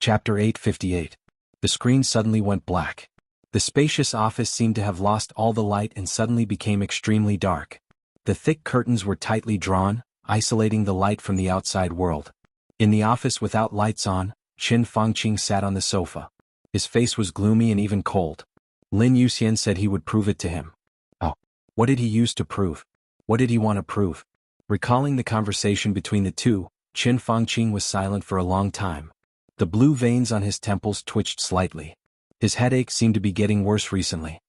Chapter 858. The screen suddenly went black. The spacious office seemed to have lost all the light and suddenly became extremely dark. The thick curtains were tightly drawn, isolating the light from the outside world. In the office without lights on, Qin Fangqing sat on the sofa. His face was gloomy and even cold. Lin Yuxian said he would prove it to him. Oh. What did he use to prove? What did he want to prove? Recalling the conversation between the two, Qin Fangqing was silent for a long time. The blue veins on his temples twitched slightly. His headache seemed to be getting worse recently.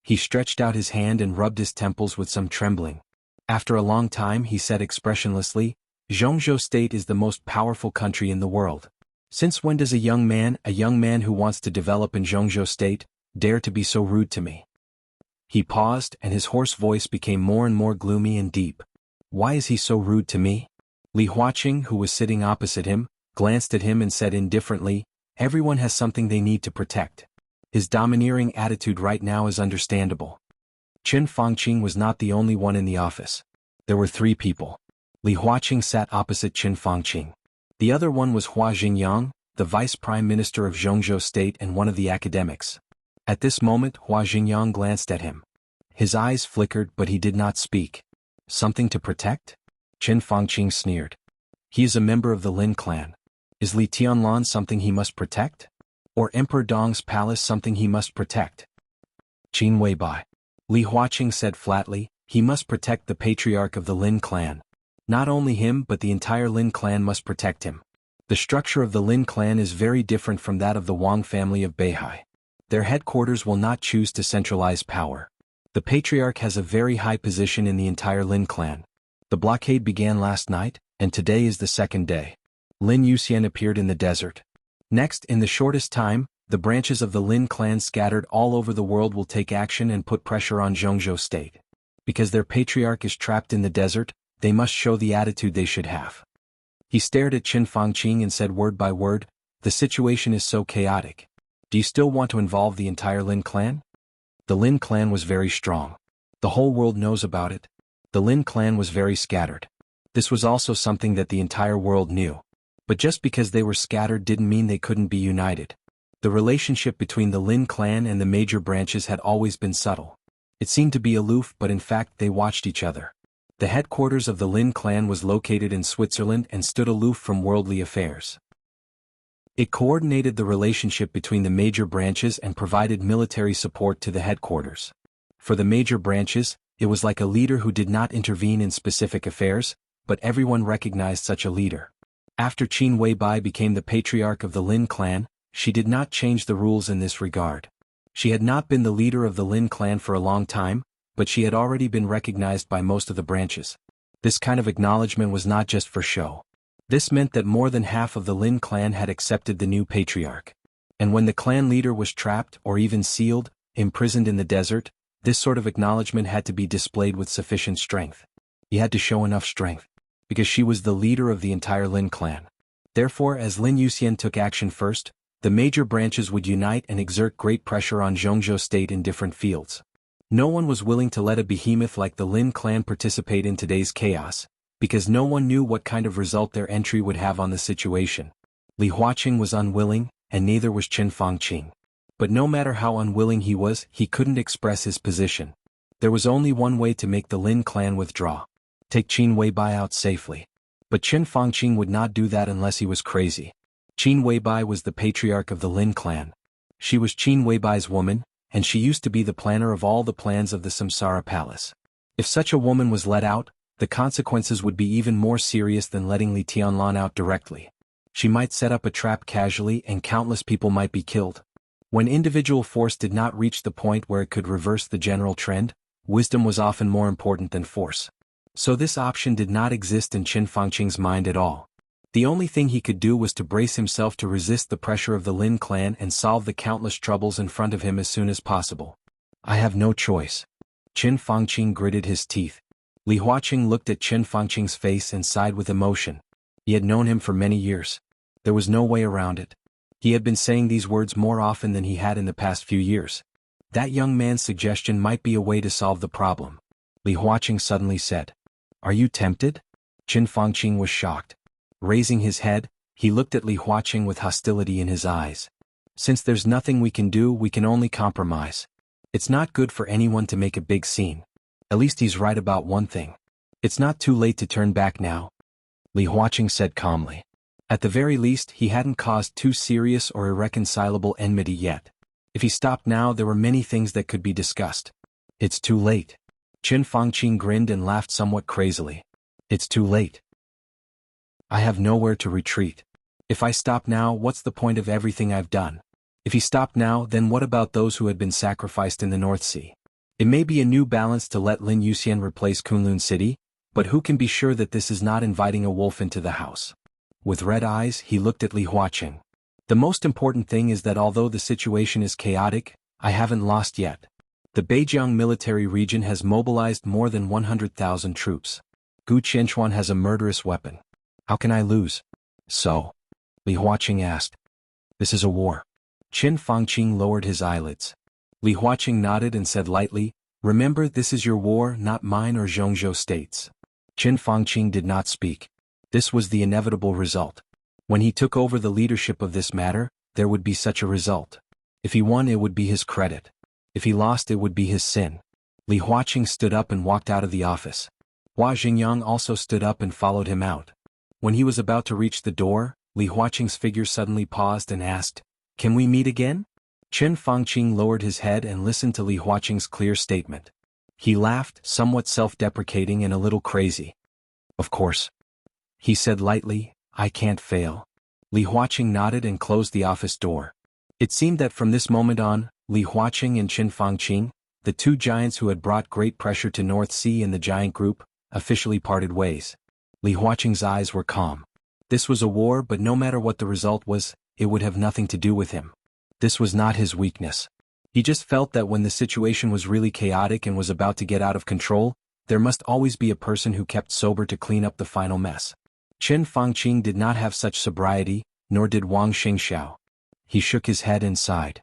He stretched out his hand and rubbed his temples with some trembling. After a long time he said expressionlessly, "Zhongzhou State is the most powerful country in the world. Since when does a young man who wants to develop in Zhongzhou State, dare to be so rude to me?" He paused and his hoarse voice became more and more gloomy and deep. "Why is he so rude to me?" Li Huaqing, who was sitting opposite him, glanced at him and said indifferently, "Everyone has something they need to protect. His domineering attitude right now is understandable." Qin Fangqing was not the only one in the office. There were 3 people. Li Huaqing sat opposite Qin Fangqing. The other one was Hua Xingyang, the vice prime minister of Zhongzhou State and one of the academics. At this moment Hua Xingyang glanced at him. His eyes flickered but he did not speak. "Something to protect?" Qin Fangqing sneered. "He is a member of the Lin clan. Is Li Tianlan something he must protect? Or Emperor Dong's palace something he must protect?" "Qin Weibai," Li Huaqing said flatly, "he must protect the patriarch of the Lin clan. Not only him but the entire Lin clan must protect him. The structure of the Lin clan is very different from that of the Wang family of Beihai. Their headquarters will not choose to centralize power. The patriarch has a very high position in the entire Lin clan. The blockade began last night, and today is the 2nd day. Lin Yuxian appeared in the desert. Next, in the shortest time, the branches of the Lin clan scattered all over the world will take action and put pressure on Zhongzhou State. Because their patriarch is trapped in the desert, they must show the attitude they should have." He stared at Qin Fangqing and said word by word, "The situation is so chaotic. Do you still want to involve the entire Lin clan?" The Lin clan was very strong. The whole world knows about it. The Lin clan was very scattered. This was also something that the entire world knew. But just because they were scattered didn't mean they couldn't be united. The relationship between the Lin clan and the major branches had always been subtle. It seemed to be aloof but in fact they watched each other. The headquarters of the Lin clan was located in Switzerland and stood aloof from worldly affairs. It coordinated the relationship between the major branches and provided military support to the headquarters. For the major branches, it was like a leader who did not intervene in specific affairs, but everyone recognized such a leader. After Qin Weibai became the patriarch of the Lin clan, she did not change the rules in this regard. She had not been the leader of the Lin clan for a long time, but she had already been recognized by most of the branches. This kind of acknowledgement was not just for show. This meant that more than half of the Lin clan had accepted the new patriarch. And when the clan leader was trapped or even sealed, imprisoned in the desert, this sort of acknowledgement had to be displayed with sufficient strength. He had to show enough strength. Because she was the leader of the entire Lin clan. Therefore, as Lin Yuxian took action first, the major branches would unite and exert great pressure on Zhongzhou State in different fields. No one was willing to let a behemoth like the Lin clan participate in today's chaos, because no one knew what kind of result their entry would have on the situation. Li Huaqing was unwilling, and neither was Qin Fangqing. But no matter how unwilling he was, he couldn't express his position. There was only one way to make the Lin clan withdraw. Take Qin Weibai out safely. But Qin Fangqing would not do that unless he was crazy. Qin Weibai was the patriarch of the Lin clan. She was Qin Weibai's woman, and she used to be the planner of all the plans of the Samsara Palace. If such a woman was let out, the consequences would be even more serious than letting Li Tianlan out directly. She might set up a trap casually and countless people might be killed. When individual force did not reach the point where it could reverse the general trend, wisdom was often more important than force. So this option did not exist in Qin Fangqing's mind at all. The only thing he could do was to brace himself to resist the pressure of the Lin clan and solve the countless troubles in front of him as soon as possible. "I have no choice." Qin Fangqing gritted his teeth. Li Huaqing looked at Qin Fangqing's face and sighed with emotion. He had known him for many years. There was no way around it. He had been saying these words more often than he had in the past few years. That young man's suggestion might be a way to solve the problem. Li Huaqing suddenly said, "Are you tempted?" Qin Fangqing was shocked. Raising his head, He looked at Li Huaqing with hostility in his eyes. Since there's nothing we can do, we can only compromise. It's not good for anyone to make a big scene. At least he's right about one thing. It's not too late to turn back now, Li Huaqing said calmly. At the very least, he hadn't caused too serious or irreconcilable enmity yet. If he stopped now, there were many things that could be discussed. It's too late. Qin Fangqing grinned and laughed somewhat crazily. It's too late. I have nowhere to retreat. If I stop now, what's the point of everything I've done? If he stopped now, then what about those who had been sacrificed in the North Sea? It may be a new balance to let Lin Yuxian replace Kunlun City, but who can be sure that this is not inviting a wolf into the house? With red eyes, he looked at Li Huaqing. The most important thing is that although the situation is chaotic, I haven't lost yet. The Beijiang military region has mobilized more than 100,000 troops. Gu Qianchuan has a murderous weapon. How can I lose? So? Li Huaqing asked. This is a war. Qin Fangqing lowered his eyelids. Li Huaqing nodded and said lightly, remember, this is your war, not mine or Zhongzhou State's. Qin Fangqing did not speak. This was the inevitable result. When he took over the leadership of this matter, there would be such a result. If he won, it would be his credit. If he lost, it would be his sin. Li Huaqing stood up and walked out of the office. Hua Xingyang also stood up and followed him out. When he was about to reach the door, Li Huaqing's figure suddenly paused and asked, "Can we meet again?" Qin Fangqing lowered his head and listened to Li Huaqing's clear statement. He laughed, somewhat self-deprecating and a little crazy. Of course. He said lightly, I can't fail. Li Huaqing nodded and closed the office door. It seemed that from this moment on, Li Huaqing and Qin Fangqing, the two giants who had brought great pressure to North Sea in the giant group, officially parted ways. Li Huaqing's eyes were calm. This was a war, but no matter what the result was, it would have nothing to do with him. This was not his weakness. He just felt that when the situation was really chaotic and was about to get out of control, there must always be a person who kept sober to clean up the final mess. Qin Fangqing did not have such sobriety, nor did Wang Xingxiao. He shook his head and sighed.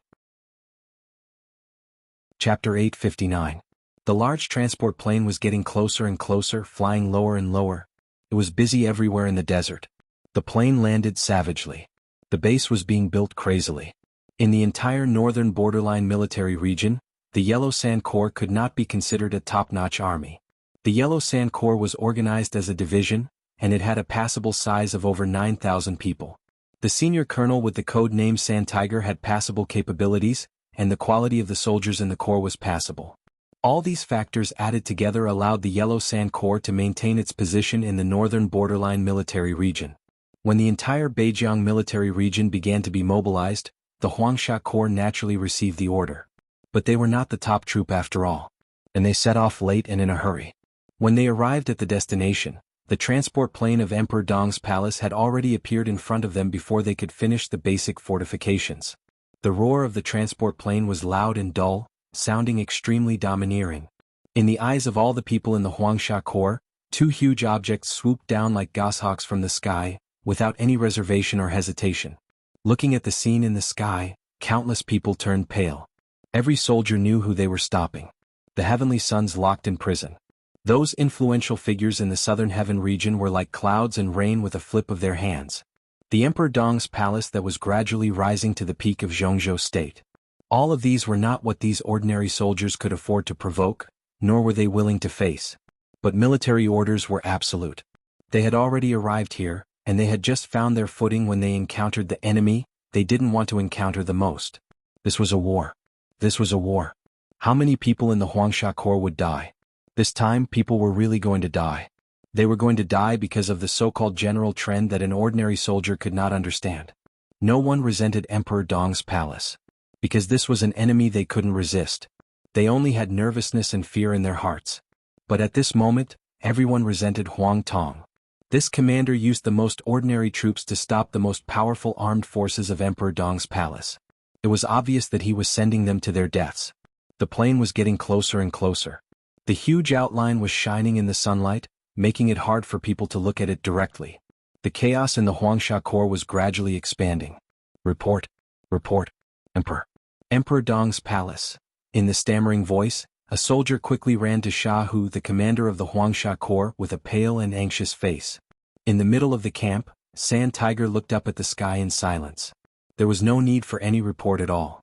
Chapter 859. The large transport plane was getting closer and closer, flying lower and lower. It was busy everywhere in the desert. The plane landed savagely. The base was being built crazily. In the entire northern borderline military region, the Yellow Sand Corps could not be considered a top-notch army. The Yellow Sand Corps was organized as a division, and it had a passable size of over 9,000 people. The senior colonel with the code name Sand Tiger had passable capabilities, and the quality of the soldiers in the Corps was passable. All these factors added together allowed the Yellow Sand Corps to maintain its position in the northern borderline military region. When the entire Beijiang military region began to be mobilized, the Huangsha Corps naturally received the order. But they were not the top troop after all. And they set off late and in a hurry. When they arrived at the destination, the transport plane of Emperor Dong's palace had already appeared in front of them before they could finish the basic fortifications. The roar of the transport plane was loud and dull, sounding extremely domineering. In the eyes of all the people in the Huangsha Corps, two huge objects swooped down like goshawks from the sky, without any reservation or hesitation. Looking at the scene in the sky, countless people turned pale. Every soldier knew who they were stopping. The heavenly sons locked in prison. Those influential figures in the southern heaven region were like clouds and rain with a flip of their hands. The Emperor Dong's palace that was gradually rising to the peak of Zhongzhou State. All of these were not what these ordinary soldiers could afford to provoke, nor were they willing to face. But military orders were absolute. They had already arrived here, and they had just found their footing when they encountered the enemy they didn't want to encounter the most. This was a war. This was a war. How many people in the Huangsha Corps would die? This time, people were really going to die. They were going to die because of the so-called general trend that an ordinary soldier could not understand. No one resented Emperor Dong's palace. Because this was an enemy they couldn't resist. They only had nervousness and fear in their hearts. But at this moment, everyone resented Huang Tong. This commander used the most ordinary troops to stop the most powerful armed forces of Emperor Dong's palace. It was obvious that he was sending them to their deaths. The plane was getting closer and closer. The huge outline was shining in the sunlight, making it hard for people to look at it directly. The chaos in the Huangsha Corps was gradually expanding. Report. Report. Emperor. Emperor Dong's palace. In the stammering voice, a soldier quickly ran to Sha Hu, the commander of the Huangsha Corps, with a pale and anxious face. In the middle of the camp, Sand Tiger looked up at the sky in silence. There was no need for any report at all.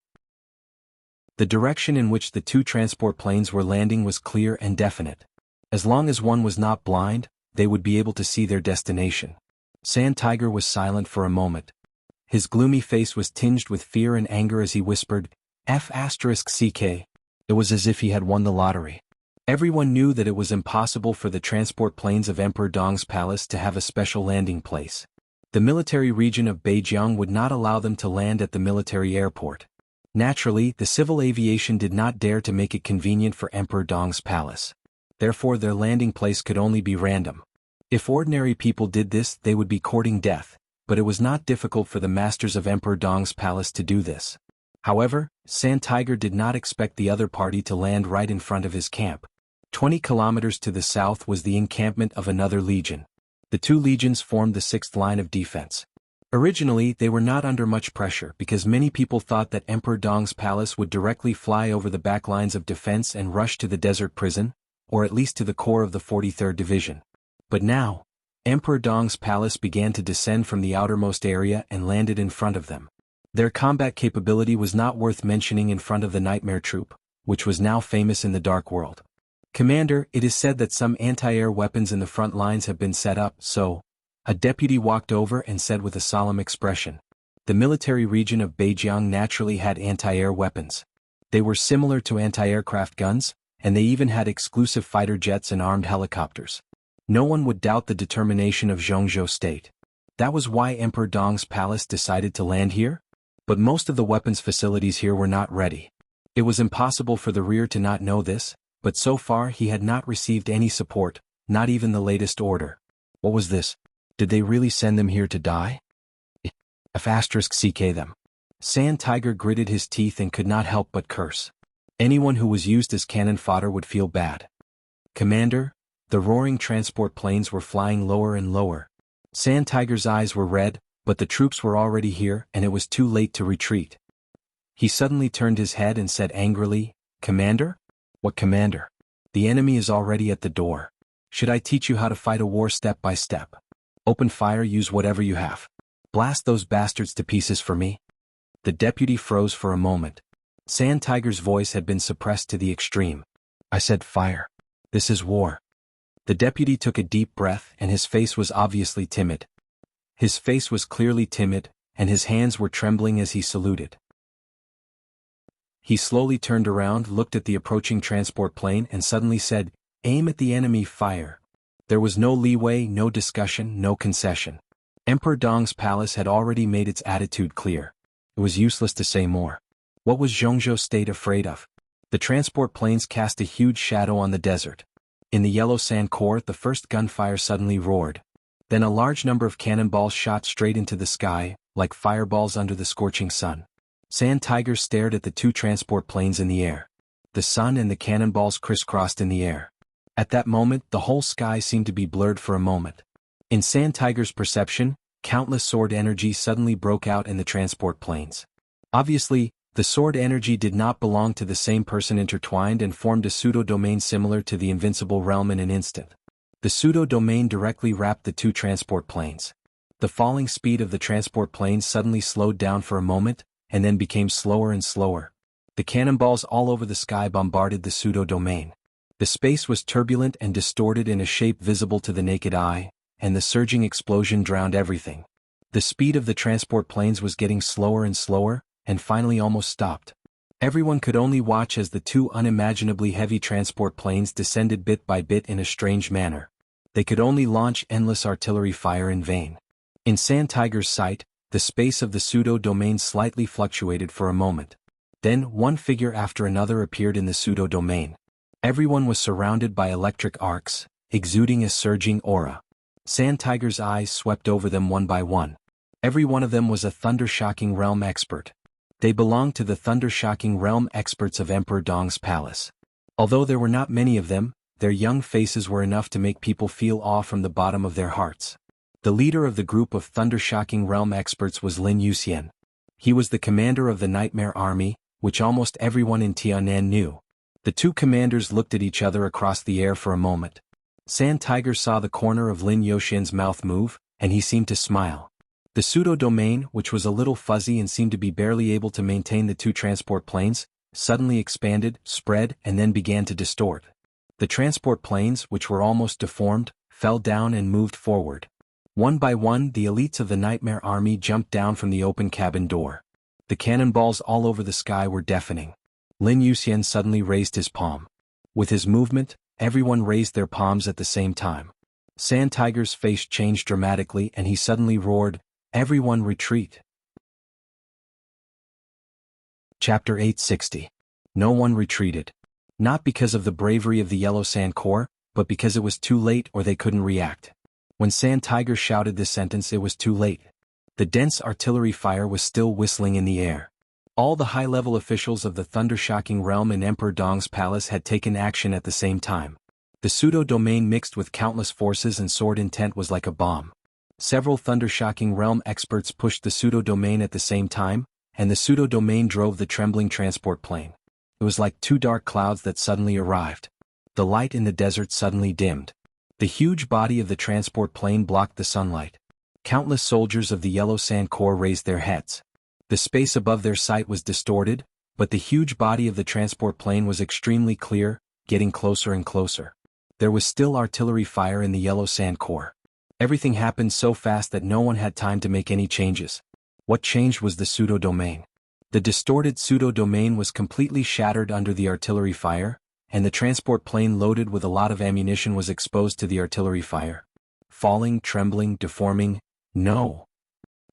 The direction in which the two transport planes were landing was clear and definite. As long as one was not blind, they would be able to see their destination. Sand Tiger was silent for a moment. His gloomy face was tinged with fear and anger as he whispered, F***CK. It was as if he had won the lottery. Everyone knew that it was impossible for the transport planes of Emperor Dong's palace to have a special landing place. The military region of Beijing would not allow them to land at the military airport. Naturally, the civil aviation did not dare to make it convenient for Emperor Dong's palace. Therefore their landing place could only be random. If ordinary people did this, they would be courting death, but it was not difficult for the masters of Emperor Dong's palace to do this. However, Sand Tiger did not expect the other party to land right in front of his camp. 20 kilometers to the south was the encampment of another legion. The two legions formed the sixth line of defense. Originally, they were not under much pressure because many people thought that Emperor Dong's palace would directly fly over the back lines of defense and rush to the desert prison, or at least to the core of the 43rd Division. But now, Emperor Dong's palace began to descend from the outermost area and landed in front of them. Their combat capability was not worth mentioning in front of the Nightmare Troop, which was now famous in the Dark World. Commander, it is said that some anti-air weapons in the front lines have been set up, so... A deputy walked over and said with a solemn expression. The military region of Beijing naturally had anti-air weapons. They were similar to anti-aircraft guns, and they even had exclusive fighter jets and armed helicopters. No one would doubt the determination of Zhongzhou State. That was why Emperor Dong's palace decided to land here? But most of the weapons facilities here were not ready. It was impossible for the rear to not know this, but so far he had not received any support, not even the latest order. What was this? Did they really send them here to die? F***ck them. Sand Tiger gritted his teeth and could not help but curse. Anyone who was used as cannon fodder would feel bad. Commander, the roaring transport planes were flying lower and lower. Sand Tiger's eyes were red, but the troops were already here and it was too late to retreat. He suddenly turned his head and said angrily, Commander? What commander? The enemy is already at the door. Should I teach you how to fight a war step by step? Open fire, use whatever you have. Blast those bastards to pieces for me. The deputy froze for a moment. Sand Tiger's voice had been suppressed to the extreme. I said fire. This is war. The deputy took a deep breath and his face was obviously timid. His face was clearly timid, and his hands were trembling as he saluted. He slowly turned around, looked at the approaching transport plane and suddenly said, Aim at the enemy, fire. There was no leeway, no discussion, no concession. Emperor Dong's palace had already made its attitude clear. It was useless to say more. What was Zhongzhou State afraid of? The transport planes cast a huge shadow on the desert. In the yellow sand core, the first gunfire suddenly roared. Then a large number of cannonballs shot straight into the sky, like fireballs under the scorching sun. Sand Tiger stared at the two transport planes in the air. The sun and the cannonballs crisscrossed in the air. At that moment, the whole sky seemed to be blurred for a moment. In Sand Tiger's perception, countless sword energy suddenly broke out in the transport planes. Obviously, the sword energy did not belong to the same person intertwined and formed a pseudo-domain similar to the invincible realm in an instant. The pseudo-domain directly wrapped the two transport planes. The falling speed of the transport planes suddenly slowed down for a moment, and then became slower and slower. The cannonballs all over the sky bombarded the pseudo-domain. The space was turbulent and distorted in a shape visible to the naked eye, and the surging explosion drowned everything. The speed of the transport planes was getting slower and slower, and finally almost stopped. Everyone could only watch as the two unimaginably heavy transport planes descended bit by bit in a strange manner. They could only launch endless artillery fire in vain. In Sand Tiger's sight, the space of the pseudo-domain slightly fluctuated for a moment. Then one figure after another appeared in the pseudo-domain. Everyone was surrounded by electric arcs, exuding a surging aura. Sand Tiger's eyes swept over them one by one. Every one of them was a thunder-shocking realm expert. They belonged to the thunder-shocking realm experts of Emperor Dong's palace. Although there were not many of them, their young faces were enough to make people feel awe from the bottom of their hearts. The leader of the group of thunder-shocking realm experts was Lin Yuxian. He was the commander of the Nightmare Army, which almost everyone in Tianan knew. The two commanders looked at each other across the air for a moment. Sand Tiger saw the corner of Lin Yuxian's mouth move, and he seemed to smile. The pseudo-domain, which was a little fuzzy and seemed to be barely able to maintain the two transport planes, suddenly expanded, spread, and then began to distort. The transport planes, which were almost deformed, fell down and moved forward. One by one, the elites of the Nightmare Army jumped down from the open cabin door. The cannonballs all over the sky were deafening. Lin Yuxian suddenly raised his palm. With his movement, everyone raised their palms at the same time. Sand Tiger's face changed dramatically and he suddenly roared, "Everyone retreat!" Chapter 860. No one retreated. Not because of the bravery of the Yellow Sand Corps, but because it was too late or they couldn't react. When Sand Tiger shouted this sentence, it was too late. The dense artillery fire was still whistling in the air. All the high-level officials of the Thundershocking Realm in Emperor Dong's palace had taken action at the same time. The pseudo-domain mixed with countless forces and sword intent was like a bomb. Several Thundershocking Realm experts pushed the pseudo-domain at the same time, and the pseudo-domain drove the trembling transport plane. It was like two dark clouds that suddenly arrived. The light in the desert suddenly dimmed. The huge body of the transport plane blocked the sunlight. Countless soldiers of the Yellow Sand Corps raised their heads. The space above their sight was distorted, but the huge body of the transport plane was extremely clear, getting closer and closer. There was still artillery fire in the Yellow Sand Corps. Everything happened so fast that no one had time to make any changes. What changed was the pseudo-domain. The distorted pseudo-domain was completely shattered under the artillery fire, and the transport plane loaded with a lot of ammunition was exposed to the artillery fire. Falling, trembling, deforming, no.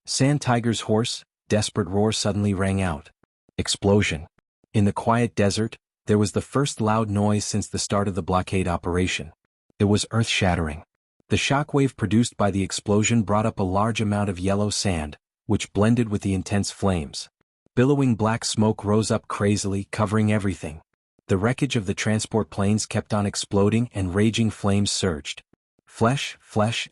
Sand Tiger's hoarse, desperate roar suddenly rang out. Explosion. In the quiet desert, there was the first loud noise since the start of the blockade operation. It was earth-shattering. The shockwave produced by the explosion brought up a large amount of yellow sand, which blended with the intense flames. Billowing black smoke rose up crazily, covering everything. The wreckage of the transport planes kept on exploding and raging flames surged. Flesh,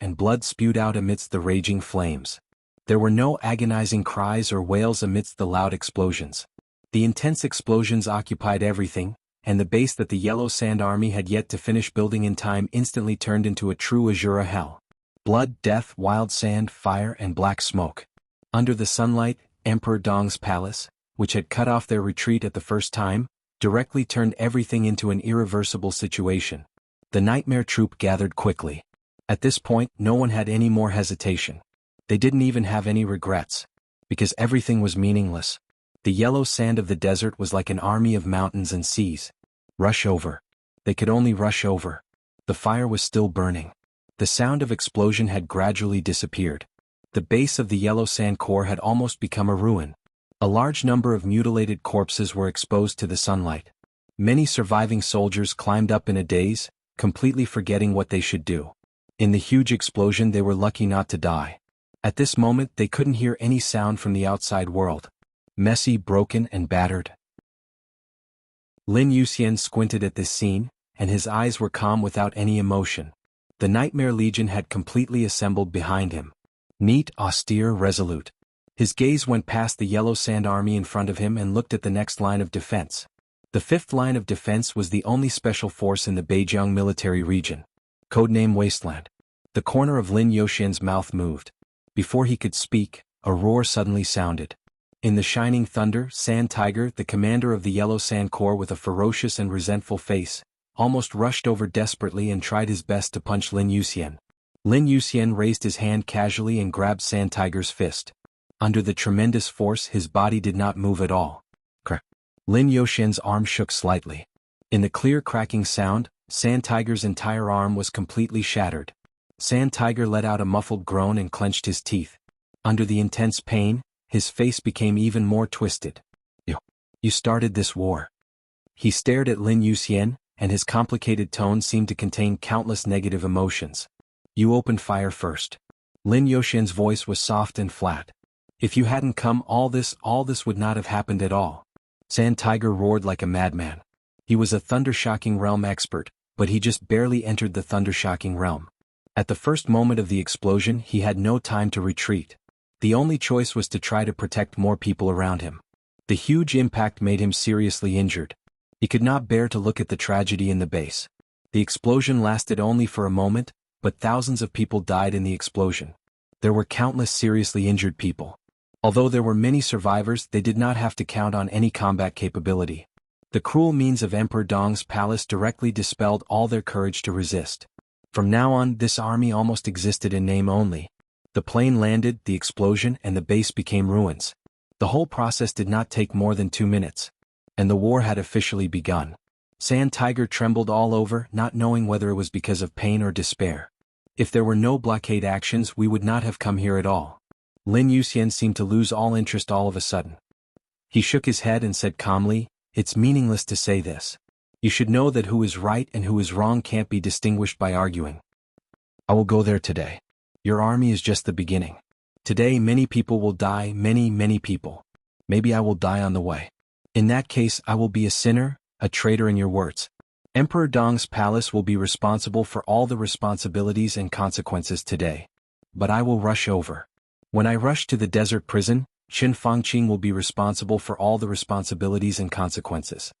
and blood spewed out amidst the raging flames. There were no agonizing cries or wails amidst the loud explosions. The intense explosions occupied everything, and the base that the Yellow Sand Army had yet to finish building in time instantly turned into a true Azura hell. Blood, death, wild sand, fire, and black smoke. Under the sunlight, Emperor Dong's palace, which had cut off their retreat at the first time, directly turned everything into an irreversible situation. The Nightmare Troop gathered quickly. At this point, no one had any more hesitation. They didn't even have any regrets. Because everything was meaningless. The yellow sand of the desert was like an army of mountains and seas. Rush over. They could only rush over. The fire was still burning. The sound of explosion had gradually disappeared. The base of the Yellow Sand Corps had almost become a ruin. A large number of mutilated corpses were exposed to the sunlight. Many surviving soldiers climbed up in a daze, completely forgetting what they should do. In the huge explosion they were lucky not to die. At this moment they couldn't hear any sound from the outside world. Messy, broken, and battered. Lin Yuxian squinted at this scene, and his eyes were calm without any emotion. The Nightmare Legion had completely assembled behind him. Neat, austere, resolute. His gaze went past the Yellow Sand Army in front of him and looked at the next line of defense. The fifth line of defense was the only special force in the Beijiang military region. Codename Wasteland. The corner of Lin Yuxian's mouth moved. Before he could speak, a roar suddenly sounded. In the shining thunder, Sand Tiger, the commander of the Yellow Sand Corps with a ferocious and resentful face, almost rushed over desperately and tried his best to punch Lin Yuxian. Lin Yuxian raised his hand casually and grabbed Sand Tiger's fist. Under the tremendous force, his body did not move at all. Crack. Lin Yuxian's arm shook slightly. In the clear cracking sound, Sand Tiger's entire arm was completely shattered. Sand Tiger let out a muffled groan and clenched his teeth. Under the intense pain, his face became even more twisted. You started this war. He stared at Lin Yuxian, and his complicated tone seemed to contain countless negative emotions. You opened fire first. Lin Yuxian's voice was soft and flat. If you hadn't come, all this would not have happened at all. Sand Tiger roared like a madman. He was a Thundershocking Realm expert, but he just barely entered the Thundershocking Realm. At the first moment of the explosion, he had no time to retreat. The only choice was to try to protect more people around him. The huge impact made him seriously injured. He could not bear to look at the tragedy in the base. The explosion lasted only for a moment, but thousands of people died in the explosion. There were countless seriously injured people. Although there were many survivors, they did not have to count on any combat capability. The cruel means of Emperor Dong's palace directly dispelled all their courage to resist. From now on, this army almost existed in name only. The plane landed, the explosion, and the base became ruins. The whole process did not take more than 2 minutes. And the war had officially begun. Sand Tiger trembled all over, not knowing whether it was because of pain or despair. If there were no blockade actions, we would not have come here at all. Lin Yuxian seemed to lose all interest all of a sudden. He shook his head and said calmly, "It's meaningless to say this. You should know that who is right and who is wrong can't be distinguished by arguing. I will go there today. Your army is just the beginning. Today many people will die, many people. Maybe I will die on the way. In that case I will be a sinner, a traitor in your words. Emperor Dong's palace will be responsible for all the responsibilities and consequences today. But I will rush over. When I rush to the desert prison, Qin Fangqing will be responsible for all the responsibilities and consequences."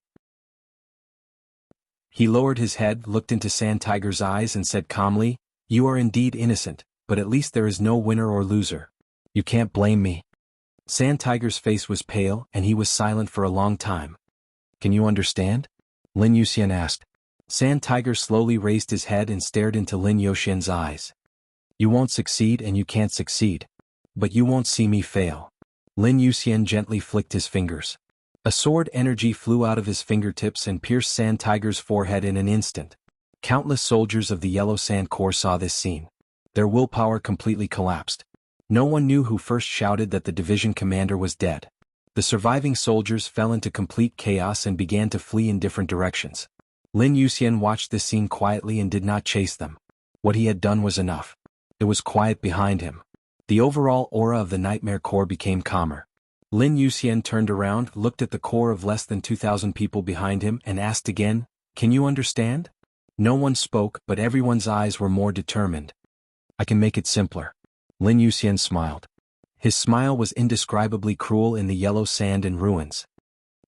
He lowered his head, looked into Sand Tiger's eyes and said calmly, "You are indeed innocent, but at least there is no winner or loser. You can't blame me." Sand Tiger's face was pale and he was silent for a long time. "Can you understand?" Lin Yuxian asked. Sand Tiger slowly raised his head and stared into Lin Yuxian's eyes. "You won't succeed and you can't succeed. But you won't see me fail." Lin Yuxian gently flicked his fingers. A sword energy flew out of his fingertips and pierced Sand Tiger's forehead in an instant. Countless soldiers of the Yellow Sand Corps saw this scene. Their willpower completely collapsed. No one knew who first shouted that the division commander was dead. The surviving soldiers fell into complete chaos and began to flee in different directions. Lin Yuxian watched this scene quietly and did not chase them. What he had done was enough. It was quiet behind him. The overall aura of the Nightmare Corps became calmer. Lin Yuxian turned around, looked at the corps of less than 2,000 people behind him and asked again, "Can you understand?" No one spoke, but everyone's eyes were more determined. "I can make it simpler." Lin Yuxian smiled. His smile was indescribably cruel in the yellow sand and ruins.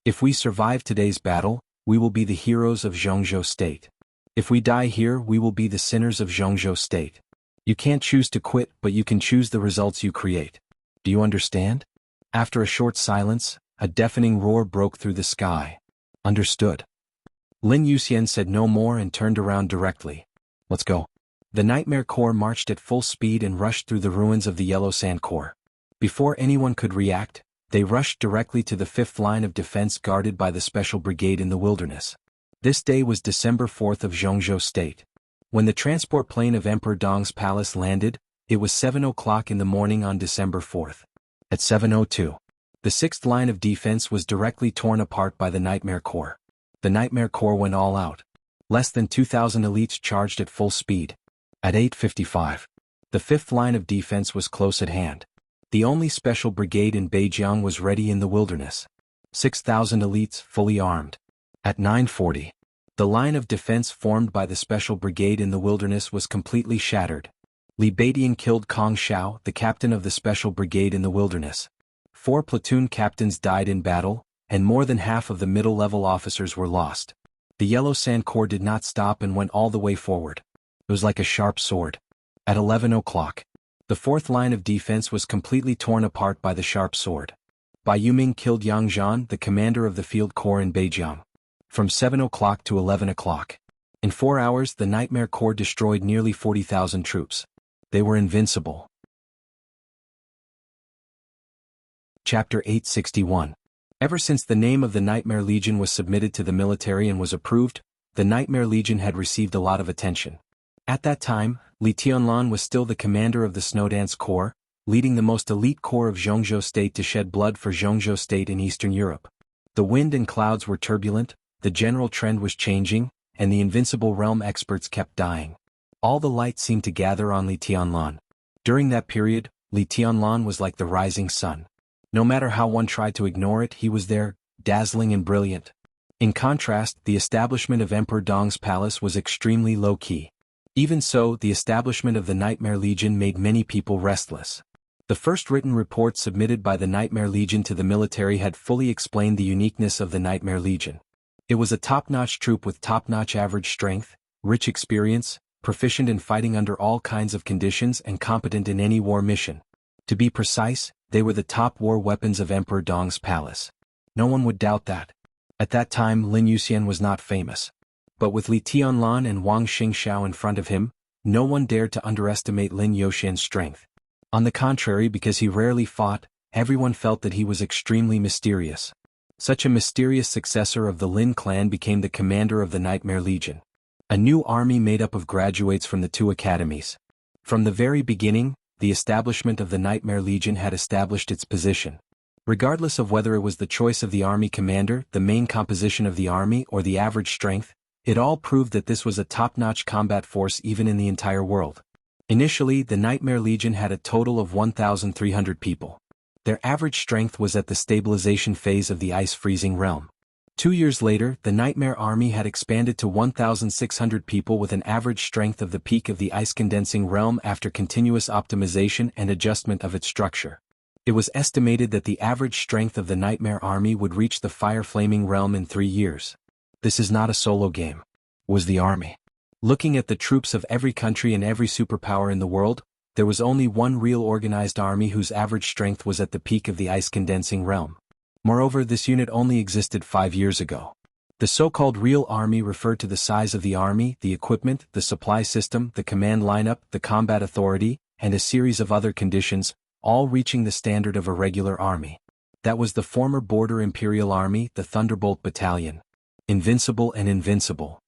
"If we survive today's battle, we will be the heroes of Zhongzhou State. If we die here, we will be the sinners of Zhongzhou State. You can't choose to quit, but you can choose the results you create. Do you understand?" After a short silence, a deafening roar broke through the sky. "Understood." Lin Yuxian said no more and turned around directly. "Let's go." The Nightmare Corps marched at full speed and rushed through the ruins of the Yellow Sand Corps. Before anyone could react, they rushed directly to the 5th line of defense guarded by the Special Brigade in the wilderness. This day was December 4th of Zhongzhou State. When the transport plane of Emperor Dong's palace landed, it was 7 o'clock in the morning on December 4th. At 7:02, the 6th line of defense was directly torn apart by the Nightmare Corps. The Nightmare Corps went all out. Less than 2,000 elites charged at full speed. At 8:55, the 5th line of defense was close at hand. The only special brigade in Beijiang was ready in the wilderness. 6,000 elites fully armed. At 9:40, the line of defense formed by the special brigade in the wilderness was completely shattered. Li Beidian killed Kong Xiao, the captain of the special brigade in the wilderness. 4 platoon captains died in battle, and more than half of the middle-level officers were lost. The Yellow Sand Corps did not stop and went all the way forward. It was like a sharp sword. At 11 o'clock, the 4th line of defense was completely torn apart by the sharp sword. Bai Yuming killed Yang Zhan, the commander of the field corps in Beijiang. From 7 o'clock to 11 o'clock. In 4 hours, the Nightmare Corps destroyed nearly 40,000 troops. They were invincible. Chapter 861. Ever since the name of the Nightmare Legion was submitted to the military and was approved, the Nightmare Legion had received a lot of attention. At that time, Li Tianlan was still the commander of the Snowdance Corps, leading the most elite corps of Zhongzhou State to shed blood for Zhongzhou State in Eastern Europe. The wind and clouds were turbulent, the general trend was changing, and the invincible realm experts kept dying. All the light seemed to gather on Li Tianlan. During that period, Li Tianlan was like the rising sun. No matter how one tried to ignore it, he was there, dazzling and brilliant. In contrast, the establishment of Emperor Dong's palace was extremely low-key. Even so, the establishment of the Nightmare Legion made many people restless. The first written report submitted by the Nightmare Legion to the military had fully explained the uniqueness of the Nightmare Legion. It was a top-notch troop with top-notch average strength, rich experience, proficient in fighting under all kinds of conditions and competent in any war mission. To be precise, they were the top war weapons of Emperor Dong's palace. No one would doubt that. At that time Lin Yuxian was not famous. But with Li Tianlan and Wang Xingxiao in front of him, no one dared to underestimate Lin Yuxian's strength. On the contrary, because he rarely fought, everyone felt that he was extremely mysterious. Such a mysterious successor of the Lin clan became the commander of the Nightmare Legion. A new army made up of graduates from the two academies. From the very beginning, the establishment of the Nightmare Legion had established its position. Regardless of whether it was the choice of the army commander, the main composition of the army, or the average strength, it all proved that this was a top-notch combat force even in the entire world. Initially, the Nightmare Legion had a total of 1,300 people. Their average strength was at the stabilization phase of the ice-freezing realm. 2 years later, the Nightmare Army had expanded to 1,600 people with an average strength of the peak of the ice-condensing realm after continuous optimization and adjustment of its structure. It was estimated that the average strength of the Nightmare Army would reach the fire-flaming realm in 3 years. This is not a solo game. Was the army. Looking at the troops of every country and every superpower in the world, there was only one real organized army whose average strength was at the peak of the ice-condensing realm. Moreover, this unit only existed 5 years ago. The so-called real army referred to the size of the army, the equipment, the supply system, the command lineup, the combat authority, and a series of other conditions, all reaching the standard of a regular army. That was the former border imperial army, the Thunderbolt Battalion. Invincible and invincible.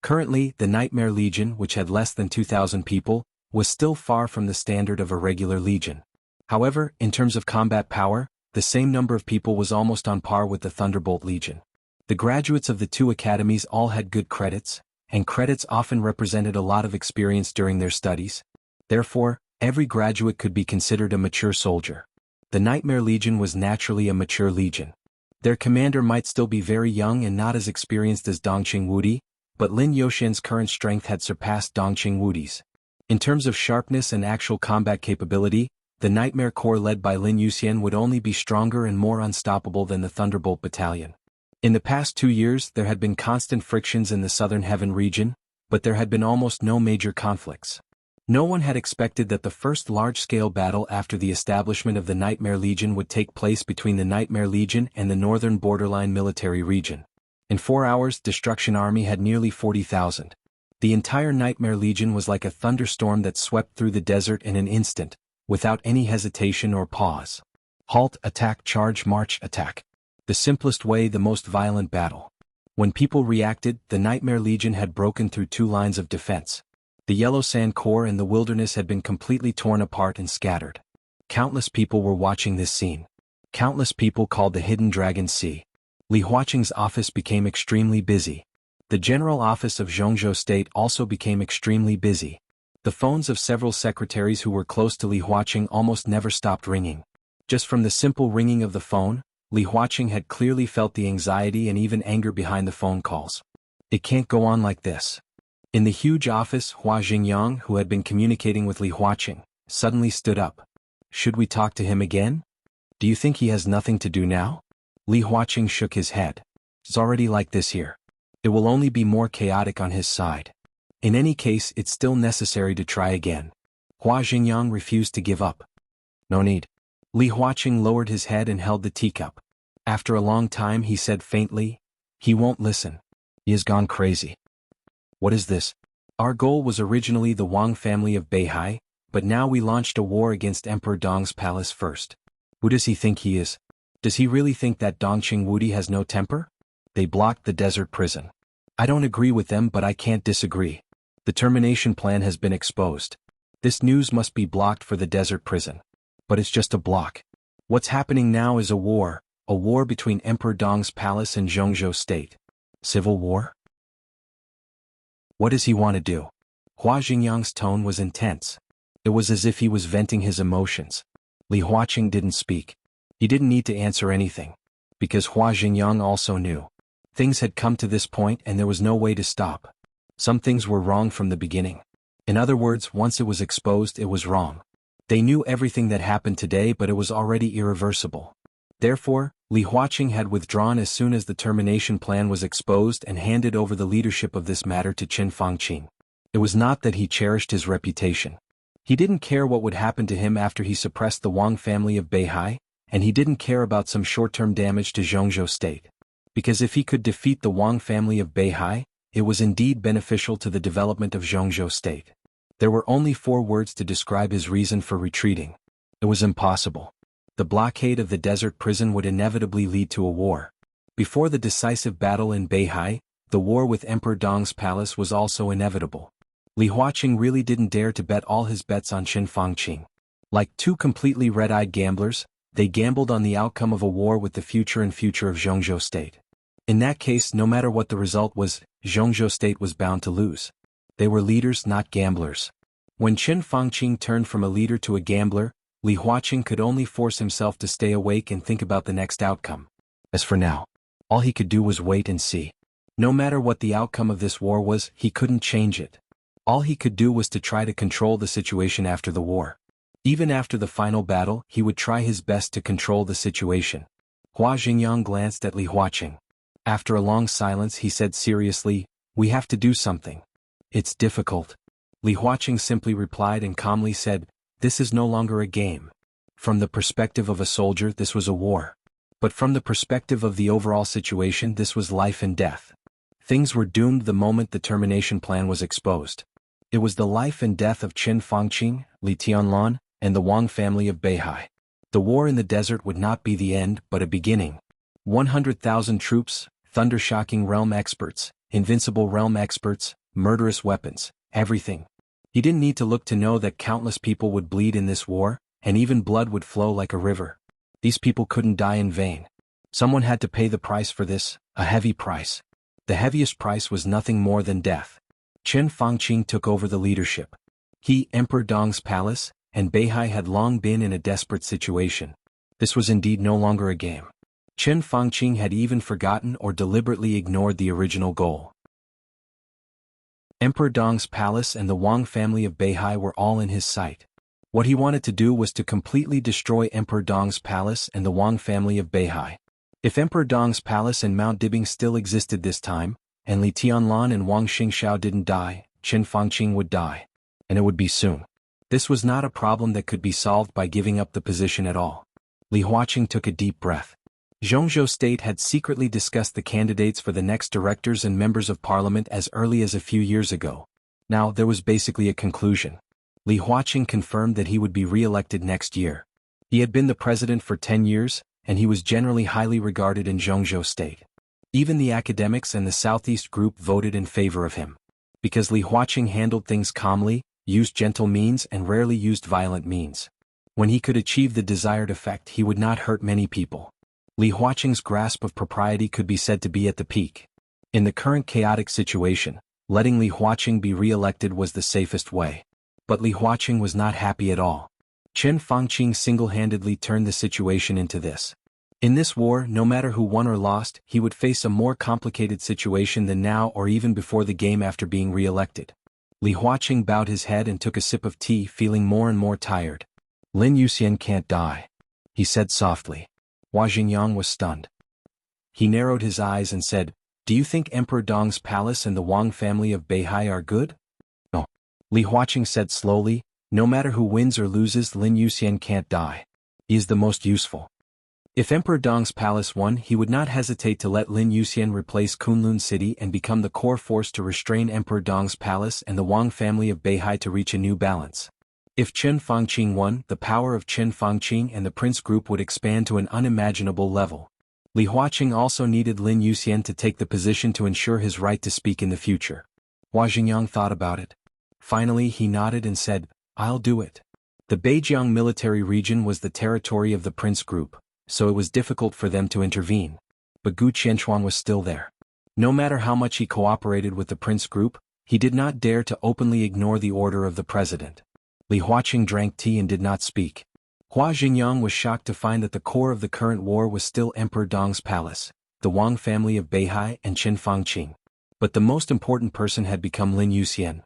Currently, the Nightmare Legion, which had less than 2,000 people, was still far from the standard of a regular legion. However, in terms of combat power, the same number of people was almost on par with the Thunderbolt Legion. The graduates of the two academies all had good credits, and credits often represented a lot of experience during their studies. Therefore, every graduate could be considered a mature soldier. The Nightmare Legion was naturally a mature legion. Their commander might still be very young and not as experienced as Dongqing Wudi, but Lin Yuxian's current strength had surpassed Dongqing Wudi's. In terms of sharpness and actual combat capability, the Nightmare Corps led by Lin Yuxian would only be stronger and more unstoppable than the Thunderbolt Battalion. In the past 2 years there had been constant frictions in the Southern Heaven region, but there had been almost no major conflicts. No one had expected that the first large-scale battle after the establishment of the Nightmare Legion would take place between the Nightmare Legion and the northern borderline military region. In 4 hours, Destruction Army had nearly 40,000. The entire Nightmare Legion was like a thunderstorm that swept through the desert in an instant, without any hesitation or pause. Halt, attack, charge, march, attack. The simplest way, the most violent battle. When people reacted, the Nightmare Legion had broken through 2 lines of defense. The Yellow Sand Corps and the wilderness had been completely torn apart and scattered. Countless people were watching this scene. Countless people called the Hidden Dragon Sea. Li Huaqing's office became extremely busy. The general office of Zhongzhou State also became extremely busy. The phones of several secretaries who were close to Li Huaqing almost never stopped ringing. Just from the simple ringing of the phone, Li Huaqing had clearly felt the anxiety and even anger behind the phone calls. It can't go on like this. In the huge office, Hua Jingyang, who had been communicating with Li Huaqing, suddenly stood up. Should we talk to him again? Do you think he has nothing to do now? Li Huaqing shook his head. It's already like this here. It will only be more chaotic on his side. In any case, it's still necessary to try again. Hua Jingyang refused to give up. No need. Li Huaqing lowered his head and held the teacup. After a long time he said faintly, he won't listen. He has gone crazy. What is this? Our goal was originally the Wang family of Beihai, but now we launched a war against Emperor Dong's palace first. Who does he think he is? Does he really think that Dongqing Wudi has no temper? They blocked the desert prison. I don't agree with them, but I can't disagree. The termination plan has been exposed. This news must be blocked for the desert prison. But it's just a block. What's happening now is a war between Emperor Dong's palace and Zhongzhou State. Civil war? What does he want to do? Hua Jingyang's tone was intense. It was as if he was venting his emotions. Li Huaqing didn't speak. He didn't need to answer anything. Because Hua Jingyang also knew. Things had come to this point and there was no way to stop. Some things were wrong from the beginning. In other words, once it was exposed, it was wrong. They knew everything that happened today, but it was already irreversible. Therefore, Li Huaqing had withdrawn as soon as the termination plan was exposed and handed over the leadership of this matter to Qin Fangqing. It was not that he cherished his reputation. He didn't care what would happen to him after he suppressed the Wang family of Beihai, and he didn't care about some short-term damage to Zhongzhou state. Because if he could defeat the Wang family of Beihai, it was indeed beneficial to the development of Zhongzhou state. There were only 4 words to describe his reason for retreating. It was impossible. The blockade of the desert prison would inevitably lead to a war. Before the decisive battle in Beihai, the war with Emperor Dong's palace was also inevitable. Li Huaqing really didn't dare to bet all his bets on Qin Fangqing. Like 2 completely red-eyed gamblers, they gambled on the outcome of a war with the future of Zhongzhou state. In that case, no matter what the result was, Zhongzhou state was bound to lose. They were leaders, not gamblers. When Qin Fangqing turned from a leader to a gambler, Li Huaqing could only force himself to stay awake and think about the next outcome. As for now, all he could do was wait and see. No matter what the outcome of this war was, he couldn't change it. All he could do was to try to control the situation after the war. Even after the final battle, he would try his best to control the situation. Hua Xingyang glanced at Li Huaqing. After a long silence, he said seriously, "We have to do something." "It's difficult." Li Huaqing simply replied and calmly said, "This is no longer a game. From the perspective of a soldier, this was a war. But from the perspective of the overall situation, this was life and death. Things were doomed the moment the termination plan was exposed. It was the life and death of Qin Fangqing, Li Tianlan, and the Wang family of Beihai. The war in the desert would not be the end, but a beginning. 100,000 troops, thunder-shocking realm experts, invincible realm experts, murderous weapons, everything. He didn't need to look to know that countless people would bleed in this war, and even blood would flow like a river. These people couldn't die in vain. Someone had to pay the price for this, a heavy price. The heaviest price was nothing more than death. Qin Fangqing took over the leadership. He, Emperor Dong's palace, and Beihai had long been in a desperate situation. This was indeed no longer a game. Qin Fangqing had even forgotten or deliberately ignored the original goal. Emperor Dong's palace and the Wang family of Beihai were all in his sight. What he wanted to do was to completely destroy Emperor Dong's palace and the Wang family of Beihai. If Emperor Dong's palace and Mount Dibing still existed this time, and Li Tianlan and Wang Xingxiao didn't die, Qin Fangqing would die. And it would be soon. This was not a problem that could be solved by giving up the position at all. Li Huaqing took a deep breath. Zhongzhou state had secretly discussed the candidates for the next directors and members of parliament as early as a few years ago. Now, there was basically a conclusion. Li Huaqing confirmed that he would be re-elected next year. He had been the president for 10 years, and he was generally highly regarded in Zhongzhou state. Even the academics and the Southeast group voted in favor of him. Because Li Huaqing handled things calmly, used gentle means and rarely used violent means. When he could achieve the desired effect, he would not hurt many people. Li Huaqing's grasp of propriety could be said to be at the peak. In the current chaotic situation, letting Li Huaqing be re-elected was the safest way. But Li Huaqing was not happy at all. Qin Fangqing single-handedly turned the situation into this. In this war, no matter who won or lost, he would face a more complicated situation than now or even before the game after being re-elected. Li Huaqing bowed his head and took a sip of tea, feeling more and more tired. "Lin Yuxian can't die," he said softly. Hua Xingyang was stunned. He narrowed his eyes and said, "Do you think Emperor Dong's palace and the Wang family of Beihai are good?" "No." Li Huaqing said slowly, "No matter who wins or loses, Lin Yuxian can't die. He is the most useful." If Emperor Dong's palace won, he would not hesitate to let Lin Yuxian replace Kunlun City and become the core force to restrain Emperor Dong's palace and the Wang family of Beihai to reach a new balance. If Qin Fangqing won, the power of Qin Fangqing and the Prince Group would expand to an unimaginable level. Li Huaqing also needed Lin Yuxian to take the position to ensure his right to speak in the future. Hua Xingyang thought about it. Finally, he nodded and said, "I'll do it." The Beijiang military region was the territory of the Prince Group, so it was difficult for them to intervene. But Gu Qianchuan was still there. No matter how much he cooperated with the Prince Group, he did not dare to openly ignore the order of the president. Li Huaqing drank tea and did not speak. Hua Xingyang was shocked to find that the core of the current war was still Emperor Dong's palace, the Wang family of Beihai and Qin Fangqing. But the most important person had become Lin Yuxian.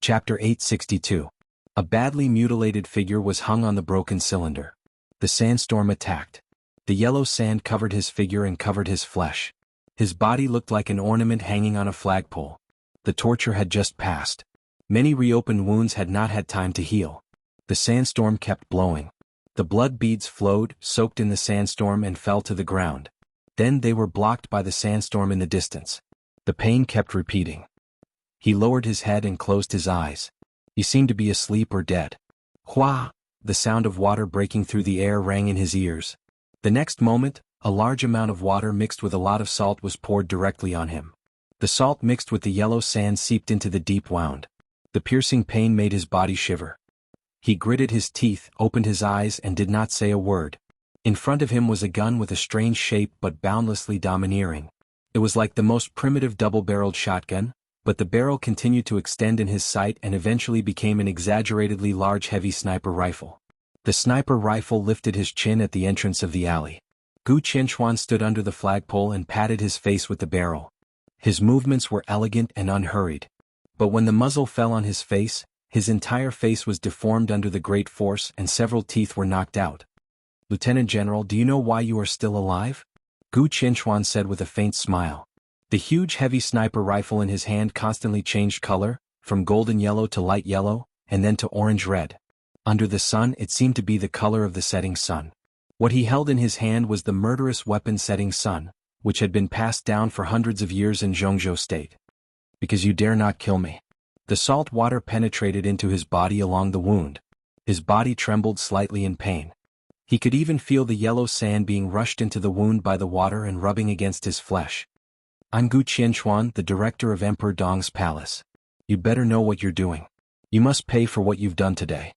Chapter 862. A badly mutilated figure was hung on the broken cylinder. The sandstorm attacked. The yellow sand covered his figure and covered his flesh. His body looked like an ornament hanging on a flagpole. The torture had just passed. Many reopened wounds had not had time to heal. The sandstorm kept blowing. The blood beads flowed, soaked in the sandstorm, and fell to the ground. Then they were blocked by the sandstorm in the distance. The pain kept repeating. He lowered his head and closed his eyes. He seemed to be asleep or dead. Hua! The sound of water breaking through the air rang in his ears. The next moment, a large amount of water mixed with a lot of salt was poured directly on him. The salt mixed with the yellow sand seeped into the deep wound. The piercing pain made his body shiver. He gritted his teeth, opened his eyes, and did not say a word. In front of him was a gun with a strange shape but boundlessly domineering. It was like the most primitive double-barreled shotgun, but the barrel continued to extend in his sight and eventually became an exaggeratedly large heavy sniper rifle. The sniper rifle lifted his chin at the entrance of the alley. Gu Qianchuan stood under the flagpole and patted his face with the barrel. His movements were elegant and unhurried. But when the muzzle fell on his face, his entire face was deformed under the great force and several teeth were knocked out. "Lieutenant General, do you know why you are still alive?" Gu Qianchuan said with a faint smile. The huge heavy sniper rifle in his hand constantly changed color, from golden yellow to light yellow, and then to orange-red. Under the sun it seemed to be the color of the setting sun. What he held in his hand was the murderous weapon Setting Sun, which had been passed down for hundreds of years in Zhongzhou State. "Because you dare not kill me." The salt water penetrated into his body along the wound. His body trembled slightly in pain. He could even feel the yellow sand being rushed into the wound by the water and rubbing against his flesh. "I'm Gu Qianchuan, the director of Emperor Dong's palace. You'd better know what you're doing. You must pay for what you've done today."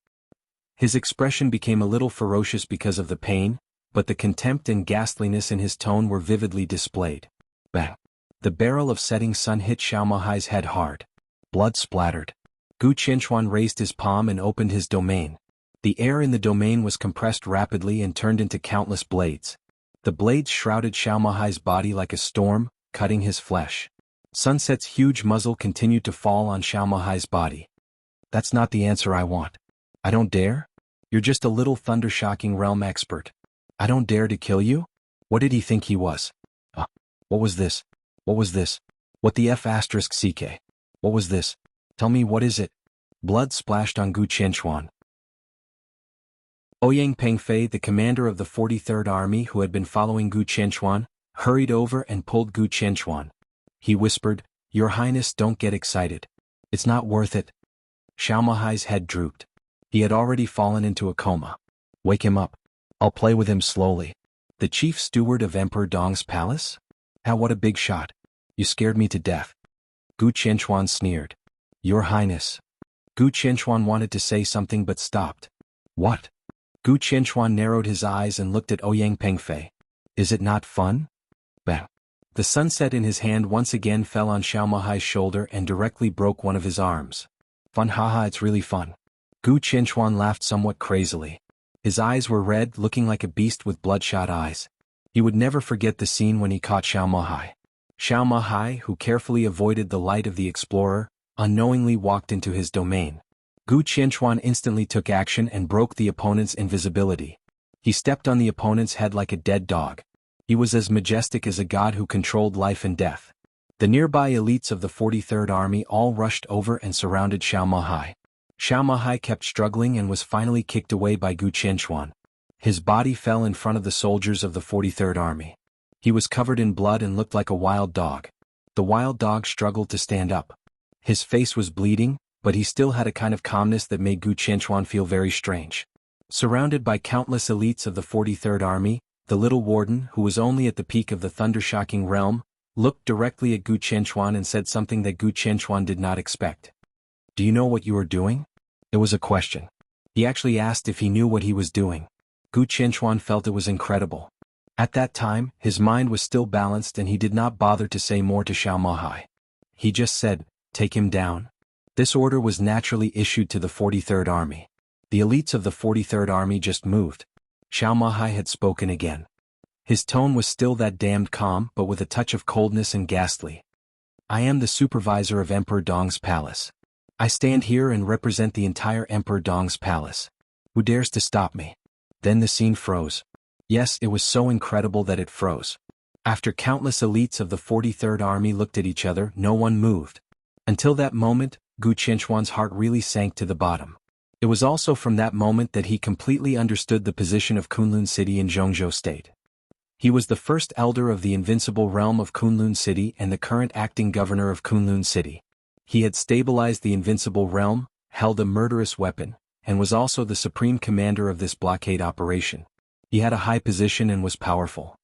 His expression became a little ferocious because of the pain, but the contempt and ghastliness in his tone were vividly displayed. Bang! The barrel of Setting Sun hit Xiao Mahai's head hard. Blood splattered. Gu Qianchuan raised his palm and opened his domain. The air in the domain was compressed rapidly and turned into countless blades. The blades shrouded Xiao Mahai's body like a storm, cutting his flesh. Sunset's huge muzzle continued to fall on Xiao Mahai's body. "That's not the answer I want." "I don't dare? You're just a little thunder-shocking realm expert. I don't dare to kill you?" What did he think he was? What was this? What was this? What the F***CK? What was this? Tell me, what is it? Blood splashed on Gu Qianchuan. Ouyang Pengfei, the commander of the 43rd Army who had been following Gu Qianchuan, hurried over and pulled Gu Qianchuan. He whispered, "Your Highness, don't get excited. It's not worth it." Xiao Mahai's head drooped. He had already fallen into a coma. "Wake him up. I'll play with him slowly." The chief steward of Emperor Dong's palace? How, what a big shot. You scared me to death. Gu Qianchuan sneered. "Your Highness." Gu Qianchuan wanted to say something but stopped. "What?" Gu Qianchuan narrowed his eyes and looked at Ouyang Pengfei. "Is it not fun?" Bang. The sunset in his hand once again fell on Xiao Mahai's shoulder and directly broke one of his arms. "Fun, haha, it's really fun." Gu Qianchuan laughed somewhat crazily. His eyes were red, looking like a beast with bloodshot eyes. He would never forget the scene when he caught Xiao Mahai. Xiao Mahai, who carefully avoided the light of the explorer, unknowingly walked into his domain. Gu Qianchuan instantly took action and broke the opponent's invisibility. He stepped on the opponent's head like a dead dog. He was as majestic as a god who controlled life and death. The nearby elites of the 43rd Army all rushed over and surrounded Xiao Mahai. Xiao Mahai kept struggling and was finally kicked away by Gu Qianchuan. His body fell in front of the soldiers of the 43rd Army. He was covered in blood and looked like a wild dog. The wild dog struggled to stand up. His face was bleeding, but he still had a kind of calmness that made Gu Qianchuan feel very strange. Surrounded by countless elites of the 43rd Army, the little warden, who was only at the peak of the thunder-shocking realm, looked directly at Gu Qianchuan and said something that Gu Qianchuan did not expect. "Do you know what you are doing?" It was a question. He actually asked if he knew what he was doing. Gu Qianchuan felt it was incredible. At that time, his mind was still balanced and he did not bother to say more to Xiao Mahai. He just said, "Take him down." This order was naturally issued to the 43rd Army. The elites of the 43rd Army just moved. Xiao Mahai had spoken again. His tone was still that damned calm, but with a touch of coldness and ghastly. "I am the supervisor of Emperor Dong's palace. I stand here and represent the entire Emperor Dong's palace. Who dares to stop me?" Then the scene froze. Yes, it was so incredible that it froze. After countless elites of the 43rd Army looked at each other, no one moved. Until that moment, Gu Qianchuan's heart really sank to the bottom. It was also from that moment that he completely understood the position of Kunlun City in Zhongzhou State. He was the first elder of the invincible realm of Kunlun City and the current acting governor of Kunlun City. He had stabilized the invincible realm, held a murderous weapon, and was also the supreme commander of this blockade operation. He had a high position and was powerful.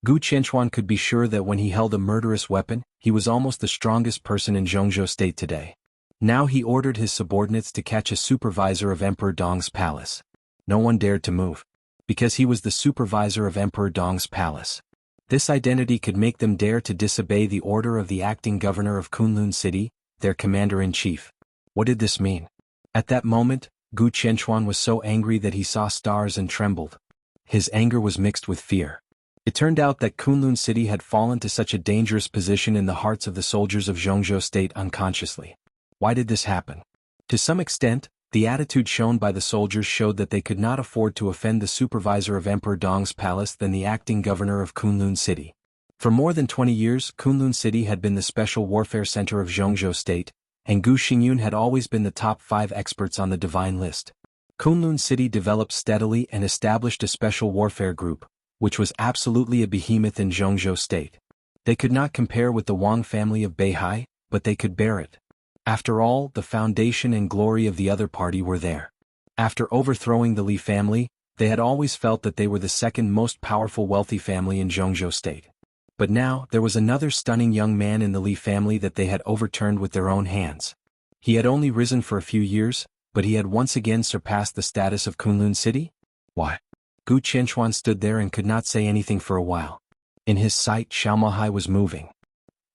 Gu Qianchuan could be sure that when he held a murderous weapon, he was almost the strongest person in Zhongzhou State today. Now he ordered his subordinates to catch a supervisor of Emperor Dong's palace. No one dared to move, because he was the supervisor of Emperor Dong's palace. This identity could make them dare to disobey the order of the acting governor of Kunlun City, their commander-in-chief. What did this mean? At that moment, Gu Qianchuan was so angry that he saw stars and trembled. His anger was mixed with fear. It turned out that Kunlun City had fallen to such a dangerous position in the hearts of the soldiers of Zhongzhou State unconsciously. Why did this happen? To some extent, the attitude shown by the soldiers showed that they could not afford to offend the supervisor of Emperor Dong's palace than the acting governor of Kunlun City. For more than 20 years, Kunlun City had been the special warfare center of Zhongzhou State, and Gu Xingyun had always been the top 5 experts on the divine list. Kunlun City developed steadily and established a special warfare group, which was absolutely a behemoth in Zhongzhou State. They could not compare with the Wang family of Beihai, but they could bear it. After all, the foundation and glory of the other party were there. After overthrowing the Li family, they had always felt that they were the second most powerful wealthy family in Zhongzhou State. But now, there was another stunning young man in the Li family that they had overturned with their own hands. He had only risen for a few years, but he had once again surpassed the status of Kunlun City? Why? Gu Qianchuan stood there and could not say anything for a while. In his sight, Xiao Mahai was moving.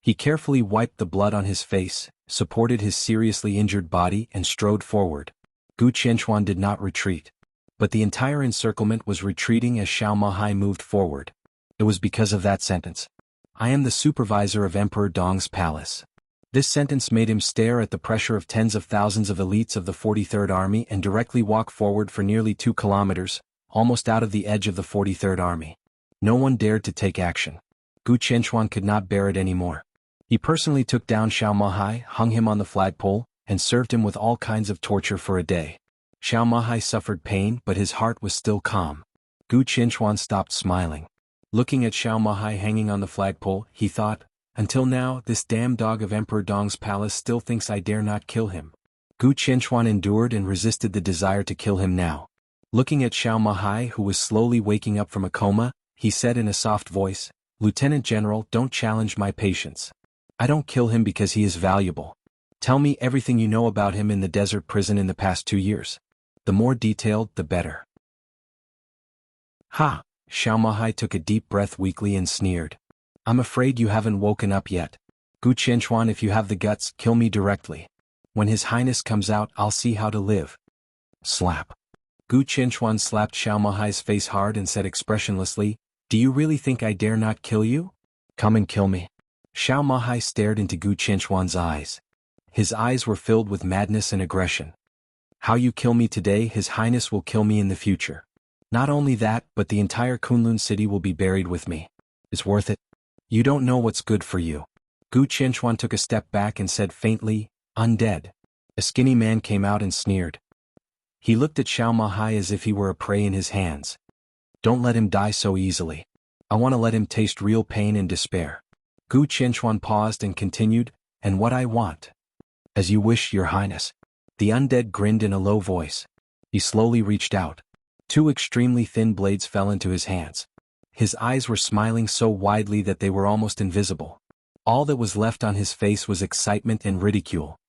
He carefully wiped the blood on his face, supported his seriously injured body and strode forward. Gu Qianchuan did not retreat. But the entire encirclement was retreating as Xiao Mahai moved forward. It was because of that sentence. I am the supervisor of Emperor Dong's palace. This sentence made him stare at the pressure of tens of thousands of elites of the 43rd Army and directly walk forward for nearly 2 kilometers, almost out of the edge of the 43rd Army. No one dared to take action. Gu Qianchuan could not bear it anymore. He personally took down Xiao Mahai, hung him on the flagpole, and served him with all kinds of torture for a day. Xiao Mahai suffered pain, but his heart was still calm. Gu Qianchuan stopped smiling. Looking at Xiao Mahai hanging on the flagpole, he thought, until now, this damn dog of Emperor Dong's palace still thinks I dare not kill him. Gu Qianchuan endured and resisted the desire to kill him now. Looking at Xiao Mahai, who was slowly waking up from a coma, he said in a soft voice, Lieutenant General, don't challenge my patience. I don't kill him because he is valuable. Tell me everything you know about him in the desert prison in the past 2 years. The more detailed, the better. Ha! Xiao Mahai took a deep breath weakly and sneered. I'm afraid you haven't woken up yet. Gu Qianchuan, if you have the guts, kill me directly. When His Highness comes out, I'll see how to live. Slap. Gu Qianchuan slapped Xiao Mahai's face hard and said expressionlessly, Do you really think I dare not kill you? Come and kill me. Xiao Mahai stared into Gu Qianchuan's eyes. His eyes were filled with madness and aggression. How you kill me today, His Highness will kill me in the future. Not only that, but the entire Kunlun City will be buried with me. It's worth it. You don't know what's good for you. Gu Qianchuan took a step back and said faintly, Undead. A skinny man came out and sneered. He looked at Xiao Mahai as if he were a prey in his hands. Don't let him die so easily. I want to let him taste real pain and despair. Gu Qianchuan paused and continued, And what I want. As you wish, Your Highness. The undead grinned in a low voice. He slowly reached out. 2 extremely thin blades fell into his hands. His eyes were smiling so widely that they were almost invisible. All that was left on his face was excitement and ridicule.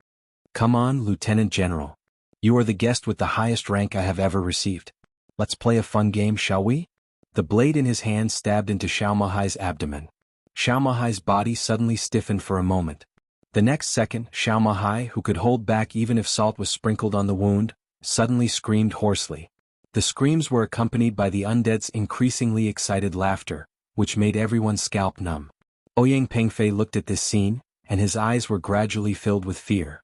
Come on, Lieutenant General. You are the guest with the highest rank I have ever received. Let's play a fun game, shall we? The blade in his hand stabbed into Xiao Mahai's abdomen. Xiao Mahai's body suddenly stiffened for a moment. The next second, Xiao Mahai, who could hold back even if salt was sprinkled on the wound, suddenly screamed hoarsely. The screams were accompanied by the undead's increasingly excited laughter, which made everyone's scalp numb. Ouyang Pengfei looked at this scene, and his eyes were gradually filled with fear.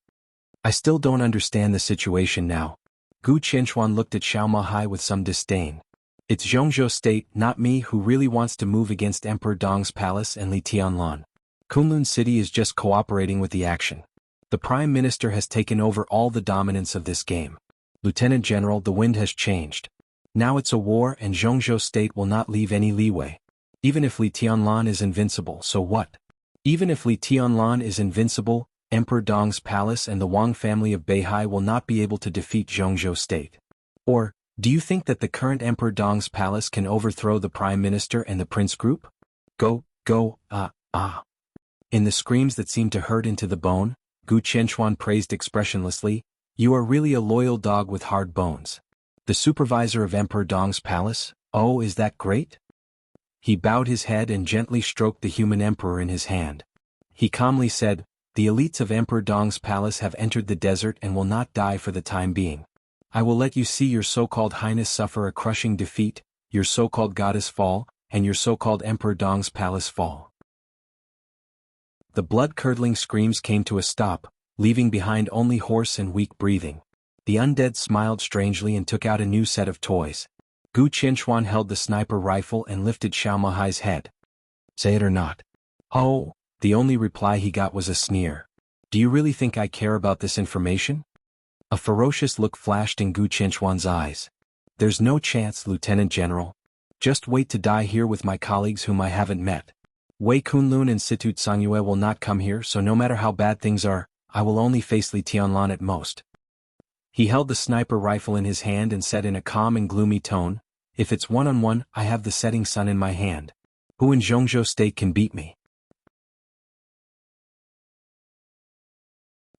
I still don't understand the situation now. Gu Qianchuan looked at Xiao Mahai with some disdain. It's Zhongzhou State, not me, who really wants to move against Emperor Dong's palace and Li Tianlan. Kunlun City is just cooperating with the action. The Prime Minister has taken over all the dominance of this game. Lieutenant General, the wind has changed. Now it's a war and Zhongzhou State will not leave any leeway. Even if Li Tianlan is invincible, so what? Even if Li Tianlan is invincible, Emperor Dong's palace and the Wang family of Beihai will not be able to defeat Zhongzhou State. Or, do you think that the current Emperor Dong's palace can overthrow the Prime Minister and the Prince Group? Go, In the screams that seemed to hurt into the bone, Gu Qianchuan praised expressionlessly, "You are really a loyal dog with hard bones. The supervisor of Emperor Dong's palace, oh, is that great?" He bowed his head and gently stroked the human emperor in his hand. He calmly said, "The elites of Emperor Dong's palace have entered the desert and will not die for the time being. I will let you see your so-called highness suffer a crushing defeat, your so-called goddess fall, and your so-called Emperor Dong's palace fall." The blood-curdling screams came to a stop, leaving behind only hoarse and weak breathing. The undead smiled strangely and took out a new set of toys. Gu Qianchuan held the sniper rifle and lifted Xiao Mahai's head. "Say it or not." "Oh," the only reply he got was a sneer. "Do you really think I care about this information?" A ferocious look flashed in Gu Qianchuan's eyes. "There's no chance, Lieutenant General. Just wait to die here with my colleagues whom I haven't met. Wei Kunlun and Situ Tsangyue will not come here, so no matter how bad things are, I will only face Li Tianlan at most." He held the sniper rifle in his hand and said in a calm and gloomy tone, "If it's one-on-one, I have the setting sun in my hand. Who in Zhongzhou State can beat me?"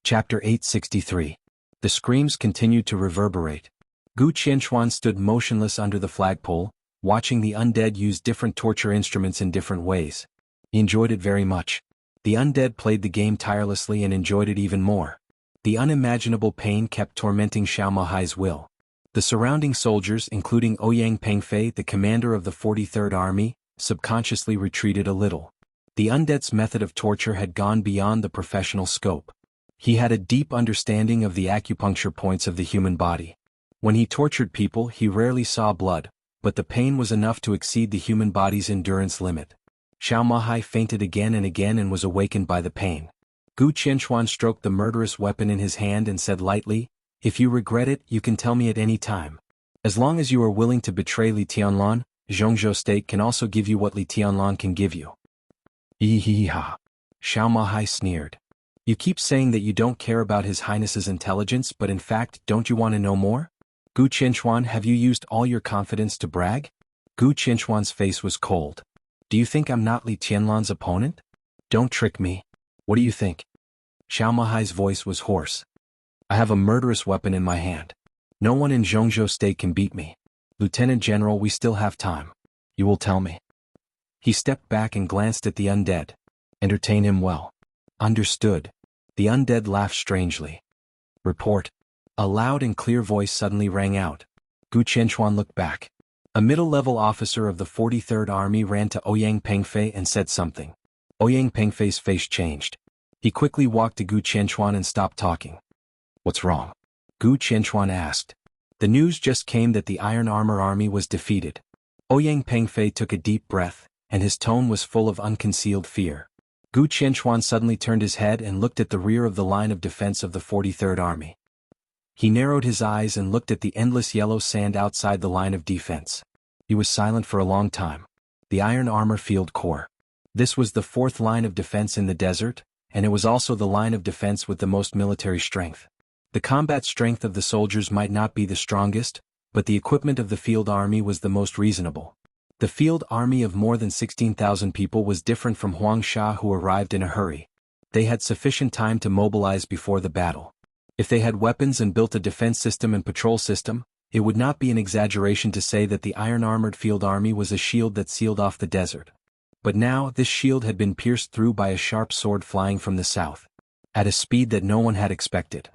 Chapter 863. The screams continued to reverberate. Gu Qianchuan stood motionless under the flagpole, watching the undead use different torture instruments in different ways. He enjoyed it very much. The undead played the game tirelessly and enjoyed it even more. The unimaginable pain kept tormenting Xiao Mahai's will. The surrounding soldiers, including Ouyang Pengfei, the commander of the 43rd Army, subconsciously retreated a little. The undead's method of torture had gone beyond the professional scope. He had a deep understanding of the acupuncture points of the human body. When he tortured people, he rarely saw blood, but the pain was enough to exceed the human body's endurance limit. Xiao Mahai fainted again and was awakened by the pain. Gu Qianchuan stroked the murderous weapon in his hand and said lightly, "If you regret it, you can tell me at any time. As long as you are willing to betray Li Tianlan, Zhongzhou State can also give you what Li Tianlan can give you." "Ee-hee-ha," Xiao Mahai sneered. "You keep saying that you don't care about His Highness's intelligence, but in fact, don't you want to know more? Gu Qianchuan, have you used all your confidence to brag?" Gu Qianchuan's face was cold. "Do you think I'm not Li Tianlan's opponent? Don't trick me. What do you think?" Xiao Mahai's voice was hoarse. "I have a murderous weapon in my hand. No one in Zhongzhou State can beat me. Lieutenant General, we still have time. You will tell me." He stepped back and glanced at the undead. "Entertain him well." "Understood." The undead laughed strangely. "Report." A loud and clear voice suddenly rang out. Gu Qianchuan looked back. A middle-level officer of the 43rd Army ran to Ouyang Pengfei and said something. Ouyang Pengfei's face changed. He quickly walked to Gu Qianchuan and stopped talking. "What's wrong?" Gu Qianchuan asked. "The news just came that the Iron Armor Army was defeated." Ouyang Pengfei took a deep breath, and his tone was full of unconcealed fear. Gu Qianchuan suddenly turned his head and looked at the rear of the line of defense of the 43rd Army. He narrowed his eyes and looked at the endless yellow sand outside the line of defense. He was silent for a long time. The Iron Armor Field Corps. This was the fourth line of defense in the desert, and it was also the line of defense with the most military strength. The combat strength of the soldiers might not be the strongest, but the equipment of the field army was the most reasonable. The field army of more than 16,000 people was different from Huang Sha, who arrived in a hurry. They had sufficient time to mobilize before the battle. If they had weapons and built a defense system and patrol system, it would not be an exaggeration to say that the iron-armored field army was a shield that sealed off the desert. But now this shield had been pierced through by a sharp sword flying from the south, at a speed that no one had expected.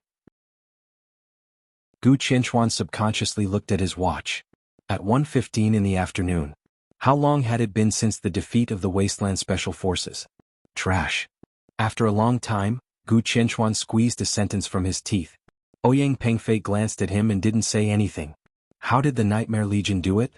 Gu Qianchuan subconsciously looked at his watch. At 1:15 in the afternoon. How long had it been since the defeat of the Wasteland Special Forces? Trash. After a long time, Gu Qianchuan squeezed a sentence from his teeth. Ouyang Pengfei glanced at him and didn't say anything. How did the Nightmare Legion do it?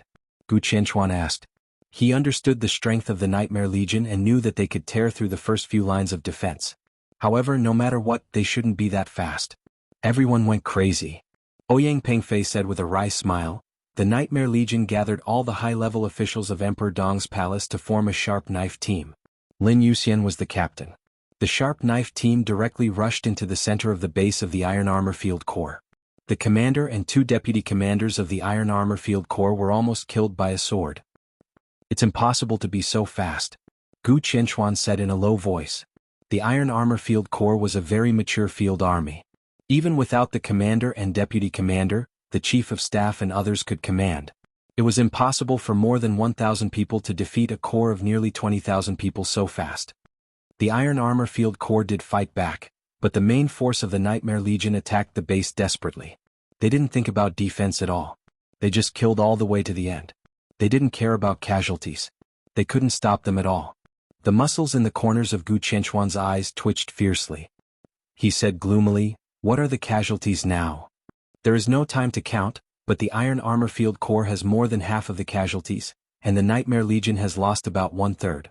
Gu Qianchuan asked. He understood the strength of the Nightmare Legion and knew that they could tear through the first few lines of defense. However, no matter what, they shouldn't be that fast. Everyone went crazy. Ouyang Pengfei said with a wry smile. The Nightmare Legion gathered all the high-level officials of Emperor Dong's palace to form a sharp knife team. Lin Yuxian was the captain. The sharp knife team directly rushed into the center of the base of the Iron Armor Field Corps. The commander and 2 deputy commanders of the Iron Armor Field Corps were almost killed by a sword. It's impossible to be so fast, Gu Qianchuan said in a low voice. The Iron Armor Field Corps was a very mature field army. Even without the commander and deputy commander, the chief of staff and others could command. It was impossible for more than 1,000 people to defeat a corps of nearly 20,000 people so fast. The Iron Armor Field Corps did fight back, but the main force of the Nightmare Legion attacked the base desperately. They didn't think about defense at all. They just killed all the way to the end. They didn't care about casualties. They couldn't stop them at all. The muscles in the corners of Gu Qianchuan's eyes twitched fiercely. He said gloomily, "What are the casualties now?" There is no time to count, but the Iron Armor Field Corps has more than half of the casualties, and the Nightmare Legion has lost about 1/3.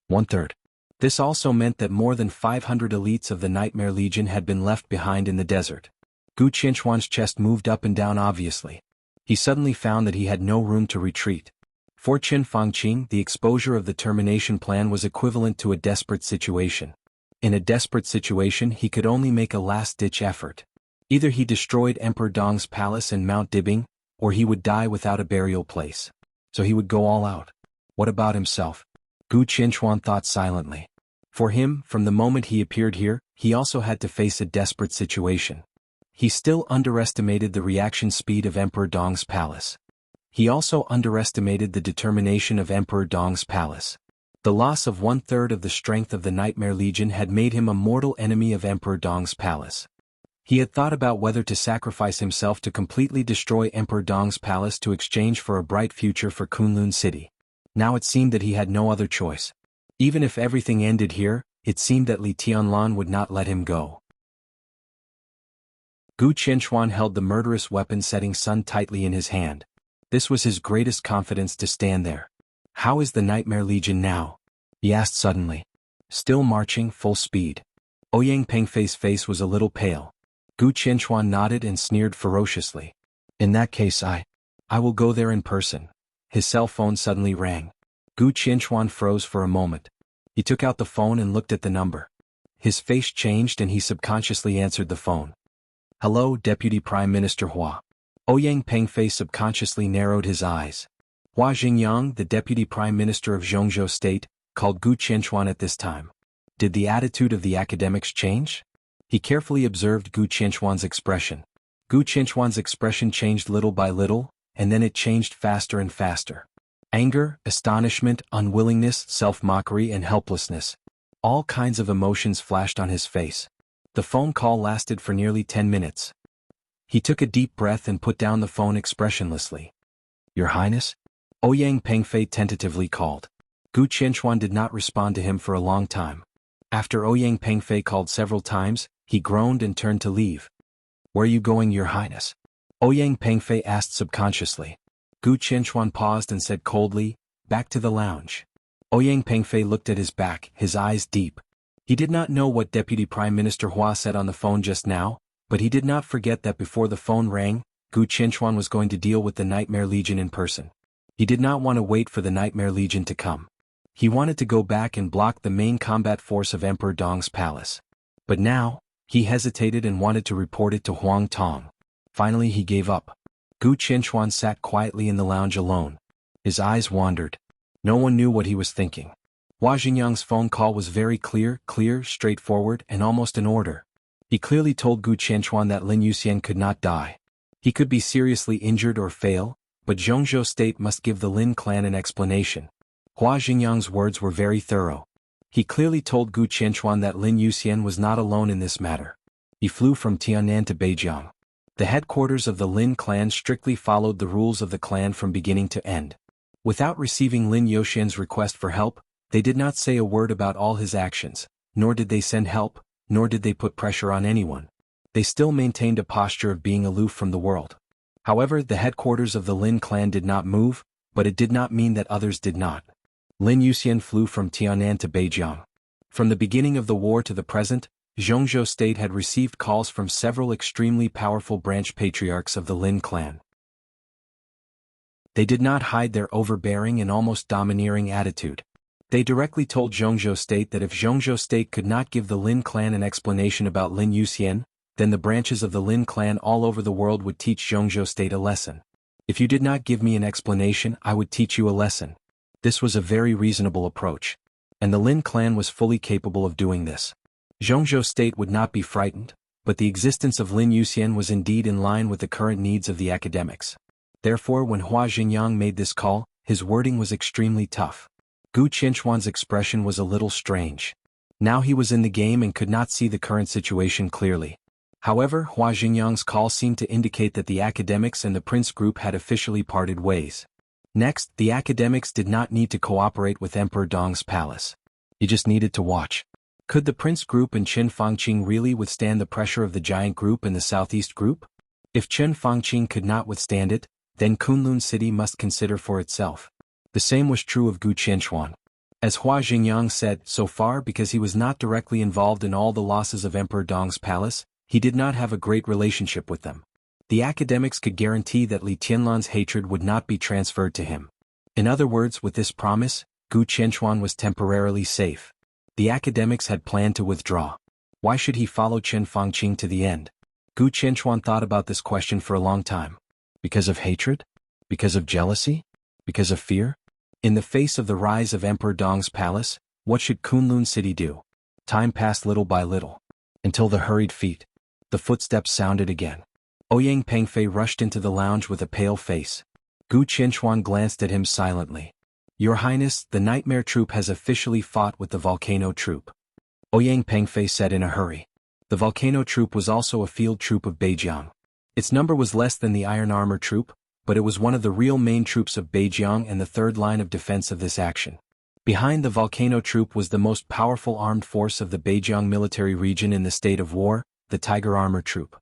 1/3. This also meant that more than 500 elites of the Nightmare Legion had been left behind in the desert. Gu Qianchuan's chest moved up and down obviously. He suddenly found that he had no room to retreat. For Qin Fangqin, the exposure of the termination plan was equivalent to a desperate situation. In a desperate situation he could only make a last-ditch effort. Either he destroyed Emperor Dong's palace and Mount Dibing, or he would die without a burial place. So he would go all out. What about himself? Gu Qianchuan thought silently. For him, from the moment he appeared here, he also had to face a desperate situation. He still underestimated the reaction speed of Emperor Dong's palace. He also underestimated the determination of Emperor Dong's palace. The loss of 1/3 of the strength of the Nightmare Legion had made him a mortal enemy of Emperor Dong's palace. He had thought about whether to sacrifice himself to completely destroy Emperor Dong's palace to exchange for a bright future for Kunlun City. Now it seemed that he had no other choice. Even if everything ended here, it seemed that Li Tianlan would not let him go. Gu Qianchuan held the murderous weapon setting sun tightly in his hand. This was his greatest confidence to stand there. How is the Nightmare Legion now? He asked suddenly. Still marching full speed. Ouyang Pengfei's face was a little pale. Gu Qianchuan nodded and sneered ferociously. In that case I will go there in person. His cell phone suddenly rang. Gu Qianchuan froze for a moment. He took out the phone and looked at the number. His face changed and he subconsciously answered the phone. Hello, Deputy Prime Minister Hua. Ouyang Pengfei subconsciously narrowed his eyes. Hua Xingyang, the Deputy Prime Minister of Zhongzhou State, called Gu Qianchuan at this time. Did the attitude of the academics change? He carefully observed Gu Qianchuan's expression. Gu Qianchuan's expression changed little by little, and then it changed faster and faster. Anger, astonishment, unwillingness, self-mockery and helplessness. All kinds of emotions flashed on his face. The phone call lasted for nearly 10 minutes. He took a deep breath and put down the phone expressionlessly. Your Highness? Ouyang Pengfei tentatively called. Gu Qianchuan did not respond to him for a long time. After Ouyang Pengfei called several times, he groaned and turned to leave. Where are you going, Your Highness? Ouyang Pengfei asked subconsciously. Gu Qianchuan paused and said coldly, back to the lounge. Ouyang Pengfei looked at his back, his eyes deep. He did not know what Deputy Prime Minister Hua said on the phone just now, but he did not forget that before the phone rang, Gu Qianchuan was going to deal with the Nightmare Legion in person. He did not want to wait for the Nightmare Legion to come. He wanted to go back and block the main combat force of Emperor Dong's palace. But now, he hesitated and wanted to report it to Huang Tong. Finally he gave up. Gu Qianchuan sat quietly in the lounge alone. His eyes wandered. No one knew what he was thinking. Hua Xingyang's phone call was very clear, straightforward, and almost in order. He clearly told Gu Qianchuan that Lin Yuxian could not die. He could be seriously injured or fail, but Zhongzhou State must give the Lin clan an explanation. Hua Xingyang's words were very thorough. He clearly told Gu Qianchuan that Lin Yuxian was not alone in this matter. He flew from Tiannan to Beijiang. The headquarters of the Lin clan strictly followed the rules of the clan from beginning to end. Without receiving Lin Yuxian's request for help, they did not say a word about all his actions, nor did they send help, nor did they put pressure on anyone. they still maintained a posture of being aloof from the world. However, the headquarters of the Lin clan did not move, but it did not mean that others did not. Lin Yuxian flew from Tianan to Beijing. From the beginning of the war to the present, Zhongzhou State had received calls from several extremely powerful branch patriarchs of the Lin clan. They did not hide their overbearing and almost domineering attitude. They directly told Zhongzhou State that if Zhongzhou State could not give the Lin clan an explanation about Lin Yuxian, then the branches of the Lin clan all over the world would teach Zhongzhou State a lesson. If you did not give me an explanation, I would teach you a lesson. This was a very reasonable approach. And the Lin clan was fully capable of doing this. Zhongzhou State would not be frightened, but the existence of Lin Yuxian was indeed in line with the current needs of the academics. Therefore, when Hua Xingyang made this call, his wording was extremely tough. Gu Qianquan's expression was a little strange. Now he was in the game and could not see the current situation clearly. However, Hua Xingyang's call seemed to indicate that the academics and the Prince Group had officially parted ways. Next, the academics did not need to cooperate with Emperor Dong's palace. He just needed to watch. Could the Prince Group and Qin Fangqing really withstand the pressure of the Giant Group and the Southeast Group? If Qin Fangqing could not withstand it, then Kunlun City must consider for itself. The same was true of Gu Qianquan. As Hua Xingyang said, so far because he was not directly involved in all the losses of Emperor Dong's palace, he did not have a great relationship with them. The academics could guarantee that Li Tianlan's hatred would not be transferred to him. In other words, with this promise, Gu Qianquan was temporarily safe. The academics had planned to withdraw. Why should he follow Qin Fangqing to the end? Gu Qianquan thought about this question for a long time. Because of hatred? Because of jealousy? Because of fear? In the face of the rise of Emperor Dong's palace, what should Kunlun City do? Time passed little by little. Until the hurried feet. The footsteps sounded again. Ouyang Pengfei rushed into the lounge with a pale face. Gu Qianquan glanced at him silently. Your Highness, the Nightmare Troop has officially fought with the Volcano Troop. Ouyang Pengfei said in a hurry. The Volcano Troop was also a field troop of Beijing. Its number was less than the Iron Armor Troop, but it was one of the real main troops of Beijing and the third line of defense of this action. Behind the Volcano Troop was the most powerful armed force of the Beijing military region in the state of war, the Tiger Armor Troop.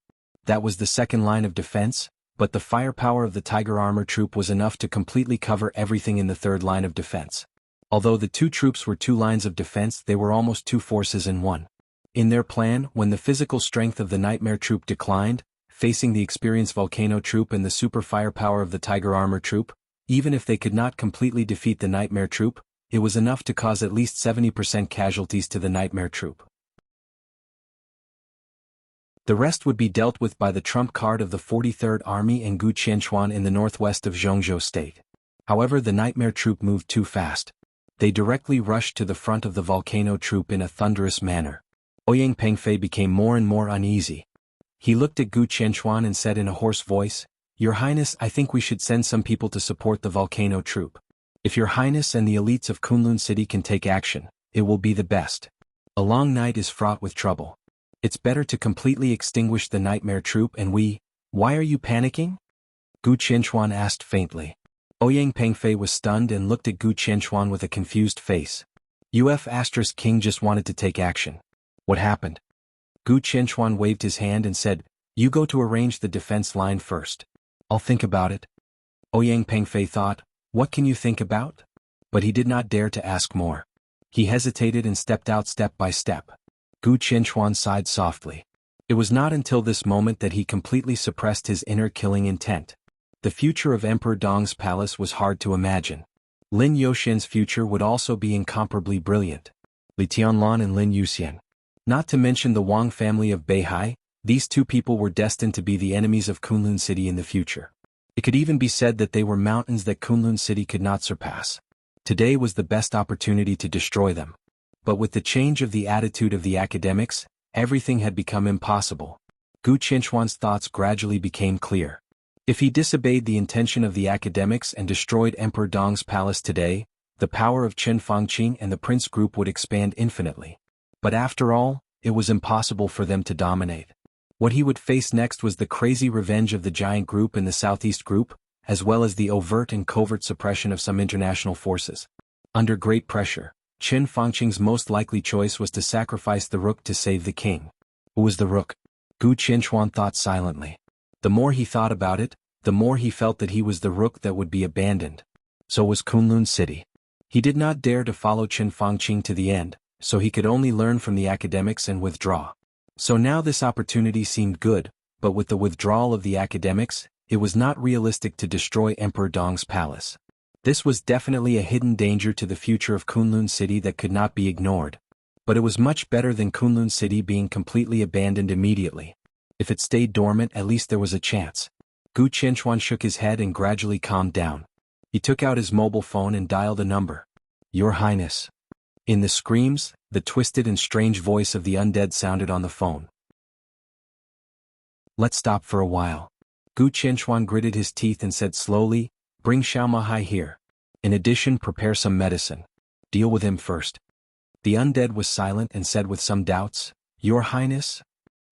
That was the second line of defense, but the firepower of the Tiger Armor Troop was enough to completely cover everything in the third line of defense. Although the two troops were two lines of defense, they were almost two forces in one. In their plan, when the physical strength of the Nightmare Troop declined, facing the experienced Volcano Troop and the super firepower of the Tiger Armor Troop, even if they could not completely defeat the Nightmare Troop, it was enough to cause at least 70% casualties to the Nightmare Troop. The rest would be dealt with by the trump card of the 43rd Army and Gu Qianquan in the northwest of Zhongzhou State. However, the Nightmare Troop moved too fast. They directly rushed to the front of the Volcano Troop in a thunderous manner. Ouyang Pengfei became more and more uneasy. He looked at Gu Qianquan and said in a hoarse voice, Your Highness, I think we should send some people to support the Volcano Troop. If Your Highness and the elites of Kunlun City can take action, it will be the best. A long night is fraught with trouble. It's better to completely extinguish the Nightmare Troop and we— Why are you panicking? Gu Qianquan asked faintly. Ouyang Pengfei was stunned and looked at Gu Qianquan with a confused face. King just wanted to take action. What happened? Gu Qianquan waved his hand and said, You go to arrange the defense line first. I'll think about it. Ouyang Pengfei thought, What can you think about? But he did not dare to ask more. He hesitated and stepped out step by step. Gu Qianquan sighed softly. It was not until this moment that he completely suppressed his inner killing intent. The future of Emperor Dong's palace was hard to imagine. Lin Yuxian's future would also be incomparably brilliant. Li Tianlan and Lin Yuxian. Not to mention the Wang family of Beihai, these two people were destined to be the enemies of Kunlun City in the future. It could even be said that they were mountains that Kunlun City could not surpass. Today was the best opportunity to destroy them. But with the change of the attitude of the academics, everything had become impossible. Gu Qianquan's thoughts gradually became clear. If he disobeyed the intention of the academics and destroyed Emperor Dong's palace today, the power of Qin Fangqing and the Prince Group would expand infinitely. But after all, it was impossible for them to dominate. What he would face next was the crazy revenge of the Giant Group and the Southeast Group, as well as the overt and covert suppression of some international forces. Under great pressure, Qin Fangqing's most likely choice was to sacrifice the rook to save the king. Who was the rook? Gu Qianchuan thought silently. The more he thought about it, the more he felt that he was the rook that would be abandoned. So was Kunlun City. He did not dare to follow Chen Fangqing to the end, so he could only learn from the academics and withdraw. So now this opportunity seemed good, but with the withdrawal of the academics, it was not realistic to destroy Emperor Dong's palace. This was definitely a hidden danger to the future of Kunlun City that could not be ignored. But it was much better than Kunlun City being completely abandoned immediately. If it stayed dormant, at least there was a chance. Gu Qianchuan shook his head and gradually calmed down. He took out his mobile phone and dialed a number. Your Highness. In the screams, the twisted and strange voice of the undead sounded on the phone. Let's stop for a while. Gu Qianchuan gritted his teeth and said slowly, bring Xiaomahai here. In addition, prepare some medicine. Deal with him first. The undead was silent and said with some doubts, Your Highness?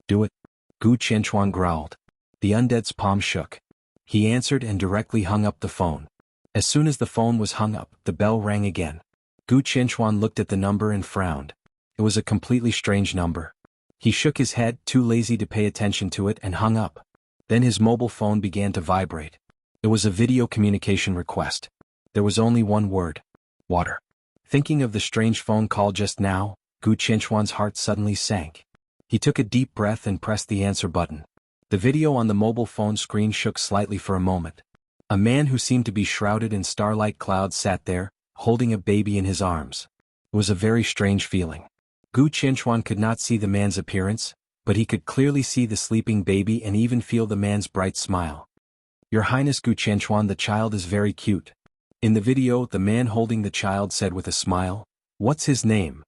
Do it. Gu Qianchuan growled. The undead's palm shook. He answered and directly hung up the phone. As soon as the phone was hung up, the bell rang again. Gu Qianchuan looked at the number and frowned. It was a completely strange number. He shook his head, too lazy to pay attention to it, and hung up. Then his mobile phone began to vibrate. It was a video communication request. There was only one word. Water. Thinking of the strange phone call just now, Gu Qianchuan's heart suddenly sank. He took a deep breath and pressed the answer button. The video on the mobile phone screen shook slightly for a moment. A man who seemed to be shrouded in starlight clouds sat there, holding a baby in his arms. It was a very strange feeling. Gu Qianchuan could not see the man's appearance, but he could clearly see the sleeping baby and even feel the man's bright smile. Your Highness Gu Qianchuan, the child is very cute. In the video, the man holding the child said with a smile, What's his name?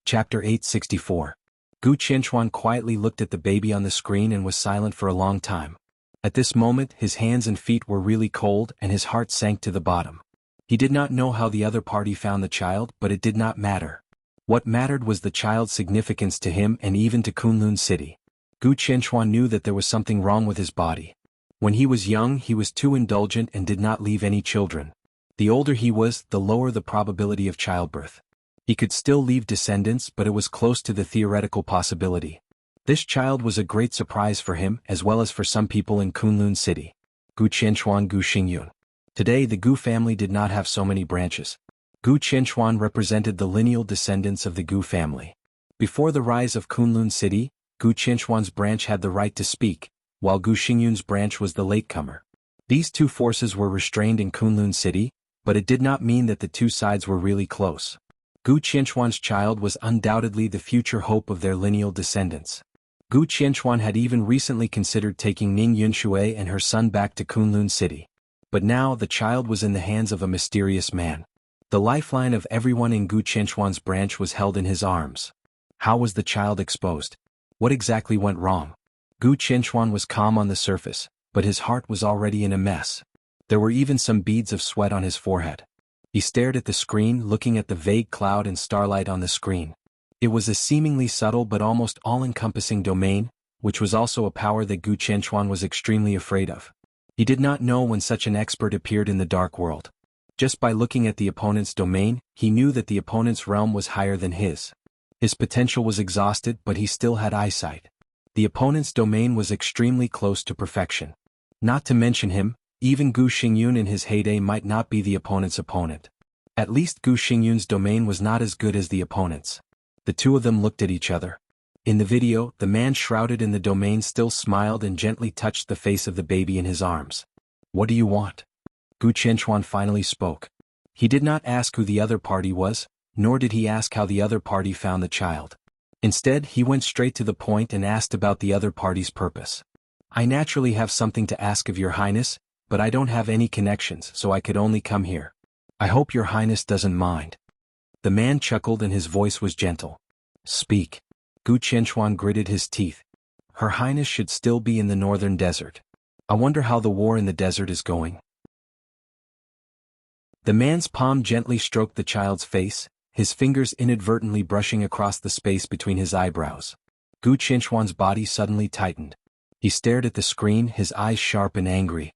Chapter 864. Gu Qianchuan quietly looked at the baby on the screen and was silent for a long time. At this moment, his hands and feet were really cold and his heart sank to the bottom. He did not know how the other party found the child, but it did not matter. What mattered was the child's significance to him and even to Kunlun City. Gu Qianchuan knew that there was something wrong with his body. When he was young, he was too indulgent and did not leave any children. The older he was, the lower the probability of childbirth. He could still leave descendants, but it was close to the theoretical possibility. This child was a great surprise for him as well as for some people in Kunlun City. Gu Qianchuan Gu Xingyun. Today the Gu family did not have so many branches. Gu Qianchuan represented the lineal descendants of the Gu family. Before the rise of Kunlun City, Gu Qianchuan's branch had the right to speak, while Gu Xingyun's branch was the latecomer. These two forces were restrained in Kunlun City, but it did not mean that the two sides were really close. Gu Qianchuan's child was undoubtedly the future hope of their lineal descendants. Gu Qianchuan had even recently considered taking Ning Yunshui and her son back to Kunlun City. But now the child was in the hands of a mysterious man. The lifeline of everyone in Gu Qianchuan's branch was held in his arms. How was the child exposed? What exactly went wrong? Gu Qianchuan was calm on the surface, but his heart was already in a mess. There were even some beads of sweat on his forehead. He stared at the screen, looking at the vague cloud and starlight on the screen. It was a seemingly subtle but almost all-encompassing domain, which was also a power that Gu Qianchuan was extremely afraid of. He did not know when such an expert appeared in the dark world. Just by looking at the opponent's domain, he knew that the opponent's realm was higher than his. His potential was exhausted, but he still had eyesight. The opponent's domain was extremely close to perfection. Not to mention him, even Gu Xingyun in his heyday might not be the opponent's opponent. At least Gu Xingyun's domain was not as good as the opponent's. The two of them looked at each other. In the video, the man shrouded in the domain still smiled and gently touched the face of the baby in his arms. What do you want? Gu Qianchuan finally spoke. He did not ask who the other party was, nor did he ask how the other party found the child. Instead, he went straight to the point and asked about the other party's purpose. I naturally have something to ask of your highness, but I don't have any connections, so I could only come here. I hope your highness doesn't mind. The man chuckled and his voice was gentle. Speak. Gu Qianchuan gritted his teeth. Her highness should still be in the northern desert. I wonder how the war in the desert is going. The man's palm gently stroked the child's face, his fingers inadvertently brushing across the space between his eyebrows. Gu Qianchuan's body suddenly tightened. He stared at the screen, his eyes sharp and angry.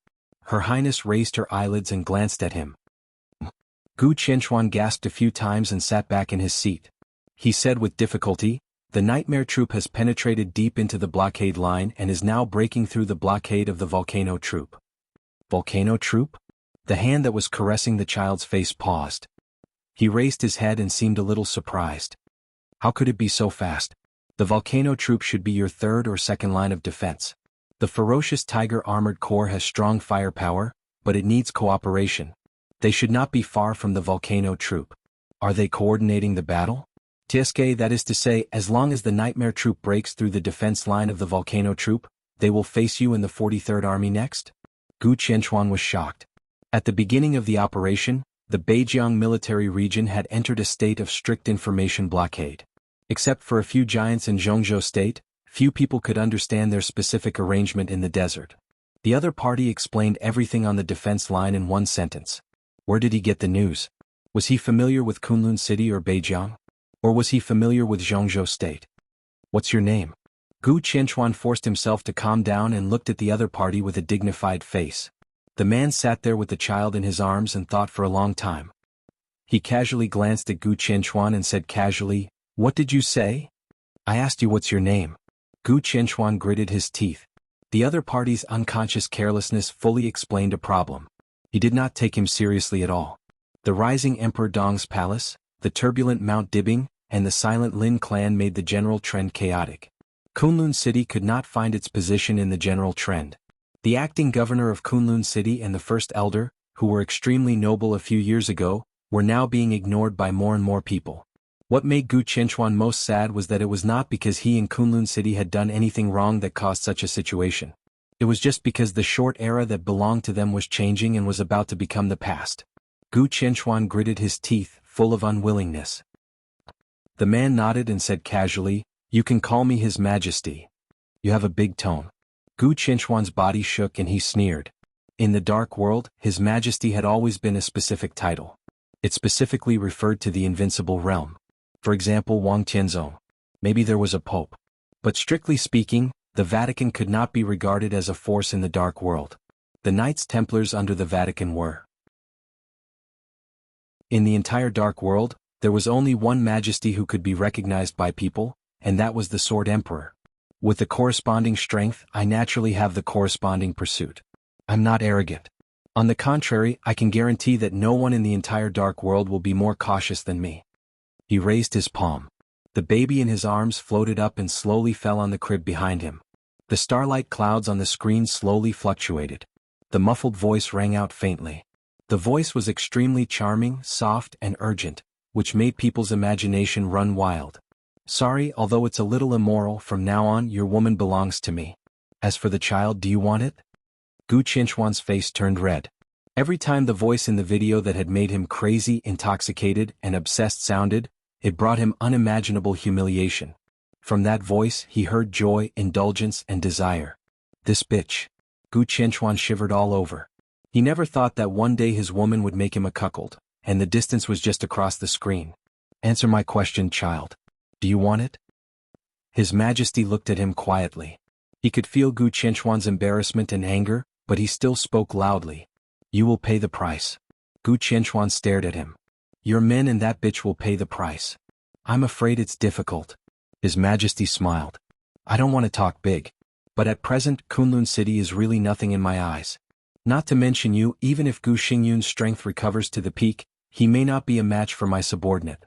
Her highness raised her eyelids and glanced at him. Gu Qianchuan gasped a few times and sat back in his seat. he said with difficulty. The nightmare troop has penetrated deep into the blockade line and is now breaking through the blockade of the volcano troop. Volcano troop? The hand that was caressing the child's face paused. He raised his head and seemed a little surprised. How could it be so fast? The volcano troop should be your third or second line of defense. The ferocious Tiger Armored Corps has strong firepower, but it needs cooperation. They should not be far from the volcano troop. Are they coordinating the battle? TSK, that is to say, as long as the nightmare troop breaks through the defense line of the volcano troop, they will face you in the 43rd Army next? Gu Qianchuan was shocked. At the beginning of the operation, the Beijiang military region had entered a state of strict information blockade. Except for a few giants in Zhongzhou state, few people could understand their specific arrangement in the desert. The other party explained everything on the defense line in one sentence. Where did he get the news? Was he familiar with Kunlun City or Beijiang? Or was he familiar with Zhongzhou state? What's your name? Gu Qianchuan forced himself to calm down and looked at the other party with a dignified face. The man sat there with the child in his arms and thought for a long time. He casually glanced at Gu Qianchuan and said casually, "What did you say?" "I asked you what's your name." Gu Qianchuan gritted his teeth. The other party's unconscious carelessness fully explained a problem. He did not take him seriously at all. The rising Emperor Dong's palace, the turbulent Mount Dibing, and the silent Lin clan made the general trend chaotic. Kunlun City could not find its position in the general trend. The acting governor of Kunlun City and the first elder, who were extremely noble a few years ago, were now being ignored by more and more people. What made Gu Qianchuan most sad was that it was not because he and Kunlun City had done anything wrong that caused such a situation. It was just because the short era that belonged to them was changing and was about to become the past. Gu Qianchuan gritted his teeth, full of unwillingness. The man nodded and said casually, "You can call me His Majesty." "You have a big tone." Gu Qianchuan's body shook and he sneered. In the dark world, His Majesty had always been a specific title. It specifically referred to the invincible realm. For example, Wang Tianzong. Maybe there was a pope. But strictly speaking, the Vatican could not be regarded as a force in the dark world. The Knights Templars under the Vatican were. In the entire dark world, there was only one majesty who could be recognized by people, and that was the Sword Emperor. With the corresponding strength, I naturally have the corresponding pursuit. I'm not arrogant. On the contrary, I can guarantee that no one in the entire dark world will be more cautious than me. He raised his palm. The baby in his arms floated up and slowly fell on the crib behind him. The starlight clouds on the screen slowly fluctuated. The muffled voice rang out faintly. The voice was extremely charming, soft, and urgent, which made people's imagination run wild. "Sorry, although it's a little immoral, from now on your woman belongs to me. As for the child, do you want it?" Gu Qianchuan's face turned red. Every time the voice in the video that had made him crazy, intoxicated, and obsessed sounded, it brought him unimaginable humiliation. From that voice he heard joy, indulgence, and desire. This bitch. Gu Qianchuan shivered all over. He never thought that one day his woman would make him a cuckold, and the distance was just across the screen. "Answer my question, child. Do you want it?" His Majesty looked at him quietly. He could feel Gu Qianchuan's embarrassment and anger, but he still spoke loudly. "You will pay the price." Gu Qianchuan stared at him. "Your men and that bitch will pay the price." "I'm afraid it's difficult." His Majesty smiled. "I don't want to talk big. But at present, Kunlun City is really nothing in my eyes. Not to mention you, even if Gu Xingyun's strength recovers to the peak, he may not be a match for my subordinate."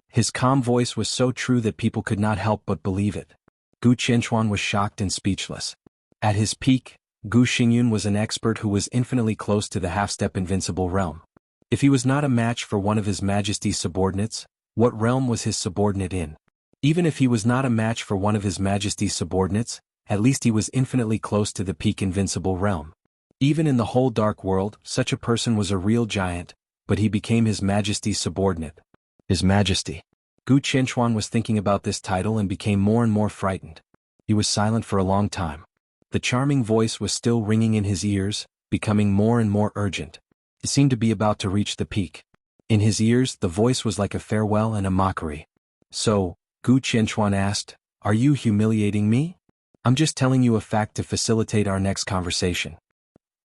His calm voice was so true that people could not help but believe it. Gu Qianchuan was shocked and speechless. At his peak, Gu Xingyun was an expert who was infinitely close to the half-step invincible realm. If he was not a match for one of His Majesty's subordinates, what realm was his subordinate in? Even if he was not a match for one of His Majesty's subordinates, at least he was infinitely close to the peak invincible realm. Even in the whole dark world, such a person was a real giant, but he became His Majesty's subordinate. His Majesty. Gu Qianchuan was thinking about this title and became more and more frightened. He was silent for a long time. The charming voice was still ringing in his ears, becoming more and more urgent. It seemed to be about to reach the peak. In his ears, the voice was like a farewell and a mockery. "So," Gu Qianchuan asked, "are you humiliating me?" "I'm just telling you a fact to facilitate our next conversation."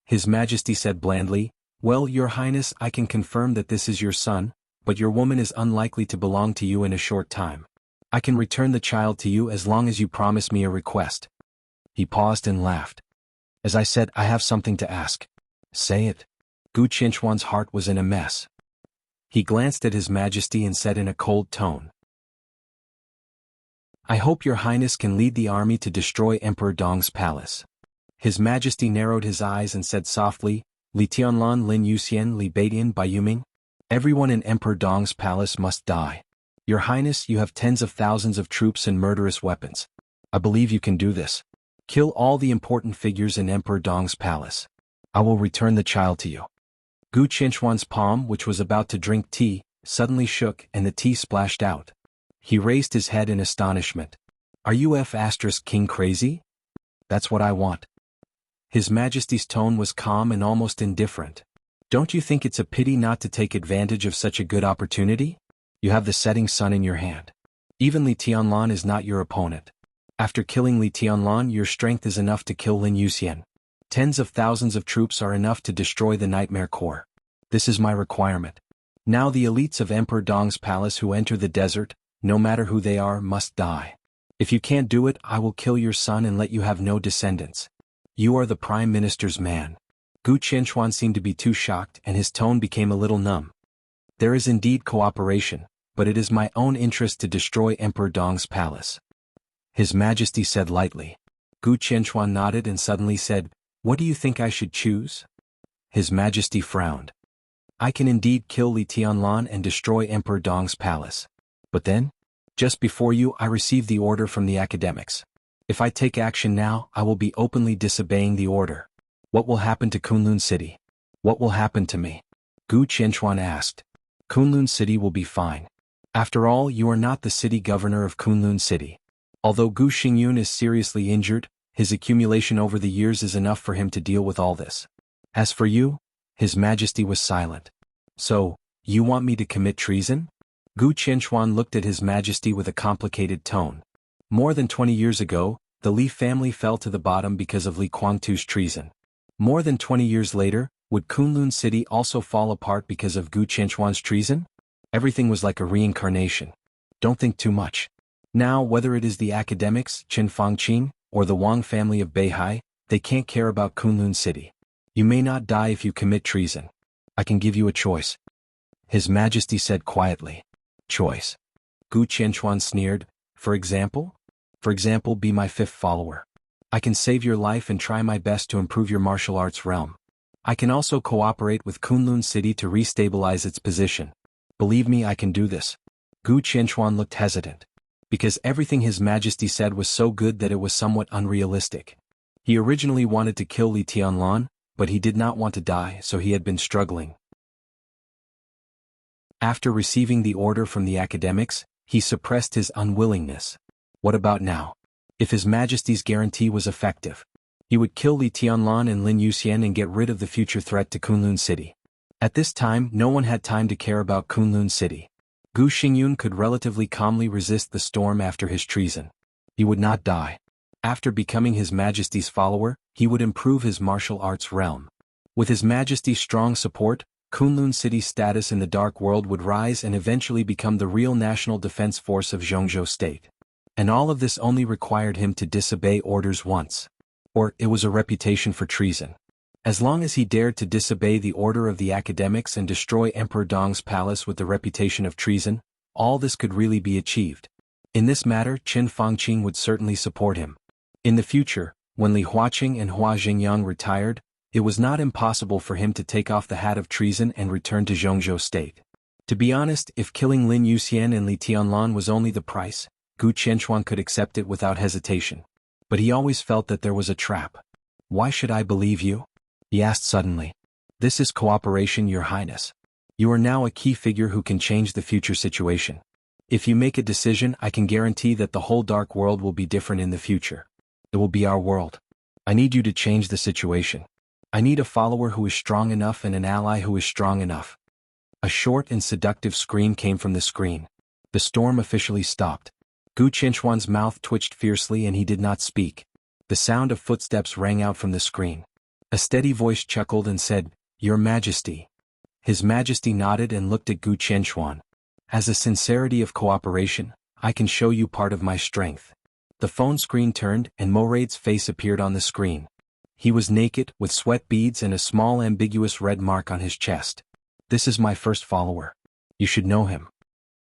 His Majesty said blandly, "Well, Your Highness, I can confirm that this is your son, but your woman is unlikely to belong to you in a short time. I can return the child to you as long as you promise me a request." He paused and laughed. "As I said, I have something to ask." "Say it." Gu Qinshuan's heart was in a mess. He glanced at His Majesty and said in a cold tone, "I hope your Highness can lead the army to destroy Emperor Dong's palace." His Majesty narrowed his eyes and said softly, "Li Tianlan Lin Yuxian Li Baidian Bai Yuming? Everyone in Emperor Dong's palace must die. Your Highness, you have tens of thousands of troops and murderous weapons. I believe you can do this. Kill all the important figures in Emperor Dong's palace. I will return the child to you." Gu Qinshuan's palm, which was about to drink tea, suddenly shook and the tea splashed out. He raised his head in astonishment. "Are you King crazy? That's what I want." His Majesty's tone was calm and almost indifferent. "Don't you think it's a pity not to take advantage of such a good opportunity? You have the setting sun in your hand. Even Li Tianlan is not your opponent. After killing Li Tianlan, your strength is enough to kill Lin Yuxian. Tens of thousands of troops are enough to destroy the Nightmare Corps. This is my requirement. Now the elites of Emperor Dong's palace who enter the desert, no matter who they are, must die. If you can't do it, I will kill your son and let you have no descendants. You are the Prime Minister's man." Gu Qinshuan seemed to be too shocked and his tone became a little numb. "There is indeed cooperation, but it is my own interest to destroy Emperor Dong's palace," His Majesty said lightly. Gu Qinshuan nodded and suddenly said, "What do you think I should choose?" His Majesty frowned. "I can indeed kill Li Tianlan and destroy Emperor Dong's palace. But then, just before you, I received the order from the academics. If I take action now, I will be openly disobeying the order. What will happen to Kunlun City? What will happen to me?" Gu Qinshuan asked. "Kunlun City will be fine. After all, you are not the city governor of Kunlun City. Although Gu Xingyun is seriously injured, his accumulation over the years is enough for him to deal with all this. As for you," His Majesty was silent. "So, you want me to commit treason?" Gu Qinshuan looked at His Majesty with a complicated tone. More than 20 years ago, the Li family fell to the bottom because of Li Guangtu's treason. More than 20 years later, would Kunlun City also fall apart because of Gu Qinshuan's treason? Everything was like a reincarnation. Don't think too much. Now, whether it is the academics, Qin Fangqin, or the Wang family of Beihai, they can't care about Kunlun City. You may not die if you commit treason. I can give you a choice," His Majesty said quietly. "Choice?" Gu Qinshuan sneered. "For example? For example, be my fifth follower. I can save your life and try my best to improve your martial arts realm. I can also cooperate with Kunlun City to restabilize its position. Believe me, I can do this." Gu Qinshuan looked hesitant. Because everything His Majesty said was so good that it was somewhat unrealistic. He originally wanted to kill Li Tianlan, but he did not want to die, so he had been struggling. After receiving the order from the academics, he suppressed his unwillingness. What about now? If His Majesty's guarantee was effective, he would kill Li Tianlan and Lin Yuxian and get rid of the future threat to Kunlun City. At this time, no one had time to care about Kunlun City. Gu Xingyun could relatively calmly resist the storm after his treason. He would not die. After becoming His Majesty's follower, he would improve his martial arts realm. With His Majesty's strong support, Kunlun City's status in the Dark World would rise and eventually become the real national defense force of Zhongzhou State. And all of this only required him to disobey orders once. Or, it was a reputation for treason. As long as he dared to disobey the order of the academics and destroy Emperor Dong's palace with the reputation of treason, all this could really be achieved. In this matter, Qin Fangqin would certainly support him. In the future, when Li Huaqing and Hua Jingyang retired, it was not impossible for him to take off the hat of treason and return to Zhongzhou State. To be honest, if killing Lin Yuxian and Li Tianlan was only the price, Gu Qinshuan could accept it without hesitation. But he always felt that there was a trap. "Why should I believe you?" he asked suddenly. "This is cooperation, Your Highness. You are now a key figure who can change the future situation. If you make a decision, I can guarantee that the whole Dark World will be different in the future. It will be our world. I need you to change the situation. I need a follower who is strong enough and an ally who is strong enough." A short and seductive scream came from the screen. The storm officially stopped. Gu Qinshuan's mouth twitched fiercely and he did not speak. The sound of footsteps rang out from the screen. A steady voice chuckled and said, "Your Majesty." His Majesty nodded and looked at Gu Qianxuan. As a sincerity of cooperation, I can show you part of my strength. The phone screen turned and Moraid's face appeared on the screen. He was naked, with sweat beads and a small ambiguous red mark on his chest. This is my first follower. You should know him.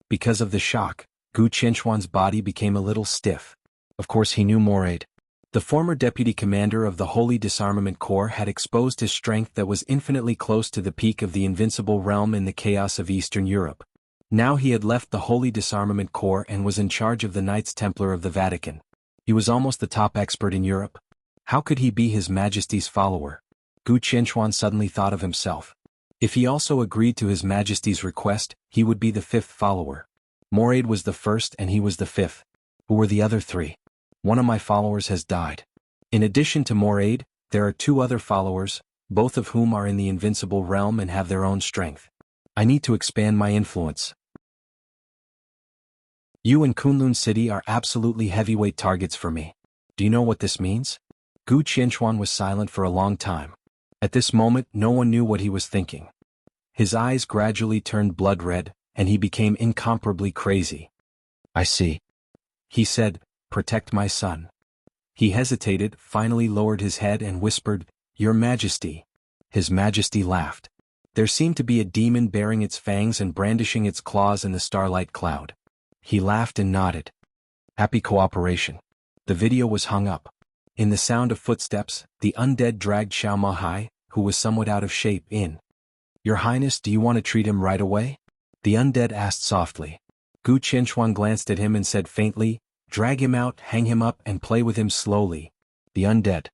Because of the shock, Gu Qianxuan's body became a little stiff. Of course he knew Moraid. The former deputy commander of the Holy Disarmament Corps had exposed his strength that was infinitely close to the peak of the invincible realm in the chaos of Eastern Europe. Now he had left the Holy Disarmament Corps and was in charge of the Knights Templar of the Vatican. He was almost the top expert in Europe. How could he be His Majesty's follower? Gu Qianxuan suddenly thought of himself. If he also agreed to His Majesty's request, he would be the fifth follower. Moraid was the first and he was the fifth. Who were the other three? One of my followers has died. In addition to Moraid, there are two other followers, both of whom are in the invincible realm and have their own strength. I need to expand my influence. You and Kunlun City are absolutely heavyweight targets for me. Do you know what this means? Gu Qianxuan was silent for a long time. At this moment no one knew what he was thinking. His eyes gradually turned blood red, and he became incomparably crazy. I see. He said, protect my son. He hesitated, finally lowered his head and whispered, Your Majesty. His Majesty laughed. There seemed to be a demon baring its fangs and brandishing its claws in the starlight cloud. He laughed and nodded. Happy cooperation. The video was hung up. In the sound of footsteps, the undead dragged Xiao Mahai, who was somewhat out of shape, in. Your Highness, do you want to treat him right away? The undead asked softly. Gu Qianxuan glanced at him and said faintly, Drag him out, hang him up, and play with him slowly. The undead.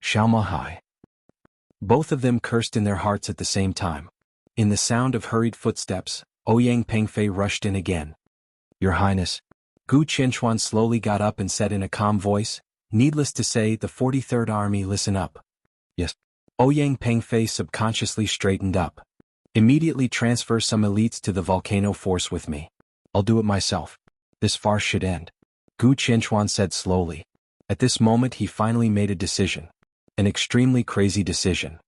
Xiao Mahai. Both of them cursed in their hearts at the same time. In the sound of hurried footsteps, Ouyang Pengfei rushed in again. Your Highness. Gu Qianxuan slowly got up and said in a calm voice, Needless to say, the 43rd Army, listen up. Yes. Ouyang Pengfei subconsciously straightened up. Immediately transfer some elites to the volcano force with me. I'll do it myself. This farce should end. Gu Qianxuan said slowly. At this moment he finally made a decision. An extremely crazy decision.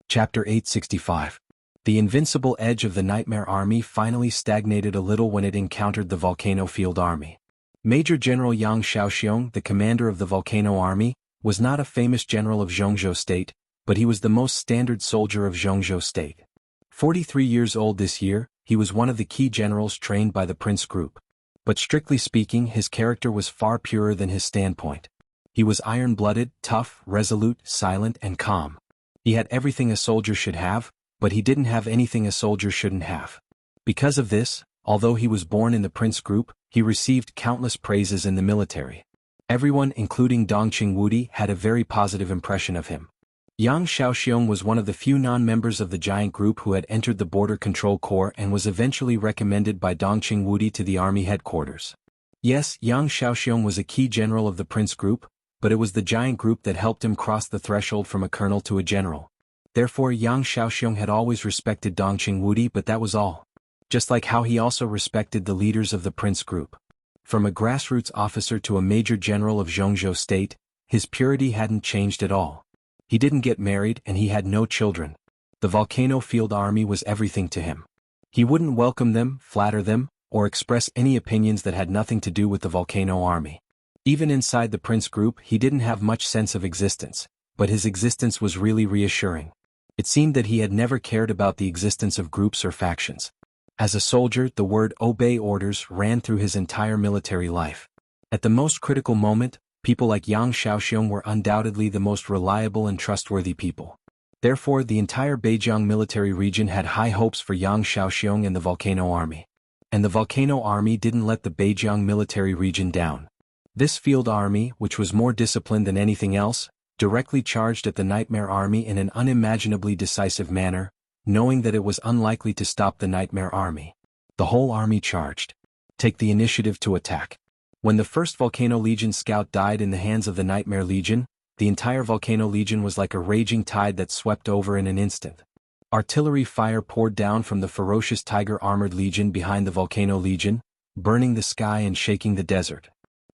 Chapter 865. The invincible edge of the Nightmare Army finally stagnated a little when it encountered the Volcano Field Army. Major General Yang Shaoxiong, the commander of the Volcano Army, was not a famous general of Zhongzhou State, but he was the most standard soldier of Zhongzhou State. 43 years old this year, he was one of the key generals trained by the Prince Group. But strictly speaking, his character was far purer than his standpoint. He was iron-blooded, tough, resolute, silent, and calm. He had everything a soldier should have, but he didn't have anything a soldier shouldn't have. Because of this, although he was born in the Prince Group, he received countless praises in the military. Everyone, including Dongqing Wudi, had a very positive impression of him. Yang Shaoxiong was one of the few non-members of the giant group who had entered the Border Control Corps and was eventually recommended by Dongqing Wudi to the army headquarters. Yes, Yang Shaoxiong was a key general of the Prince Group, but it was the giant group that helped him cross the threshold from a colonel to a general. Therefore Yang Shaoxiong had always respected Dongqing Wudi, but that was all. Just like how he also respected the leaders of the Prince Group. From a grassroots officer to a major general of Zhongzhou State, his purity hadn't changed at all. He didn't get married and he had no children. The Volcano Field Army was everything to him. He wouldn't welcome them, flatter them, or express any opinions that had nothing to do with the Volcano Army. Even inside the Prince Group he didn't have much sense of existence, but his existence was really reassuring. It seemed that he had never cared about the existence of groups or factions. As a soldier, the word obey orders ran through his entire military life. At the most critical moment, people like Yang Shaoxiong were undoubtedly the most reliable and trustworthy people. Therefore, the entire Beijiang military region had high hopes for Yang Shaoxiong and the Volcano Army. And the Volcano Army didn't let the Beijiang military region down. This field army, which was more disciplined than anything else, directly charged at the Nightmare Army in an unimaginably decisive manner, knowing that it was unlikely to stop the Nightmare Army. The whole army charged. Take the initiative to attack. When the first Volcano Legion scout died in the hands of the Nightmare Legion, the entire Volcano Legion was like a raging tide that swept over in an instant. Artillery fire poured down from the ferocious Tiger Armored Legion behind the Volcano Legion, burning the sky and shaking the desert.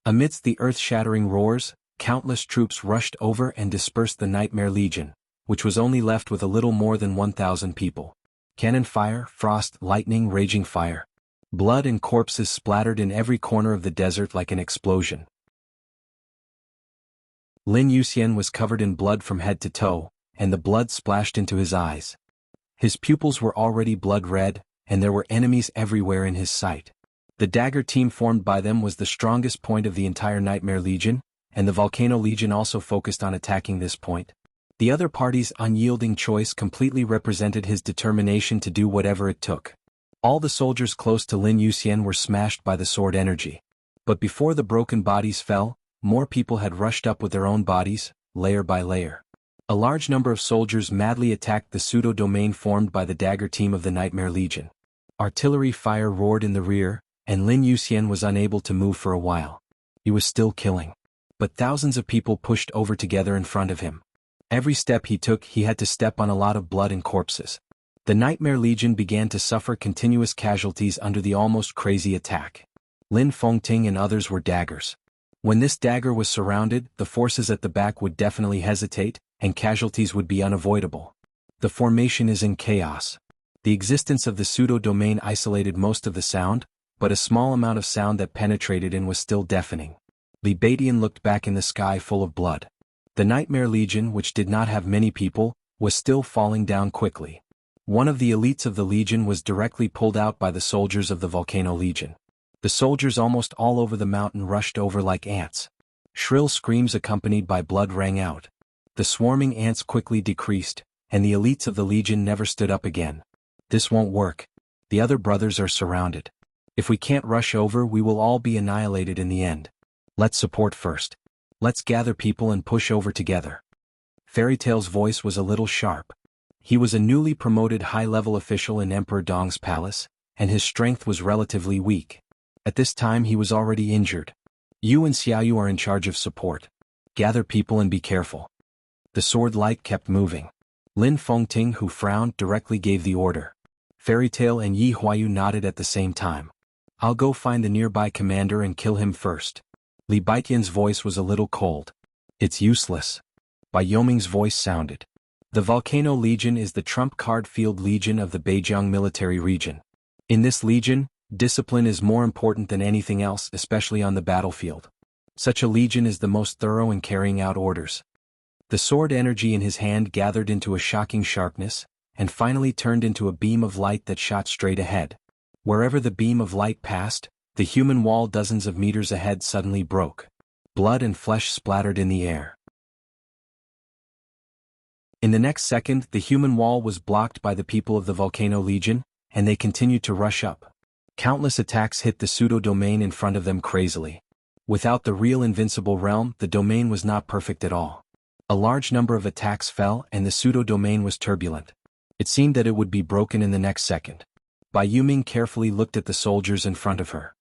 Amidst the earth-shattering roars, Countless troops rushed over and dispersed the Nightmare Legion, which was only left with a little more than 1,000 people. Cannon fire, frost, lightning, raging fire. Blood and corpses splattered in every corner of the desert like an explosion. Lin Yuxian was covered in blood from head to toe, and the blood splashed into his eyes. His pupils were already blood red, and there were enemies everywhere in his sight. The dagger team formed by them was the strongest point of the entire Nightmare Legion, and the Volcano Legion also focused on attacking this point. The other party's unyielding choice completely represented his determination to do whatever it took. All the soldiers close to Lin Yuxian were smashed by the sword energy. But before the broken bodies fell, more people had rushed up with their own bodies, layer by layer. A large number of soldiers madly attacked the pseudo-domain formed by the dagger team of the Nightmare Legion. Artillery fire roared in the rear, and Lin Yuxian was unable to move for a while. He was still killing. But thousands of people pushed over together in front of him. Every step he took, he had to step on a lot of blood and corpses. The Nightmare Legion began to suffer continuous casualties under the almost crazy attack. Lin Fengting and others were daggers. When this dagger was surrounded, the forces at the back would definitely hesitate, and casualties would be unavoidable. The formation is in chaos. The existence of the pseudo-domain isolated most of the sound, but a small amount of sound that penetrated in was still deafening. Li Baidian looked back in the sky full of blood. The Nightmare Legion, which did not have many people, was still falling down quickly. One of the elites of the Legion was directly pulled out by the soldiers of the Volcano Legion. The soldiers almost all over the mountain rushed over like ants. Shrill screams accompanied by blood rang out. The swarming ants quickly decreased, and the elites of the Legion never stood up again. This won't work. The other brothers are surrounded. If we can't rush over, we will all be annihilated in the end. Let's support first. Let's gather people and push over together. Fairy Tail's voice was a little sharp. He was a newly promoted high-level official in Emperor Dong's palace, and his strength was relatively weak. At this time he was already injured. You and Xiaoyu are in charge of support. Gather people and be careful. The sword light kept moving. Lin Fengting, who frowned, directly gave the order. Fairy Tail and Yi Huayu nodded at the same time. I'll go find the nearby commander and kill him first. Li Baidian's voice was a little cold. It's useless. Bai Yoming's voice sounded. The Volcano Legion is the trump card field legion of the Beijiang military region. In this legion, discipline is more important than anything else, especially on the battlefield. Such a legion is the most thorough in carrying out orders. The sword energy in his hand gathered into a shocking sharpness, and finally turned into a beam of light that shot straight ahead. Wherever the beam of light passed, the human wall dozens of meters ahead suddenly broke. Blood and flesh splattered in the air. In the next second, the human wall was blocked by the people of the Volcano Legion, and they continued to rush up. Countless attacks hit the pseudo-domain in front of them crazily. Without the real invincible realm, the domain was not perfect at all. A large number of attacks fell, and the pseudo-domain was turbulent. It seemed that it would be broken in the next second. Bai Yuming carefully looked at the soldiers in front of her.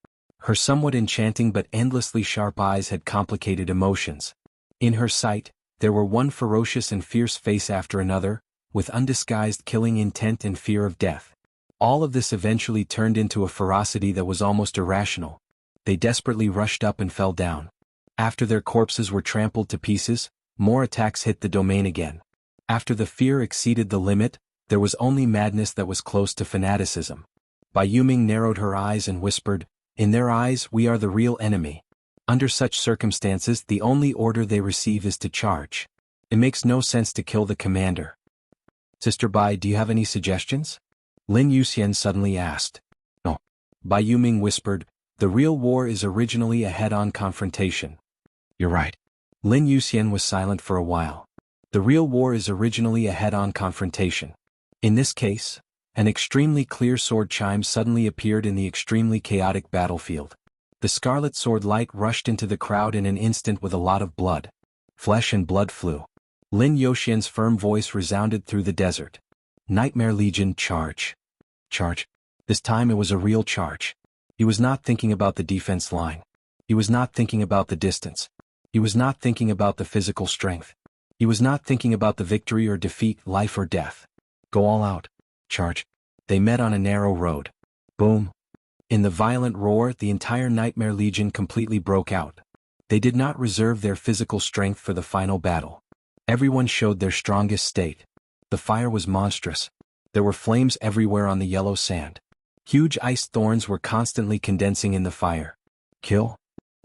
Her somewhat enchanting but endlessly sharp eyes had complicated emotions. In her sight, there were one ferocious and fierce face after another, with undisguised killing intent and fear of death. All of this eventually turned into a ferocity that was almost irrational. They desperately rushed up and fell down. After their corpses were trampled to pieces, more attacks hit the domain again. After the fear exceeded the limit, there was only madness that was close to fanaticism. Bai Yuming narrowed her eyes and whispered, "In their eyes, we are the real enemy. Under such circumstances, the only order they receive is to charge. It makes no sense to kill the commander." "Sister Bai, do you have any suggestions?" Lin Yuxian suddenly asked. "No." Bai Yuming whispered, "The real war is originally a head-on confrontation." "You're right." Lin Yuxian was silent for a while. The real war is originally a head-on confrontation. In this case, an extremely clear sword chime suddenly appeared in the extremely chaotic battlefield. The scarlet sword light rushed into the crowd in an instant with a lot of blood. Flesh and blood flew. Lin Yuxian's firm voice resounded through the desert. "Nightmare Legion, charge." Charge. This time it was a real charge. He was not thinking about the defense line. He was not thinking about the distance. He was not thinking about the physical strength. He was not thinking about the victory or defeat, life or death. Go all out. Charge. They met on a narrow road. Boom. In the violent roar, the entire Nightmare Legion completely broke out. They did not reserve their physical strength for the final battle. Everyone showed their strongest state. The fire was monstrous. There were flames everywhere on the yellow sand. Huge ice thorns were constantly condensing in the fire. Kill?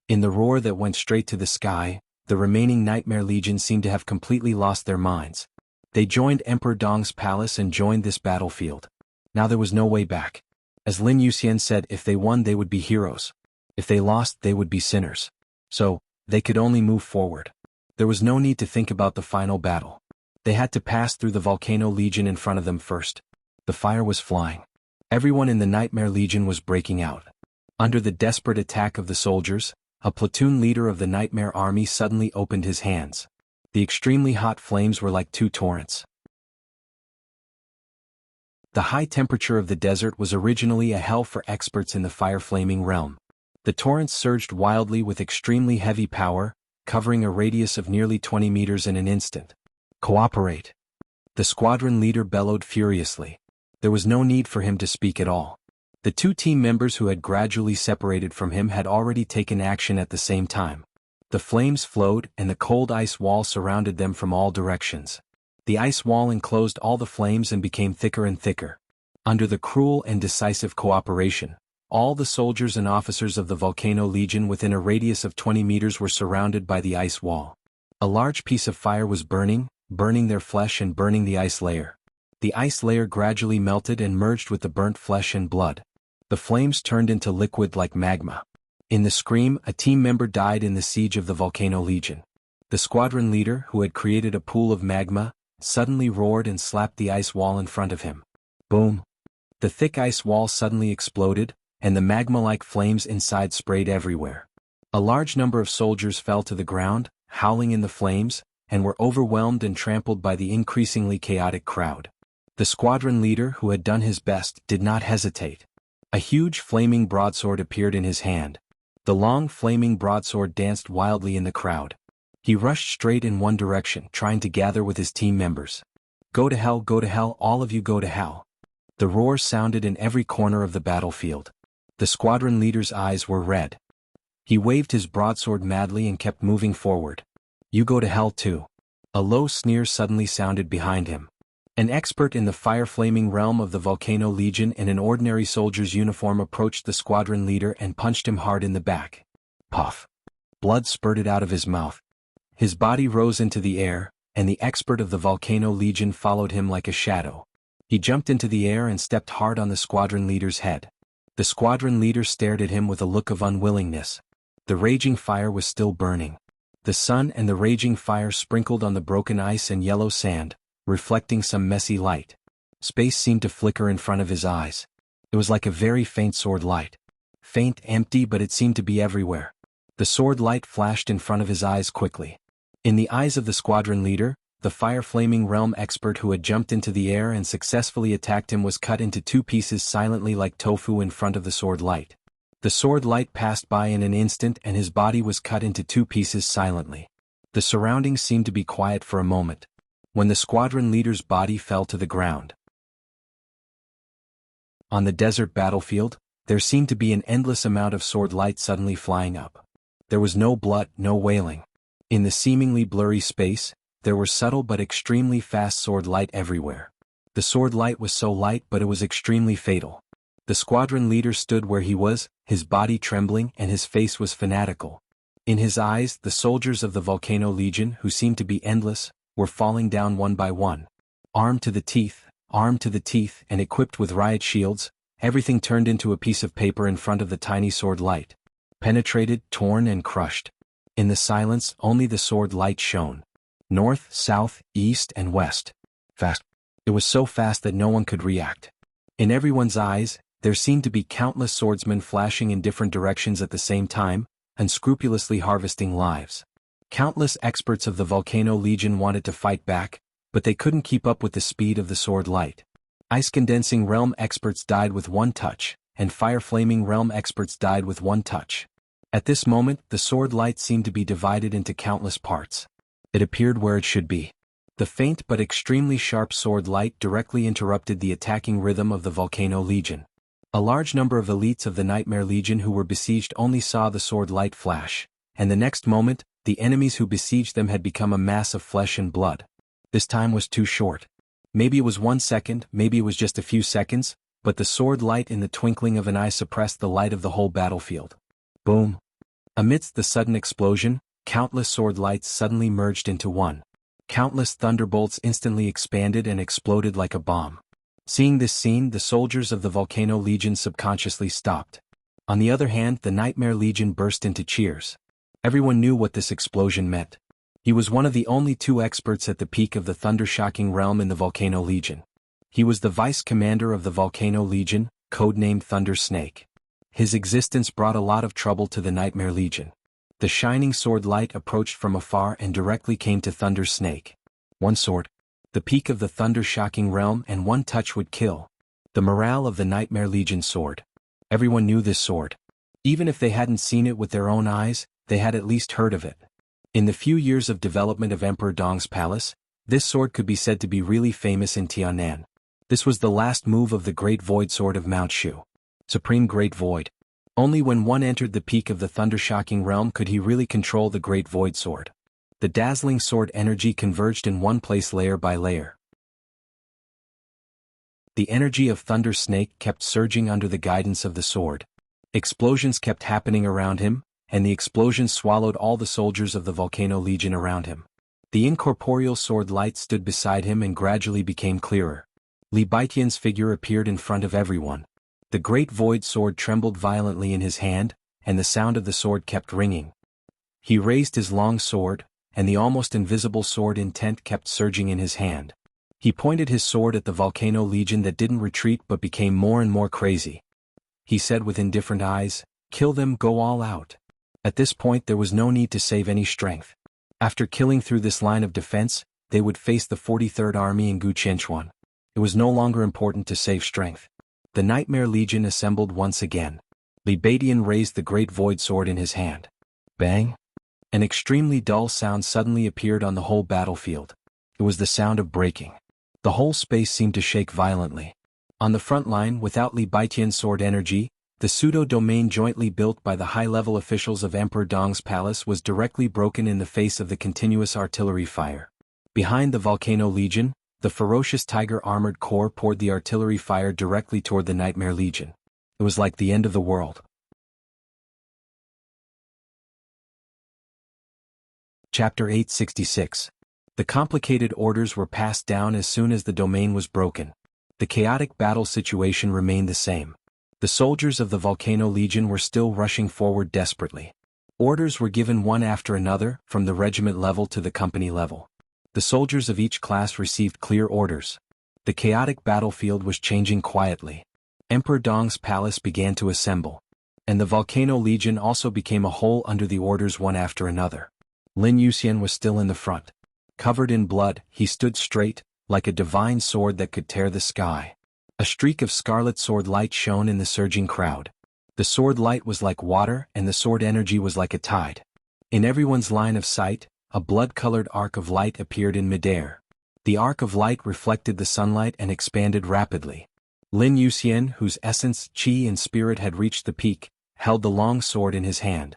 In the roar that went straight to the sky, the remaining Nightmare Legion seemed to have completely lost their minds. They joined Emperor Dong's palace and joined this battlefield. Now there was no way back. As Lin Yuxian said, if they won they would be heroes. If they lost they would be sinners. So, they could only move forward. There was no need to think about the final battle. They had to pass through the Volcano Legion in front of them first. The fire was flying. Everyone in the Nightmare Legion was breaking out. Under the desperate attack of the soldiers, a platoon leader of the Nightmare Army suddenly opened his hands. The extremely hot flames were like two torrents. The high temperature of the desert was originally a hell for experts in the fire-flaming realm. The torrents surged wildly with extremely heavy power, covering a radius of nearly 20 meters in an instant. Cooperate! The squadron leader bellowed furiously. There was no need for him to speak at all. The two team members who had gradually separated from him had already taken action at the same time. The flames flowed and the cold ice wall surrounded them from all directions. The ice wall enclosed all the flames and became thicker and thicker. Under the cruel and decisive cooperation, all the soldiers and officers of the Volcano Legion within a radius of 20 meters were surrounded by the ice wall. A large piece of fire was burning their flesh and burning the ice layer. The ice layer gradually melted and merged with the burnt flesh and blood. The flames turned into liquid like magma. In the scream, a team member died in the siege of the Volcano Legion. The squadron leader, who had created a pool of magma, suddenly roared and slapped the ice wall in front of him. Boom! The thick ice wall suddenly exploded, and the magma-like flames inside sprayed everywhere. A large number of soldiers fell to the ground, howling in the flames, and were overwhelmed and trampled by the increasingly chaotic crowd. The squadron leader, who had done his best, did not hesitate. A huge flaming broadsword appeared in his hand. The long flaming broadsword danced wildly in the crowd. He rushed straight in one direction, trying to gather with his team members. Go to hell, all of you go to hell. The roar sounded in every corner of the battlefield. The squadron leader's eyes were red. He waved his broadsword madly and kept moving forward. You go to hell too. A low sneer suddenly sounded behind him. An expert in the fire-flaming realm of the Volcano Legion in an ordinary soldier's uniform approached the squadron leader and punched him hard in the back. Puff! Blood spurted out of his mouth. His body rose into the air, and the expert of the Volcano Legion followed him like a shadow. He jumped into the air and stepped hard on the squadron leader's head. The squadron leader stared at him with a look of unwillingness. The raging fire was still burning. The sun and the raging fire sprinkled on the broken ice and yellow sand, reflecting some messy light. Space seemed to flicker in front of his eyes. It was like a very faint sword light. Faint, empty, but it seemed to be everywhere. The sword light flashed in front of his eyes quickly. In the eyes of the squadron leader, the fire-flaming realm expert who had jumped into the air and successfully attacked him was cut into two pieces silently like tofu in front of the sword light. The sword light passed by in an instant and his body was cut into two pieces silently. The surroundings seemed to be quiet for a moment, when the squadron leader's body fell to the ground. On the desert battlefield, there seemed to be an endless amount of sword light suddenly flying up. There was no blood, no wailing. In the seemingly blurry space, there were subtle but extremely fast sword light everywhere. The sword light was so light but it was extremely fatal. The squadron leader stood where he was, his body trembling and his face was fanatical. In his eyes, the soldiers of the Volcano Legion, who seemed to be endless, were falling down one by one. Armed to the teeth, and equipped with riot shields, everything turned into a piece of paper in front of the tiny sword light. Penetrated, torn and crushed. In the silence, only the sword light shone. North, south, east and west. Fast. It was so fast that no one could react. In everyone's eyes, there seemed to be countless swordsmen flashing in different directions at the same time, unscrupulously harvesting lives. Countless experts of the Volcano Legion wanted to fight back, but they couldn't keep up with the speed of the sword light. Ice-condensing realm experts died with one touch, and fire-flaming realm experts died with one touch. At this moment, the sword light seemed to be divided into countless parts. It appeared where it should be. The faint but extremely sharp sword light directly interrupted the attacking rhythm of the Volcano Legion. A large number of elites of the Nightmare Legion who were besieged only saw the sword light flash, and the next moment, the enemies who besieged them had become a mass of flesh and blood. This time was too short. Maybe it was 1 second, maybe it was just a few seconds, but the sword light in the twinkling of an eye suppressed the light of the whole battlefield. Boom! Amidst the sudden explosion, countless sword lights suddenly merged into one. Countless thunderbolts instantly expanded and exploded like a bomb. Seeing this scene, the soldiers of the Volcano Legion subconsciously stopped. On the other hand, the Nightmare Legion burst into cheers. Everyone knew what this explosion meant. He was one of the only 2 experts at the peak of the thunder-shocking realm in the Volcano Legion. He was the vice commander of the Volcano Legion, codenamed Thunder Snake. His existence brought a lot of trouble to the Nightmare Legion. The shining sword light approached from afar and directly came to Thunder Snake. One sword. The peak of the thunder-shocking realm, and one touch would kill. The morale of the Nightmare Legion soared. Everyone knew this sword. Even if they hadn't seen it with their own eyes, they had at least heard of it. In the few years of development of Emperor Dong's palace, this sword could be said to be really famous in Tianan. This was the last move of the Great Void Sword of Mount Shu. Supreme Great Void. Only when one entered the peak of the thunder-shocking realm could he really control the Great Void Sword. The dazzling sword energy converged in one place layer by layer. The energy of Thunder Snake kept surging under the guidance of the sword. Explosions kept happening around him, and the explosions swallowed all the soldiers of the Volcano Legion around him. The incorporeal sword light stood beside him and gradually became clearer. Li Baitian's figure appeared in front of everyone. The Great Void Sword trembled violently in his hand, and the sound of the sword kept ringing. He raised his long sword, and the almost invisible sword intent kept surging in his hand. He pointed his sword at the Volcano Legion that didn't retreat but became more and more crazy. He said with indifferent eyes, "Kill them, go all out." At this point there was no need to save any strength. After killing through this line of defense, they would face the 43rd Army in Guqianchuan. It was no longer important to save strength. The Nightmare Legion assembled once again. Li Baidian raised the Great Void Sword in his hand. Bang! An extremely dull sound suddenly appeared on the whole battlefield. It was the sound of breaking. The whole space seemed to shake violently. On the front line, without Li Baitian's sword energy, the pseudo-domain jointly built by the high-level officials of Emperor Dong's palace was directly broken in the face of the continuous artillery fire. Behind the Volcano Legion, the ferocious Tiger Armored Corps poured the artillery fire directly toward the Nightmare Legion. It was like the end of the world. Chapter 866. The complicated orders were passed down as soon as the domain was broken. The chaotic battle situation remained the same. The soldiers of the Volcano Legion were still rushing forward desperately. Orders were given one after another, from the regiment level to the company level. The soldiers of each class received clear orders. The chaotic battlefield was changing quietly. Emperor Dong's palace began to assemble. And the Volcano Legion also became a whole under the orders one after another. Lin Yuxian was still in the front. Covered in blood, he stood straight, like a divine sword that could tear the sky. A streak of scarlet sword light shone in the surging crowd. The sword light was like water and the sword energy was like a tide. In everyone's line of sight, a blood-colored arc of light appeared in midair. The arc of light reflected the sunlight and expanded rapidly. Lin Yuxian, whose essence, qi and spirit had reached the peak, held the long sword in his hand.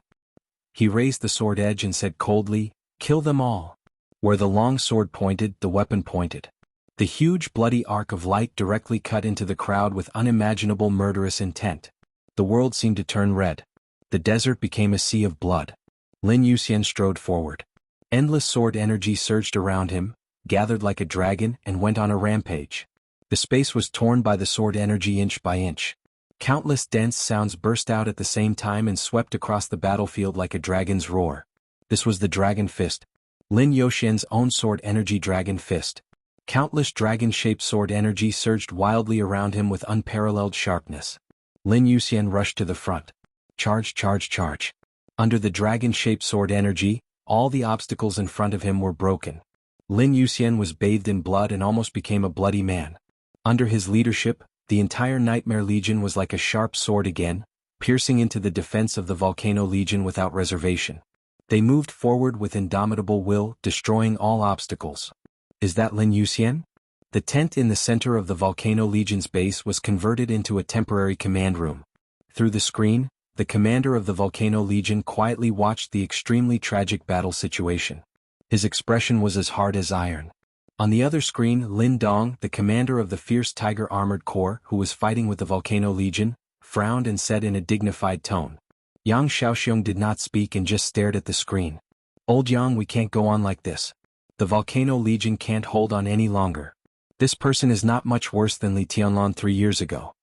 He raised the sword edge and said coldly, "Kill them all." Where the long sword pointed, the weapon pointed. The huge bloody arc of light directly cut into the crowd with unimaginable murderous intent. The world seemed to turn red. The desert became a sea of blood. Lin Yuxian strode forward. Endless sword energy surged around him, gathered like a dragon, and went on a rampage. The space was torn by the sword energy inch by inch. Countless dense sounds burst out at the same time and swept across the battlefield like a dragon's roar. This was the Dragon Fist. Lin Yuxian's own sword energy Dragon Fist. Countless dragon-shaped sword energy surged wildly around him with unparalleled sharpness. Lin Yuxian rushed to the front. Charge, charge, charge. Under the dragon-shaped sword energy, all the obstacles in front of him were broken. Lin Yuxian was bathed in blood and almost became a bloody man. Under his leadership, the entire Nightmare Legion was like a sharp sword again, piercing into the defense of the Volcano Legion without reservation. They moved forward with indomitable will, destroying all obstacles. Is that Lin Yuxian? The tent in the center of the Volcano Legion's base was converted into a temporary command room. Through the screen, the commander of the Volcano Legion quietly watched the extremely tragic battle situation. His expression was as hard as iron. On the other screen, Lin Dong, the commander of the fierce Tiger Armored Corps who was fighting with the Volcano Legion, frowned and said in a dignified tone. Yang Xiaoxiong did not speak and just stared at the screen. "Old Yang, we can't go on like this. The Volcano Legion can't hold on any longer. This person is not much worse than Li Tianlan 3 years ago."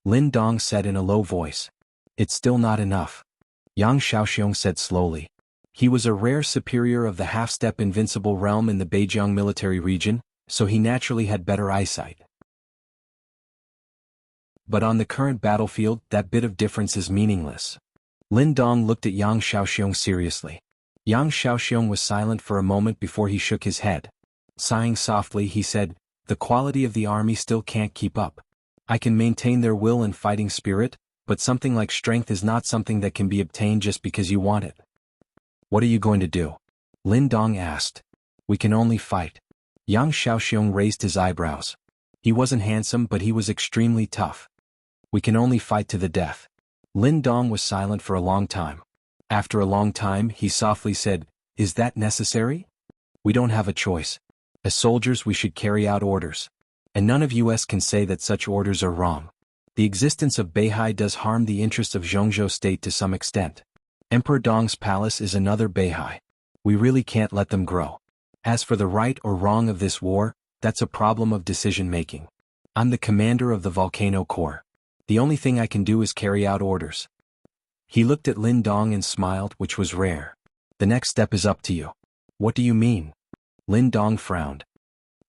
Lin Dong said in a low voice. "It's still not enough," Yang Xiaoxiong said slowly. He was a rare superior of the half-step invincible realm in the Beijiang military region, so he naturally had better eyesight. But on the current battlefield, that bit of difference is meaningless. Lin Dong looked at Yang Xiaoxiong seriously. Yang Xiaoxiong was silent for a moment before he shook his head. Sighing softly, he said, "The quality of the army still can't keep up. I can maintain their will and fighting spirit, but something like strength is not something that can be obtained just because you want it." "What are you going to do?" Lin Dong asked. "We can only fight." Yang Xiaoxiong raised his eyebrows. He wasn't handsome, but he was extremely tough. "We can only fight to the death." Lin Dong was silent for a long time. After a long time, he softly said, "Is that necessary? We don't have a choice. As soldiers we should carry out orders. And none of us can say that such orders are wrong. The existence of Beihai does harm the interests of Zhongzhou state to some extent. Emperor Dong's palace is another Beihai. We really can't let them grow. As for the right or wrong of this war, that's a problem of decision-making. I'm the commander of the Volcano Corps. The only thing I can do is carry out orders." He looked at Lin Dong and smiled, which was rare. "The next step is up to you." "What do you mean?" Lin Dong frowned.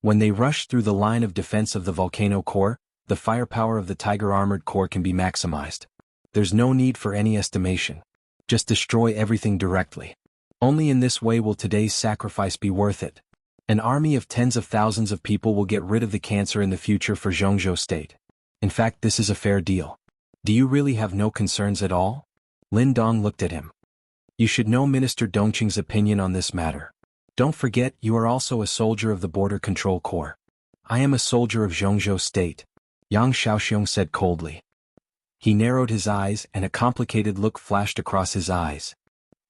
"When they rush through the line of defense of the Volcano Corps, the firepower of the Tiger Armored Corps can be maximized. There's no need for any estimation. Just destroy everything directly. Only in this way will today's sacrifice be worth it. An army of tens of thousands of people will get rid of the cancer in the future for Zhongzhou state. In fact, this is a fair deal. Do you really have no concerns at all?" Lin Dong looked at him. "You should know Minister Dongqing's opinion on this matter. Don't forget, you are also a soldier of the Border Control Corps." "I am a soldier of Zhongzhou state," Yang Xiaoxiong said coldly. He narrowed his eyes and a complicated look flashed across his eyes.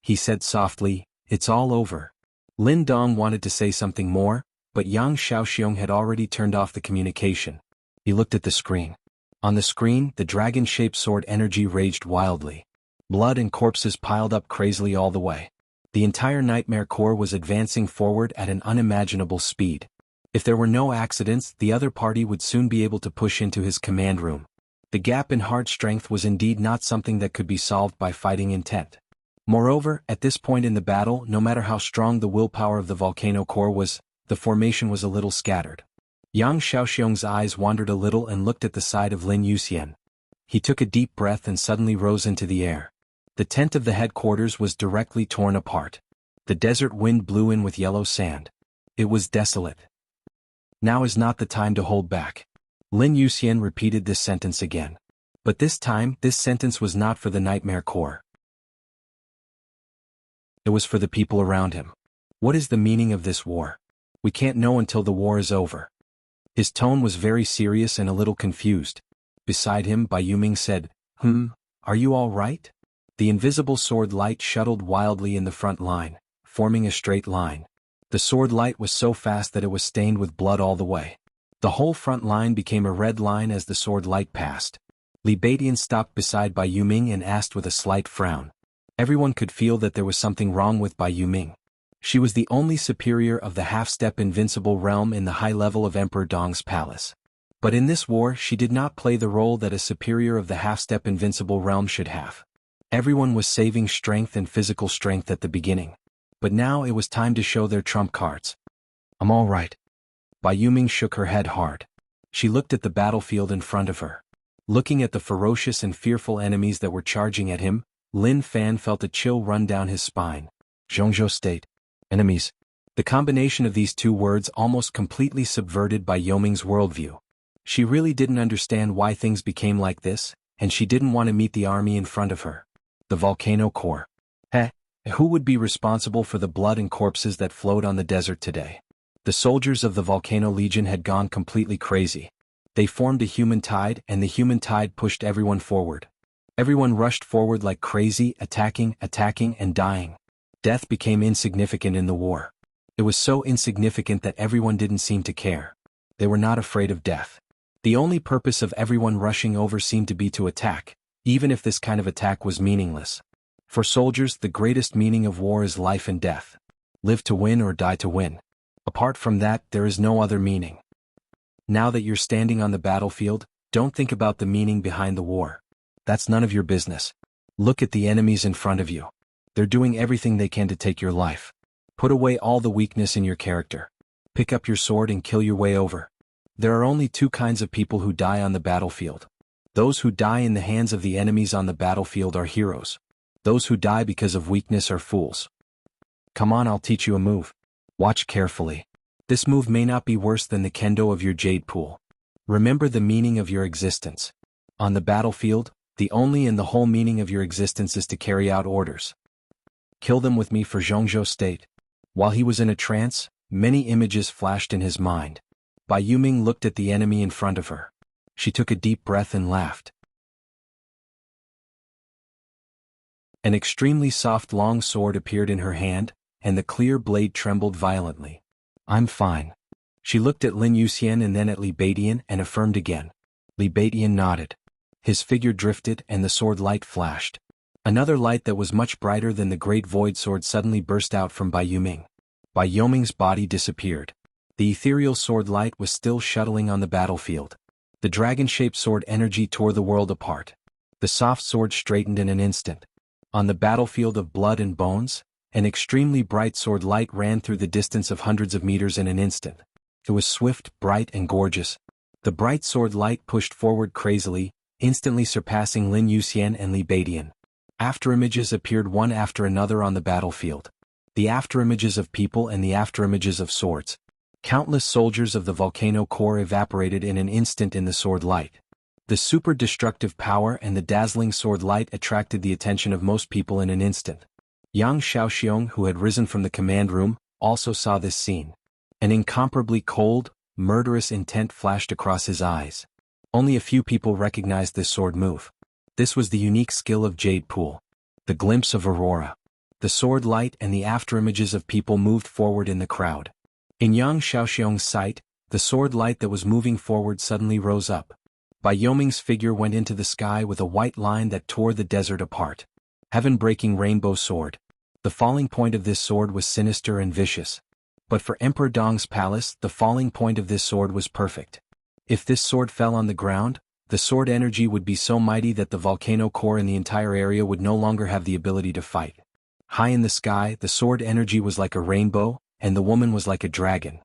He said softly, "It's all over." Lin Dong wanted to say something more, but Yang Xiaoxiong had already turned off the communication. He looked at the screen. On the screen, the dragon-shaped sword energy raged wildly. Blood and corpses piled up crazily all the way. The entire Nightmare Corps was advancing forward at an unimaginable speed. If there were no accidents, the other party would soon be able to push into his command room. The gap in heart strength was indeed not something that could be solved by fighting intent. Moreover, at this point in the battle, no matter how strong the willpower of the Volcano Corps was, the formation was a little scattered. Yang Xiaoxiong's eyes wandered a little and looked at the side of Lin Yuxian. He took a deep breath and suddenly rose into the air. The tent of the headquarters was directly torn apart. The desert wind blew in with yellow sand. It was desolate. "Now is not the time to hold back." Lin Yuxian repeated this sentence again. But this time, this sentence was not for the Nightmare Corps. It was for the people around him. "What is the meaning of this war? We can't know until the war is over." His tone was very serious and a little confused. Beside him, Bai Yuming said, "Are you all right?" The invisible sword light shuttled wildly in the front line, forming a straight line. The sword light was so fast that it was stained with blood all the way. The whole front line became a red line as the sword light passed. Li Beidian stopped beside Bai Yuming and asked with a slight frown. Everyone could feel that there was something wrong with Bai Yuming. She was the only superior of the half-step invincible realm in the high level of Emperor Dong's palace. But in this war she did not play the role that a superior of the half-step invincible realm should have. Everyone was saving strength and physical strength at the beginning. But now it was time to show their trump cards. "I'm all right." Bai Yuming shook her head hard. She looked at the battlefield in front of her. Looking at the ferocious and fearful enemies that were charging at him, Lin Fan felt a chill run down his spine. Zhongzhou state. Enemies. The combination of these two words almost completely subverted Bai Yuming's worldview. She really didn't understand why things became like this, and she didn't want to meet the army in front of her. The Volcano Corps. Who would be responsible for the blood and corpses that flowed on the desert today? The soldiers of the Volcano Legion had gone completely crazy. They formed a human tide, and the human tide pushed everyone forward. Everyone rushed forward like crazy, attacking, and dying. Death became insignificant in the war. It was so insignificant that everyone didn't seem to care. They were not afraid of death. The only purpose of everyone rushing over seemed to be to attack, even if this kind of attack was meaningless. For soldiers, the greatest meaning of war is life and death. Live to win or die to win. Apart from that, there is no other meaning. Now that you're standing on the battlefield, don't think about the meaning behind the war. That's none of your business. Look at the enemies in front of you. They're doing everything they can to take your life. Put away all the weakness in your character. Pick up your sword and kill your way over. There are only two kinds of people who die on the battlefield. Those who die in the hands of the enemies on the battlefield are heroes. Those who die because of weakness are fools. Come on, I'll teach you a move. Watch carefully. This move may not be worse than the kendo of your jade pool. Remember the meaning of your existence. On the battlefield, the only and the whole meaning of your existence is to carry out orders. Kill them with me for Zhongzhou State. While he was in a trance, many images flashed in his mind. Bai Yuming looked at the enemy in front of her. She took a deep breath and laughed. An extremely soft long sword appeared in her hand, and the clear blade trembled violently. I'm fine. She looked at Lin Yuxian and then at Li Beidian and affirmed again. Li Beidian nodded. His figure drifted and the sword light flashed. Another light that was much brighter than the great void sword suddenly burst out from Bai Yuming. Bai Yuming's body disappeared. The ethereal sword light was still shuttling on the battlefield. The dragon-shaped sword energy tore the world apart. The soft sword straightened in an instant. On the battlefield of blood and bones, an extremely bright sword light ran through the distance of hundreds of meters in an instant. It was swift, bright, and gorgeous. The bright sword light pushed forward crazily, instantly surpassing Lin Yuxian and Li Beidian. Afterimages appeared one after another on the battlefield. The afterimages of people and the afterimages of swords. Countless soldiers of the volcano core evaporated in an instant in the sword light. The super destructive power and the dazzling sword light attracted the attention of most people in an instant. Yang Xiaoxiong, who had risen from the command room, also saw this scene. An incomparably cold, murderous intent flashed across his eyes. Only a few people recognized this sword move. This was the unique skill of Jade Pool. The glimpse of Aurora. The sword light and the afterimages of people moved forward in the crowd. In Yang Xiaoxiong's sight, the sword light that was moving forward suddenly rose up. Bai Yoming's figure went into the sky with a white line that tore the desert apart. Heaven-breaking rainbow sword. The falling point of this sword was sinister and vicious. But for Emperor Dong's palace, the falling point of this sword was perfect. If this sword fell on the ground, the sword energy would be so mighty that the volcano core in the entire area would no longer have the ability to fight. High in the sky, the sword energy was like a rainbow, and the woman was like a dragon.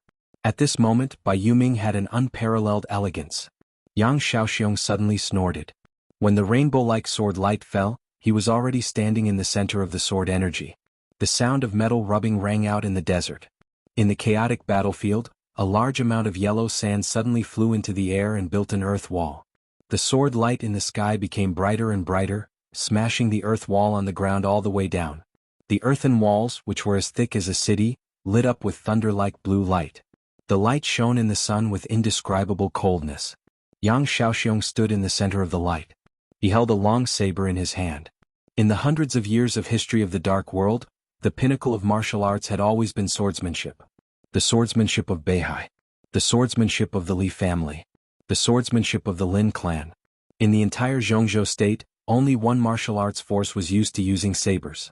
At this moment, Bai Yuming had an unparalleled elegance. Yang Xiaoxiong suddenly snorted. When the rainbow-like sword light fell, he was already standing in the center of the sword energy. The sound of metal rubbing rang out in the desert. In the chaotic battlefield, a large amount of yellow sand suddenly flew into the air and built an earth wall. The sword light in the sky became brighter and brighter, smashing the earth wall on the ground all the way down. The earthen walls, which were as thick as a city, lit up with thunder-like blue light. The light shone in the sun with indescribable coldness. Yang Xiaoxiong stood in the center of the light. He held a long saber in his hand. In the hundreds of years of history of the Dark World, the pinnacle of martial arts had always been swordsmanship. The swordsmanship of Beihai. The swordsmanship of the Li family. The swordsmanship of the Lin clan. In the entire Zhongzhou state, only one martial arts force was used to using sabers.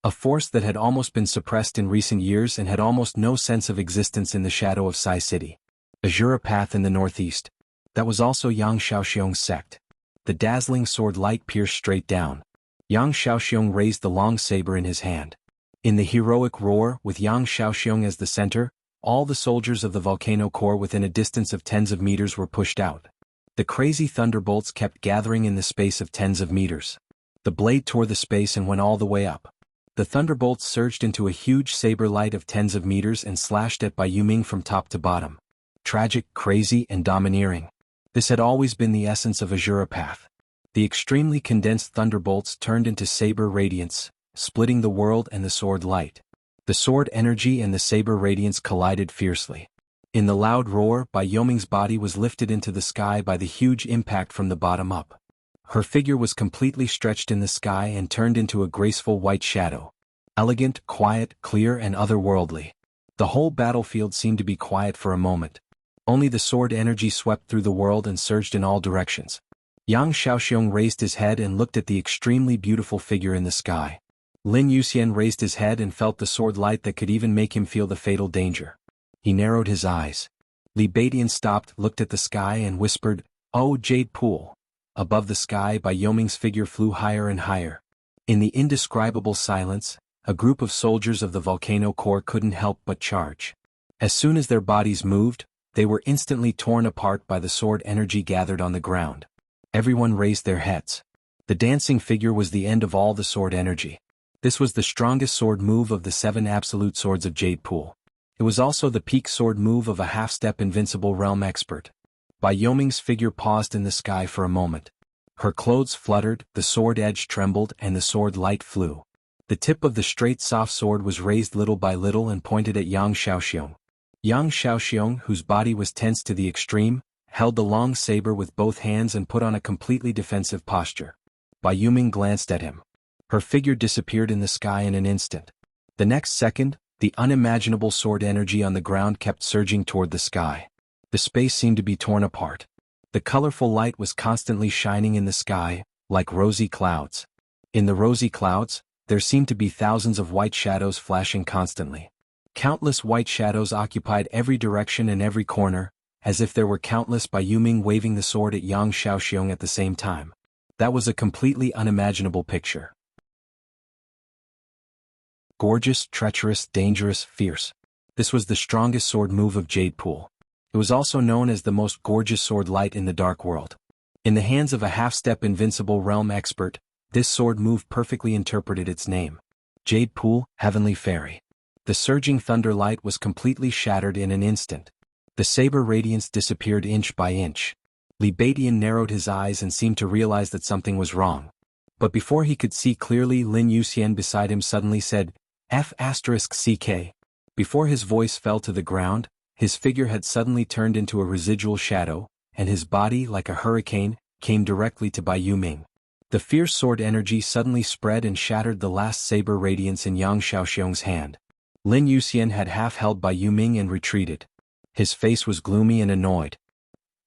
A force that had almost been suppressed in recent years and had almost no sense of existence in the shadow of Sai City. Azura Path in the northeast. That was also Yang Xiaoxiong's sect. The dazzling sword light pierced straight down. Yang Xiaoxiong raised the long saber in his hand. In the heroic roar, with Yang Xiaoxiong as the center, all the soldiers of the volcano core within a distance of tens of meters were pushed out. The crazy thunderbolts kept gathering in the space of tens of meters. The blade tore the space and went all the way up. The thunderbolts surged into a huge saber light of tens of meters and slashed at Bai Yuming from top to bottom. Tragic, crazy, and domineering. This had always been the essence of Azura Path. The extremely condensed thunderbolts turned into saber radiance, splitting the world and the sword light. The sword energy and the saber radiance collided fiercely. In the loud roar, Bai Yoming's body was lifted into the sky by the huge impact from the bottom up. Her figure was completely stretched in the sky and turned into a graceful white shadow. Elegant, quiet, clear and otherworldly. The whole battlefield seemed to be quiet for a moment. Only the sword energy swept through the world and surged in all directions. Yang Xiaoxiong raised his head and looked at the extremely beautiful figure in the sky. Lin Yuxian raised his head and felt the sword light that could even make him feel the fatal danger. He narrowed his eyes. Li Beidian stopped, looked at the sky and whispered, "Oh, Jade Pool." Above the sky, Bai Yoming's figure flew higher and higher. In the indescribable silence, a group of soldiers of the volcano core couldn't help but charge. As soon as their bodies moved, they were instantly torn apart by the sword energy gathered on the ground. Everyone raised their heads. The dancing figure was the end of all the sword energy. This was the strongest sword move of the 7 absolute swords of Jade Pool. It was also the peak sword move of a half-step invincible realm expert. Bai Yoming's figure paused in the sky for a moment. Her clothes fluttered, the sword edge trembled and the sword light flew. The tip of the straight soft sword was raised little by little and pointed at Yang Xiaoxiong. Yang Xiaoxiong, whose body was tense to the extreme, held the long saber with both hands and put on a completely defensive posture. Bai Yoming glanced at him. Her figure disappeared in the sky in an instant. The next second, the unimaginable sword energy on the ground kept surging toward the sky. The space seemed to be torn apart. The colorful light was constantly shining in the sky, like rosy clouds. In the rosy clouds, there seemed to be thousands of white shadows flashing constantly. Countless white shadows occupied every direction and every corner, as if there were countless Bai Yoming waving the sword at Yang Xiaoxiong at the same time. That was a completely unimaginable picture. Gorgeous, treacherous, dangerous, fierce. This was the strongest sword move of Jade Pool. It was also known as the most gorgeous sword light in the dark world. In the hands of a half-step invincible realm expert, this sword move perfectly interpreted its name. Jade Pool, Heavenly Fairy. The surging thunder light was completely shattered in an instant. The saber radiance disappeared inch by inch. Li Beidian narrowed his eyes and seemed to realize that something was wrong. But before he could see clearly, Lin Yuxian beside him suddenly said, F***CK. Before his voice fell to the ground, his figure had suddenly turned into a residual shadow, and his body, like a hurricane, came directly to Bai Yoming. The fierce sword energy suddenly spread and shattered the last saber radiance in Yang Xiaoxiong's hand. Lin Yuxian had half-held Bai Yoming and retreated. His face was gloomy and annoyed.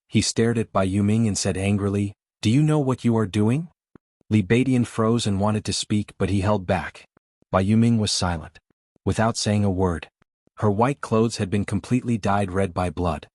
He stared at Bai Yoming and said angrily, "Do you know what you are doing?" Li Beidian froze and wanted to speak, but he held back. Bai Yoming was silent. Without saying a word. Her white clothes had been completely dyed red by blood.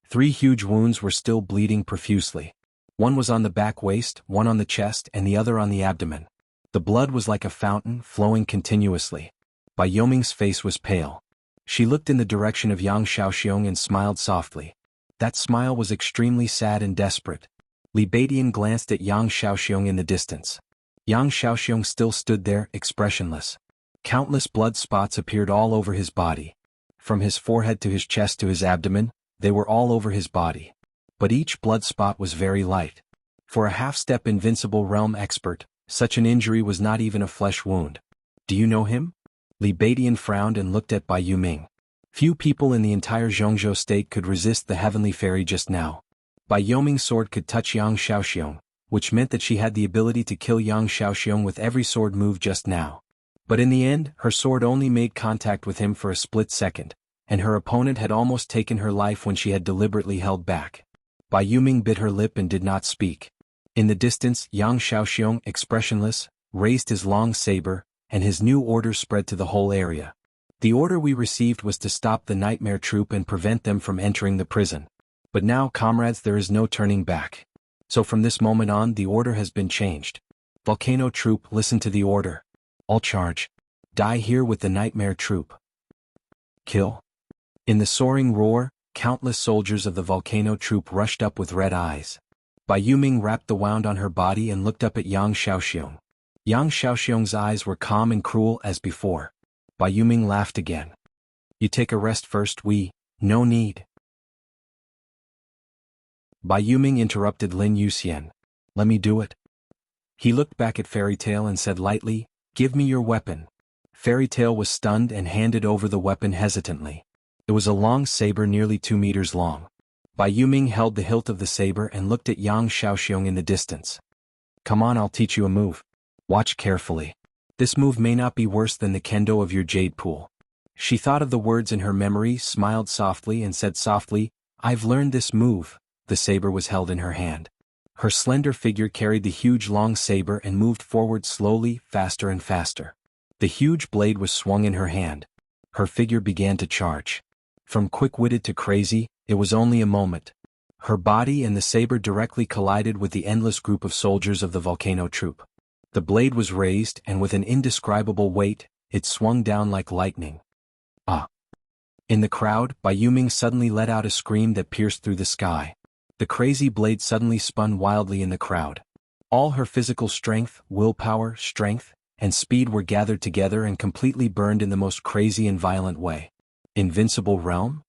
3 huge wounds were still bleeding profusely. One was on the back waist, one on the chest, and the other on the abdomen. The blood was like a fountain, flowing continuously. Bai Yoming's face was pale. She looked in the direction of Yang Xiaoxiong and smiled softly. That smile was extremely sad and desperate. Li Beidian glanced at Yang Xiaoxiong in the distance. Yang Xiaoxiong still stood there, expressionless. Countless blood spots appeared all over his body. From his forehead to his chest to his abdomen, they were all over his body. But each blood spot was very light. For a half-step invincible realm expert, such an injury was not even a flesh wound. "Do you know him?" Li Beidian frowned and looked at Bai Yoming. Few people in the entire Zhongzhou state could resist the Heavenly Fairy just now. Bai Yoming's sword could touch Yang Xiaoxiong, which meant that she had the ability to kill Yang Xiaoxiong with every sword move just now. But in the end, her sword only made contact with him for a split second, and her opponent had almost taken her life when she had deliberately held back. Bai Yoming bit her lip and did not speak. In the distance, Yang Xiaoxiong, expressionless, raised his long saber, and his new order spread to the whole area. The order we received was to stop the nightmare troop and prevent them from entering the prison. But now, comrades, there is no turning back. So from this moment on, the order has been changed. Volcano troop, listen to the order. All charge. Die here with the nightmare troop. Kill. In the soaring roar, countless soldiers of the volcano troop rushed up with red eyes. Bai Yoming wrapped the wound on her body and looked up at Yang Xiaoxiong. Yang Xiaoxiong's eyes were calm and cruel as before. Bai Yoming laughed again. "You take a rest first, no need." Bai Yoming interrupted Lin Yuxian. "Let me do it." He looked back at Fairy Tail and said lightly, "Give me your weapon." Fairy Tail was stunned and handed over the weapon hesitantly. It was a long saber nearly 2 meters long. Bai Yuming held the hilt of the saber and looked at Yang Xiaoxiong in the distance. Come on, I'll teach you a move. Watch carefully. This move may not be worse than the kendo of your jade pool. She thought of the words in her memory, smiled softly and said softly, I've learned this move. The saber was held in her hand. Her slender figure carried the huge long saber and moved forward slowly, faster and faster. The huge blade was swung in her hand. Her figure began to charge. From quick-witted to crazy, it was only a moment. Her body and the saber directly collided with the endless group of soldiers of the volcano troop. The blade was raised and with an indescribable weight, it swung down like lightning. Ah! In the crowd, Bai Yuming suddenly let out a scream that pierced through the sky. The crazy blade suddenly spun wildly in the crowd. All her physical strength, willpower, strength, and speed were gathered together and completely burned in the most crazy and violent way. Invincible realm?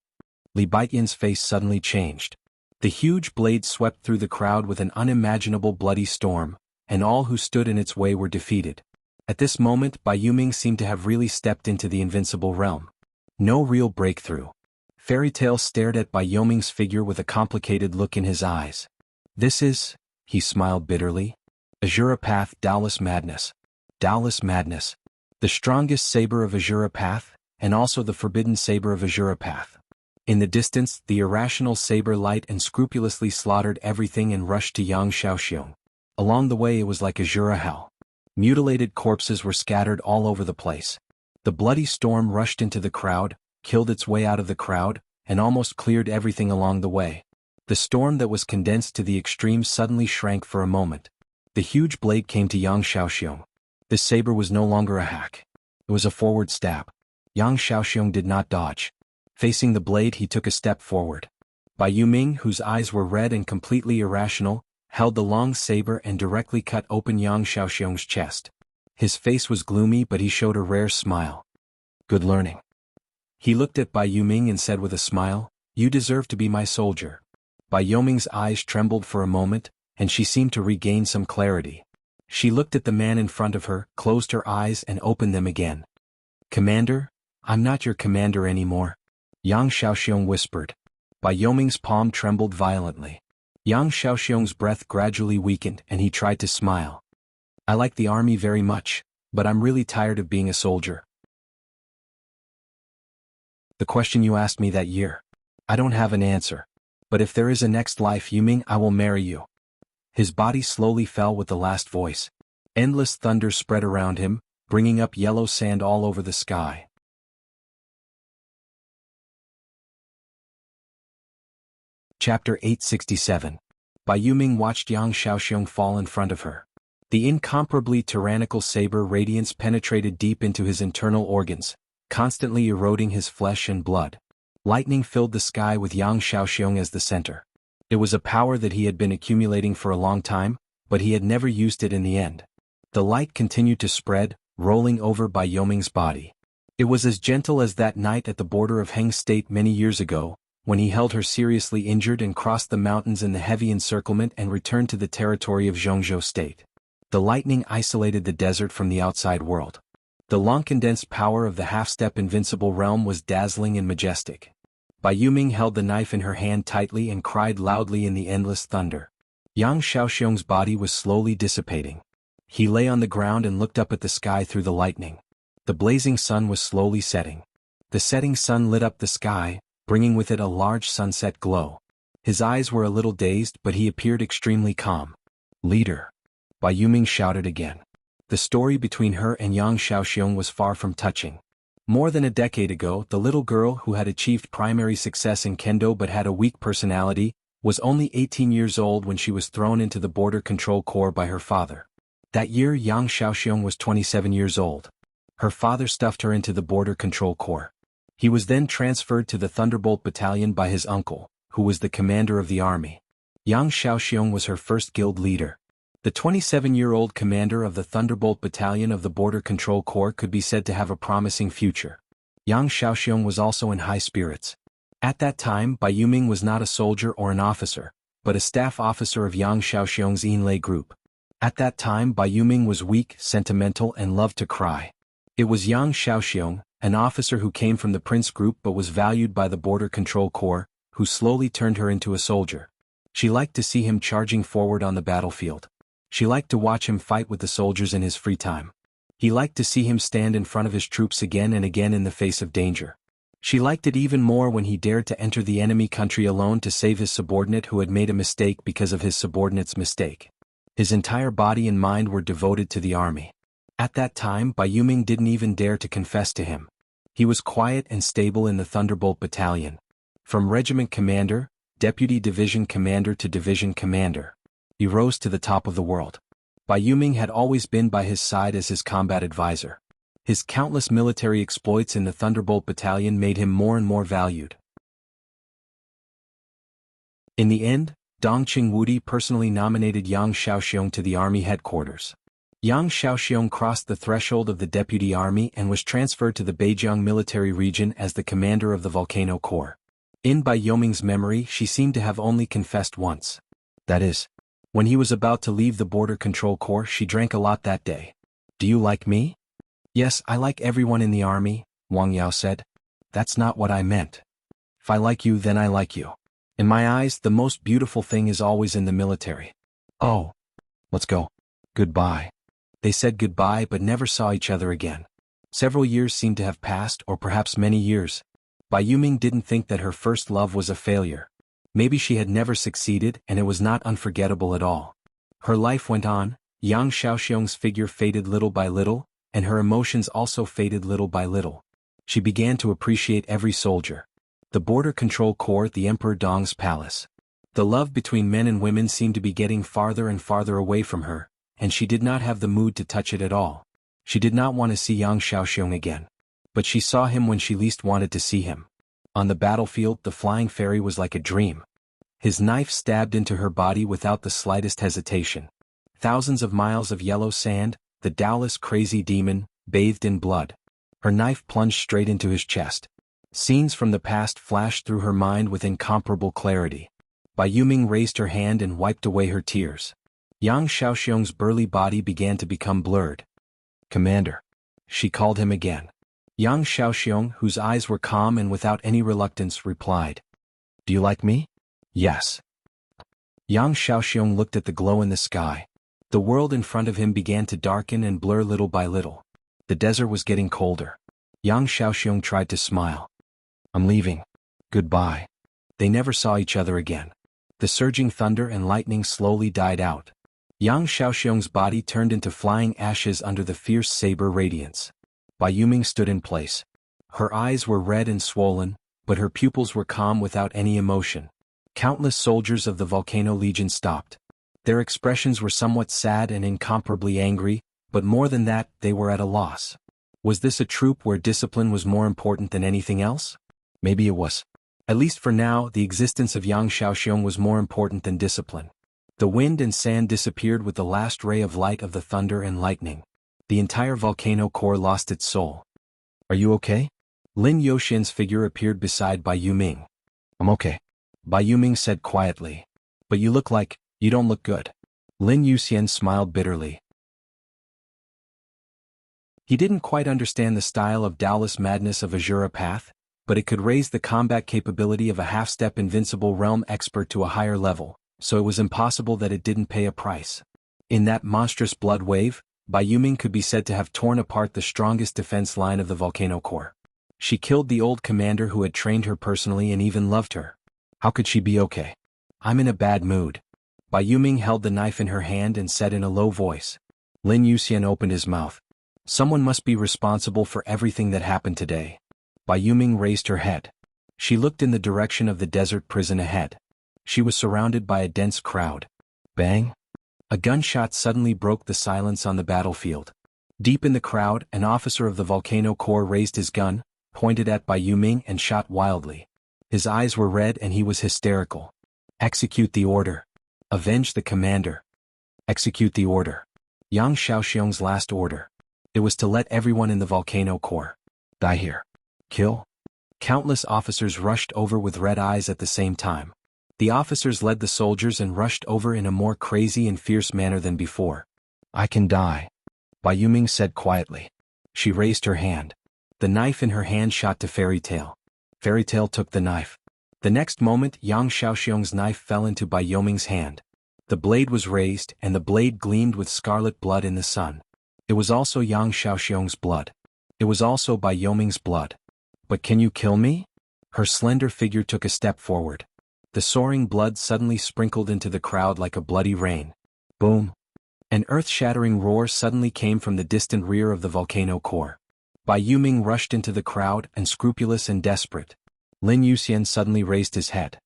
Li Baitian's face suddenly changed. The huge blade swept through the crowd with an unimaginable bloody storm, and all who stood in its way were defeated. At this moment, Bai Yuming seemed to have really stepped into the invincible realm. No real breakthrough. Fairy Tail stared at Bai Yuming's figure with a complicated look in his eyes. This is, he smiled bitterly. Azura Path, Taoist madness. Taoist madness. The strongest saber of Azura Path, and also the forbidden saber of Azura Path. In the distance, the irrational saber light and scrupulously slaughtered everything and rushed to Yang Xiaoxiong. Along the way it was like Azura hell. Mutilated corpses were scattered all over the place. The bloody storm rushed into the crowd, killed its way out of the crowd, and almost cleared everything along the way. The storm that was condensed to the extreme suddenly shrank for a moment. The huge blade came to Yang Xiaoxiong. This saber was no longer a hack. It was a forward stab. Yang Xiaoxiong did not dodge. Facing the blade, he took a step forward. Bai Yuming, whose eyes were red and completely irrational, held the long saber and directly cut open Yang Xiaoxiong's chest. His face was gloomy, but he showed a rare smile. Good learning. He looked at Bai Yuming and said with a smile, You deserve to be my soldier. Bai Yuming's eyes trembled for a moment, and she seemed to regain some clarity. She looked at the man in front of her, closed her eyes and opened them again. Commander? I'm not your commander anymore. Yang Xiaoxiong whispered. Bai Yuming's palm trembled violently. Yang Xiaoxiong's breath gradually weakened and he tried to smile. I like the army very much, but I'm really tired of being a soldier. The question you asked me that year. I don't have an answer. But if there is a next life, Yuming, I will marry you. His body slowly fell with the last voice. Endless thunder spread around him, bringing up yellow sand all over the sky. Chapter 867. Bai Yuming watched Yang Xiaoxiong fall in front of her. The incomparably tyrannical saber radiance penetrated deep into his internal organs, constantly eroding his flesh and blood. Lightning filled the sky with Yang Xiaoxiong as the center. It was a power that he had been accumulating for a long time, but he had never used it in the end. The light continued to spread, rolling over Bai Yuming's body. It was as gentle as that night at the border of Heng State many years ago, when he held her seriously injured and crossed the mountains in the heavy encirclement and returned to the territory of Zhongzhou State. The lightning isolated the desert from the outside world. The long-condensed power of the half-step invincible realm was dazzling and majestic. Bai Yuming held the knife in her hand tightly and cried loudly in the endless thunder. Yang Xiaoxiong's body was slowly dissipating. He lay on the ground and looked up at the sky through the lightning. The blazing sun was slowly setting. The setting sun lit up the sky, bringing with it a large sunset glow. His eyes were a little dazed, but he appeared extremely calm. Leader! Bai Yuming shouted again. The story between her and Yang Xiaoxiong was far from touching. More than a decade ago, the little girl who had achieved primary success in kendo but had a weak personality, was only 18 years old when she was thrown into the Border Control Corps by her father. That year Yang Xiaoxiong was 27 years old. Her father stuffed her into the Border Control Corps. He was then transferred to the Thunderbolt Battalion by his uncle, who was the commander of the army. Yang Xiaoxiong was her first guild leader. The 27-year-old commander of the Thunderbolt Battalion of the Border Control Corps could be said to have a promising future. Yang Xiaoxiong was also in high spirits. At that time, Bai Yuming was not a soldier or an officer, but a staff officer of Yang Xiaoxiong's Yinlei group. At that time, Bai Yuming was weak, sentimental and loved to cry. It was Yang Xiaoxiong, an officer who came from the Prince group but was valued by the Border Control Corps, who slowly turned her into a soldier. She liked to see him charging forward on the battlefield. She liked to watch him fight with the soldiers in his free time. He liked to see him stand in front of his troops again and again in the face of danger. She liked it even more when he dared to enter the enemy country alone to save his subordinate who had made a mistake because of his subordinate's mistake. His entire body and mind were devoted to the army. At that time, Bai Yuming didn't even dare to confess to him. He was quiet and stable in the Thunderbolt Battalion. From regiment commander, deputy division commander to division commander, he rose to the top of the world. Bai Yuming had always been by his side as his combat advisor. His countless military exploits in the Thunderbolt Battalion made him more and more valued. In the end, Dong Qingwudi personally nominated Yang Shaoxiong to the army headquarters. Yang Shaoxiong crossed the threshold of the deputy army and was transferred to the Beijiang military region as the commander of the Volcano Corps. In Bai Yuming's memory, she seemed to have only confessed once. That is, when he was about to leave the Border Control Corps, she drank a lot that day. "Do you like me?" "Yes, I like everyone in the army," Wang Yao said. "That's not what I meant. If I like you, then I like you. In my eyes, the most beautiful thing is always in the military." "Oh. Let's go. Goodbye." They said goodbye but never saw each other again. Several years seemed to have passed, or perhaps many years. Bai Yuming didn't think that her first love was a failure. Maybe she had never succeeded and it was not unforgettable at all. Her life went on, Yang Shaoxiong's figure faded little by little, and her emotions also faded little by little. She began to appreciate every soldier. The Border Control Corps, the Emperor Dong's palace. The love between men and women seemed to be getting farther and farther away from her, and she did not have the mood to touch it at all. She did not want to see Yang Shaoxiong again. But she saw him when she least wanted to see him. On the battlefield, the flying fairy was like a dream. His knife stabbed into her body without the slightest hesitation. Thousands of miles of yellow sand, the Taoist crazy demon, bathed in blood. Her knife plunged straight into his chest. Scenes from the past flashed through her mind with incomparable clarity. Bai Yuming raised her hand and wiped away her tears. Yang Shaoxiong's burly body began to become blurred. "Commander." She called him again. Yang Shaoxiong, whose eyes were calm and without any reluctance, replied, "Do you like me?" "Yes." Yang Shaoxiong looked at the glow in the sky. The world in front of him began to darken and blur little by little. The desert was getting colder. Yang Shaoxiong tried to smile. "I'm leaving. Goodbye." They never saw each other again. The surging thunder and lightning slowly died out. Yang Shaoxiong's body turned into flying ashes under the fierce saber radiance. Bai Yuming stood in place. Her eyes were red and swollen, but her pupils were calm without any emotion. Countless soldiers of the Volcano Legion stopped. Their expressions were somewhat sad and incomparably angry, but more than that, they were at a loss. Was this a troop where discipline was more important than anything else? Maybe it was. At least for now, the existence of Yang Shaoxiong was more important than discipline. The wind and sand disappeared with the last ray of light of the thunder and lightning. The entire Volcano Corps lost its soul. "Are you okay?" Lin Youxian's figure appeared beside Bai Yuming. "I'm okay," Bai Yuming said quietly. "But you don't look good." Lin Youxian smiled bitterly. He didn't quite understand the style of Taoist madness of Azura Path, but it could raise the combat capability of a half-step invincible realm expert to a higher level, so it was impossible that it didn't pay a price. In that monstrous blood wave, Bai Yuming could be said to have torn apart the strongest defense line of the Volcano Corps. She killed the old commander who had trained her personally and even loved her. How could she be okay? "I'm in a bad mood." Bai Yuming held the knife in her hand and said in a low voice. Lin Youxian opened his mouth. "Someone must be responsible for everything that happened today." Bai Yuming raised her head. She looked in the direction of the desert prison ahead. She was surrounded by a dense crowd. Bang! A gunshot suddenly broke the silence on the battlefield. Deep in the crowd, an officer of the Volcano Corps raised his gun, pointed at Bai Yuming and shot wildly. His eyes were red and he was hysterical. "Execute the order. Avenge the commander. Execute the order." Yang Shaoxiong's last order. It was to let everyone in the Volcano Corps die here. Kill. Countless officers rushed over with red eyes at the same time. The officers led the soldiers and rushed over in a more crazy and fierce manner than before. "I can die," Bai Yuming said quietly. She raised her hand. The knife in her hand shot to Fairy Tail. Fairy Tail took the knife. The next moment, Yang Xiaoxiong's knife fell into Bai Yoming's hand. The blade was raised, and the blade gleamed with scarlet blood in the sun. It was also Yang Xiaoxiong's blood. It was also Bai Yoming's blood. But can you kill me? Her slender figure took a step forward. The soaring blood suddenly sprinkled into the crowd like a bloody rain. Boom! An earth-shattering roar suddenly came from the distant rear of the volcano core. Bai Yuming rushed into the crowd, unscrupulous and desperate. Lin Yuxian suddenly raised his head.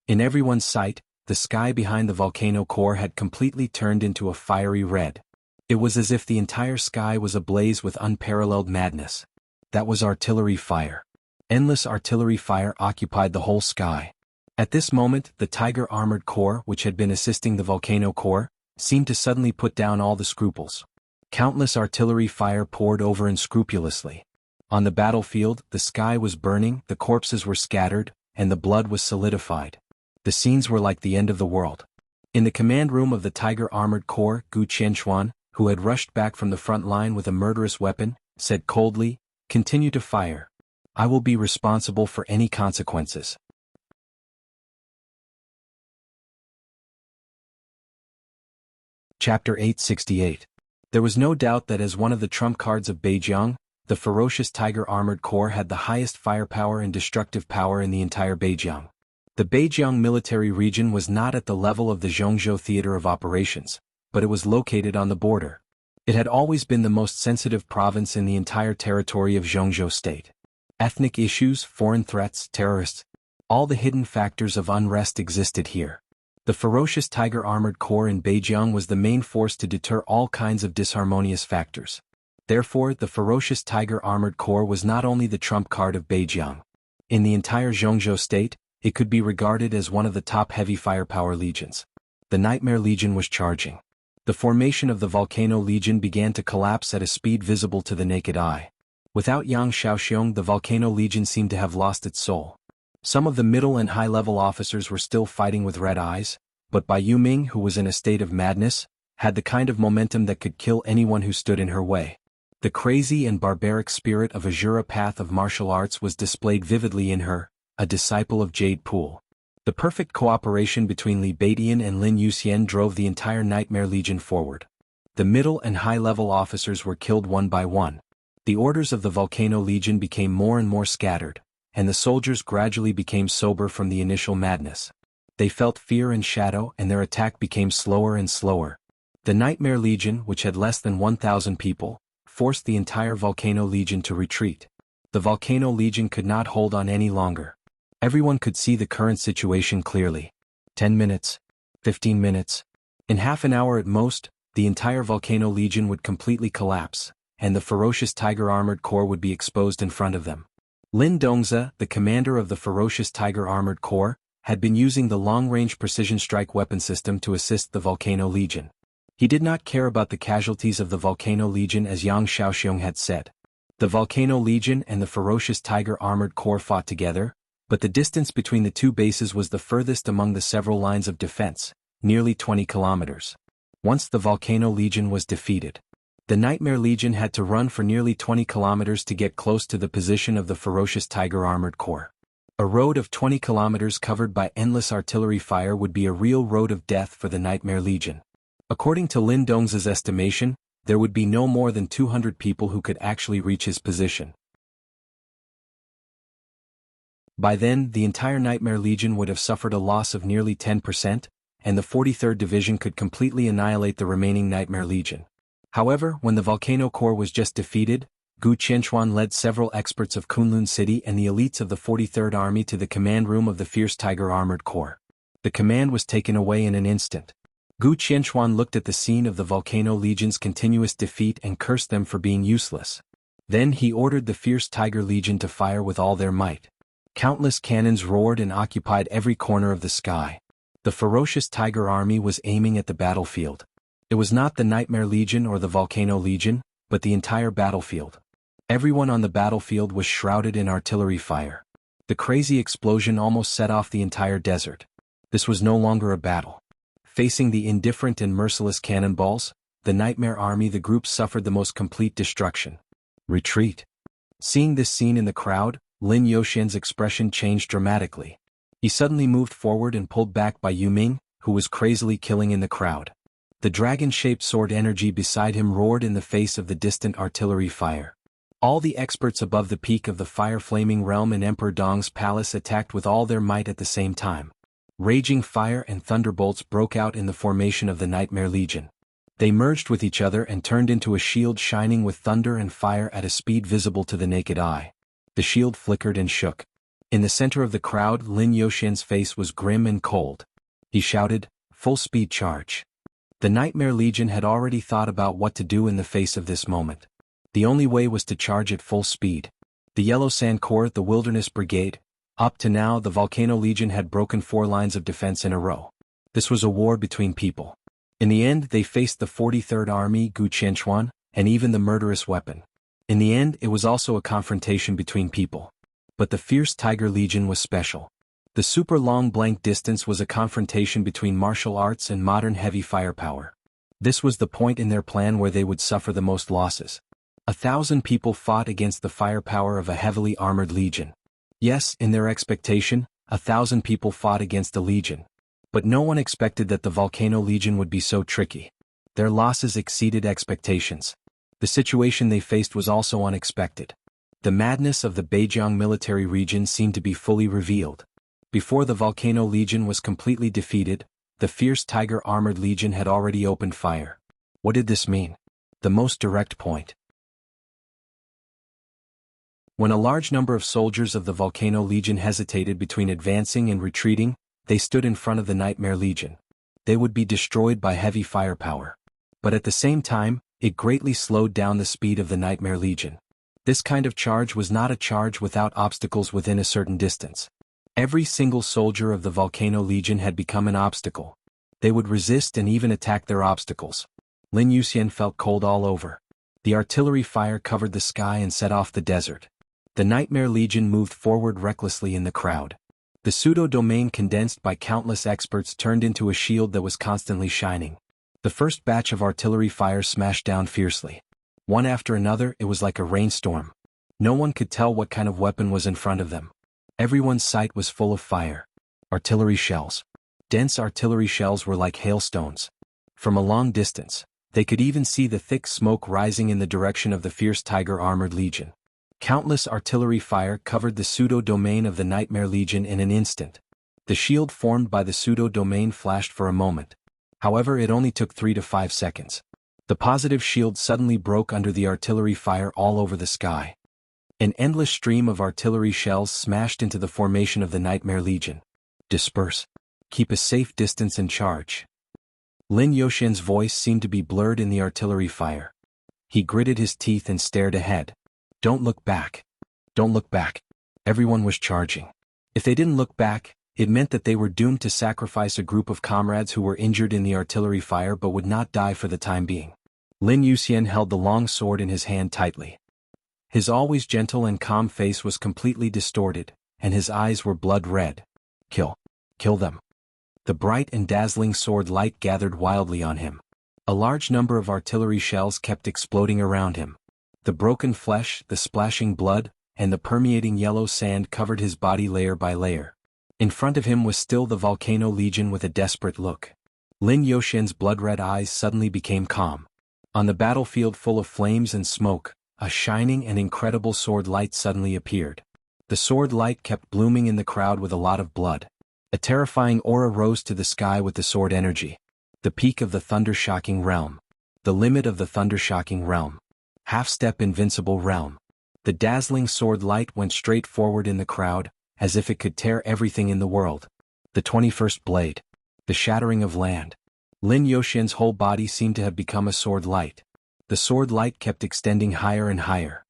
In everyone's sight, the sky behind the volcano core had completely turned into a fiery red. It was as if the entire sky was ablaze with unparalleled madness. That was artillery fire. Endless artillery fire occupied the whole sky. At this moment, the Tiger Armored Corps, which had been assisting the volcano core, seemed to suddenly put down all the scruples. Countless artillery fire poured over unscrupulously. On the battlefield, the sky was burning, the corpses were scattered, and the blood was solidified. The scenes were like the end of the world. In the command room of the Tiger Armored Corps, Gu Qianxuan, who had rushed back from the front line with a murderous weapon, said coldly, "Continue to fire. I will be responsible for any consequences." Chapter 868. There was no doubt that as one of the trump cards of Beijiang, the ferocious Tiger Armored Corps had the highest firepower and destructive power in the entire Beijiang. The Beijiang military region was not at the level of the Zhongzhou theater of operations, but it was located on the border. It had always been the most sensitive province in the entire territory of Zhongzhou state. Ethnic issues, foreign threats, terrorists, all the hidden factors of unrest existed here. The ferocious Tiger Armored Corps in Beijiang was the main force to deter all kinds of disharmonious factors. Therefore, the ferocious Tiger Armored Corps was not only the trump card of Beijiang. In the entire Zhongzhou state, it could be regarded as one of the top heavy firepower legions. The Nightmare Legion was charging. The formation of the Volcano Legion began to collapse at a speed visible to the naked eye. Without Yang Xiaoxiong, the Volcano Legion seemed to have lost its soul. Some of the middle and high-level officers were still fighting with red eyes, but Bai Yuming, who was in a state of madness, had the kind of momentum that could kill anyone who stood in her way. The crazy and barbaric spirit of Azura path of martial arts was displayed vividly in her, a disciple of Jade Pool. The perfect cooperation between Li Beidian and Lin Yuxian drove the entire Nightmare Legion forward. The middle and high-level officers were killed one by one. The orders of the Volcano Legion became more and more scattered, and the soldiers gradually became sober from the initial madness. They felt fear and shadow, and their attack became slower and slower. The Nightmare Legion, which had less than 1,000 people, forced the entire Volcano Legion to retreat. The Volcano Legion could not hold on any longer. Everyone could see the current situation clearly. 10 minutes. 15 minutes. In half an hour at most, the entire Volcano Legion would completely collapse, and the ferocious Tiger Armored Corps would be exposed in front of them. Lin Dongzi, the commander of the ferocious Tiger Armored Corps, had been using the long-range precision strike weapon system to assist the Volcano Legion. He did not care about the casualties of the Volcano Legion as Yang Xiaoxiong had said. The Volcano Legion and the ferocious Tiger Armored Corps fought together, but the distance between the two bases was the furthest among the several lines of defense, nearly 20 kilometers. Once the Volcano Legion was defeated, the Nightmare Legion had to run for nearly 20 kilometers to get close to the position of the ferocious Tiger Armored Corps. A road of 20 kilometers covered by endless artillery fire would be a real road of death for the Nightmare Legion. According to Lin Dongzi's estimation, there would be no more than 200 people who could actually reach his position. By then, the entire Nightmare Legion would have suffered a loss of nearly 10%, and the 43rd Division could completely annihilate the remaining Nightmare Legion. However, when the Volcano Corps was just defeated, Gu Qianxuan led several experts of Kunlun City and the elites of the 43rd Army to the command room of the fierce Tiger Armored Corps. The command was taken away in an instant. Gu Qianxuan looked at the scene of the Volcano Legion's continuous defeat and cursed them for being useless. Then he ordered the fierce Tiger Legion to fire with all their might. Countless cannons roared and occupied every corner of the sky. The ferocious Tiger Army was aiming at the battlefield. It was not the Nightmare Legion or the Volcano Legion, but the entire battlefield. Everyone on the battlefield was shrouded in artillery fire. The crazy explosion almost set off the entire desert. This was no longer a battle. Facing the indifferent and merciless cannonballs, the Nightmare Army, the group suffered the most complete destruction. Retreat. Seeing this scene in the crowd, Lin Youxian's expression changed dramatically. He suddenly moved forward and pulled back by Yu Ming, who was crazily killing in the crowd. The dragon-shaped sword energy beside him roared in the face of the distant artillery fire. All the experts above the peak of the fire-flaming realm in Emperor Dong's palace attacked with all their might at the same time. Raging fire and thunderbolts broke out in the formation of the Nightmare Legion. They merged with each other and turned into a shield shining with thunder and fire at a speed visible to the naked eye. The shield flickered and shook. In the center of the crowd, Lin Youxian's face was grim and cold. He shouted, "Full speed charge." The Nightmare Legion had already thought about what to do in the face of this moment. The only way was to charge at full speed. The Yellow Sand Corps, the Wilderness Brigade. Up to now, the Volcano Legion had broken 4 lines of defense in a row. This was a war between people. In the end, they faced the 43rd Army, Gu Qianchuan, and even the murderous weapon. In the end, it was also a confrontation between people. But the Fierce Tiger Legion was special. The super long blank distance was a confrontation between martial arts and modern heavy firepower. This was the point in their plan where they would suffer the most losses. 1,000 people fought against the firepower of a heavily armored legion. Yes, in their expectation, 1,000 people fought against a legion. But no one expected that the Volcano Legion would be so tricky. Their losses exceeded expectations. The situation they faced was also unexpected. The madness of the Beijiang military region seemed to be fully revealed. Before the Volcano Legion was completely defeated, the Fierce Tiger Armored Legion had already opened fire. What did this mean? The most direct point. When a large number of soldiers of the Volcano Legion hesitated between advancing and retreating, they stood in front of the Nightmare Legion. They would be destroyed by heavy firepower. But at the same time, it greatly slowed down the speed of the Nightmare Legion. This kind of charge was not a charge without obstacles within a certain distance. Every single soldier of the Volcano Legion had become an obstacle. They would resist and even attack their obstacles. Lin Youxian felt cold all over. The artillery fire covered the sky and set off the desert. The Nightmare Legion moved forward recklessly in the crowd. The pseudo-domain condensed by countless experts turned into a shield that was constantly shining. The first batch of artillery fire smashed down fiercely. One after another, it was like a rainstorm. No one could tell what kind of weapon was in front of them. Everyone's sight was full of fire. Artillery shells. Dense artillery shells were like hailstones. From a long distance, they could even see the thick smoke rising in the direction of the Fierce Tiger Armored Legion. Countless artillery fire covered the pseudo-domain of the Nightmare Legion in an instant. The shield formed by the pseudo-domain flashed for a moment. However, it only took 3 to 5 seconds. The positive shield suddenly broke under the artillery fire all over the sky. An endless stream of artillery shells smashed into the formation of the Nightmare Legion. Disperse. Keep a safe distance and charge. Lin Youxian's voice seemed to be blurred in the artillery fire. He gritted his teeth and stared ahead. Don't look back. Don't look back. Everyone was charging. If they didn't look back, it meant that they were doomed to sacrifice a group of comrades who were injured in the artillery fire but would not die for the time being. Lin Youxian held the long sword in his hand tightly. His always gentle and calm face was completely distorted, and his eyes were blood red. Kill. Kill them. The bright and dazzling sword light gathered wildly on him. A large number of artillery shells kept exploding around him. The broken flesh, the splashing blood, and the permeating yellow sand covered his body layer by layer. In front of him was still the Volcano Legion with a desperate look. Lin Youxian's blood-red eyes suddenly became calm. On the battlefield full of flames and smoke, a shining and incredible sword light suddenly appeared. The sword light kept blooming in the crowd with a lot of blood. A terrifying aura rose to the sky with the sword energy. The peak of the thunder-shocking realm. The limit of the thunder-shocking realm. Half-step invincible realm. The dazzling sword light went straight forward in the crowd, as if it could tear everything in the world. The 21st blade. The shattering of land. Lin Youxian's whole body seemed to have become a sword light. The sword light kept extending higher and higher.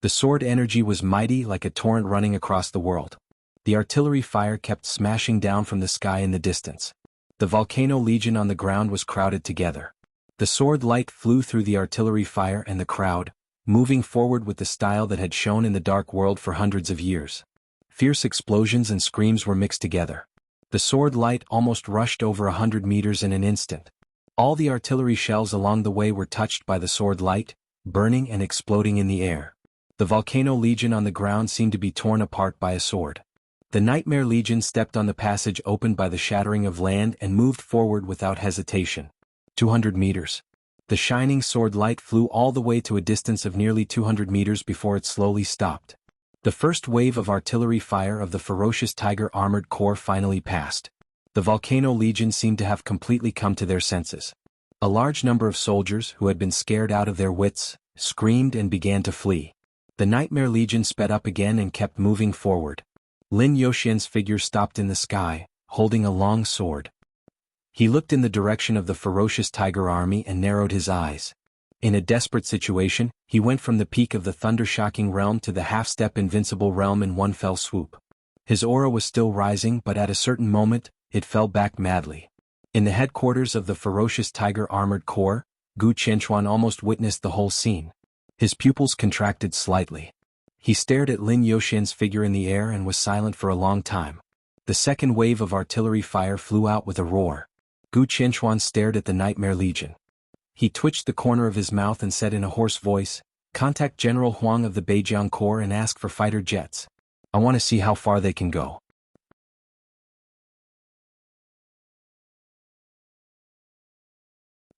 The sword energy was mighty like a torrent running across the world. The artillery fire kept smashing down from the sky in the distance. The Volcano Legion on the ground was crowded together. The sword light flew through the artillery fire and the crowd, moving forward with the style that had shone in the dark world for hundreds of years. Fierce explosions and screams were mixed together. The sword light almost rushed over 100 meters in an instant. All the artillery shells along the way were touched by the sword light, burning and exploding in the air. The Volcano Legion on the ground seemed to be torn apart by a sword. The Nightmare Legion stepped on the passage opened by the shattering of land and moved forward without hesitation. 200 meters. The shining sword light flew all the way to a distance of nearly 200 meters before it slowly stopped. The first wave of artillery fire of the ferocious Tiger Armored Corps finally passed. The Volcano Legion seemed to have completely come to their senses. A large number of soldiers who had been scared out of their wits screamed and began to flee. The Nightmare Legion sped up again and kept moving forward. Lin Yoxian's figure stopped in the sky, holding a long sword. He looked in the direction of the ferocious tiger army and narrowed his eyes. In a desperate situation, he went from the peak of the thunder-shocking realm to the half-step invincible realm in one fell swoop. His aura was still rising, but at a certain moment, it fell back madly. In the headquarters of the ferocious Tiger Armored Corps, Gu Qianchuan almost witnessed the whole scene. His pupils contracted slightly. He stared at Lin Yoxian's figure in the air and was silent for a long time. The second wave of artillery fire flew out with a roar. Gu Qianchuan stared at the Nightmare Legion. He twitched the corner of his mouth and said in a hoarse voice, "Contact General Huang of the Beijiang Corps and ask for fighter jets. I want to see how far they can go."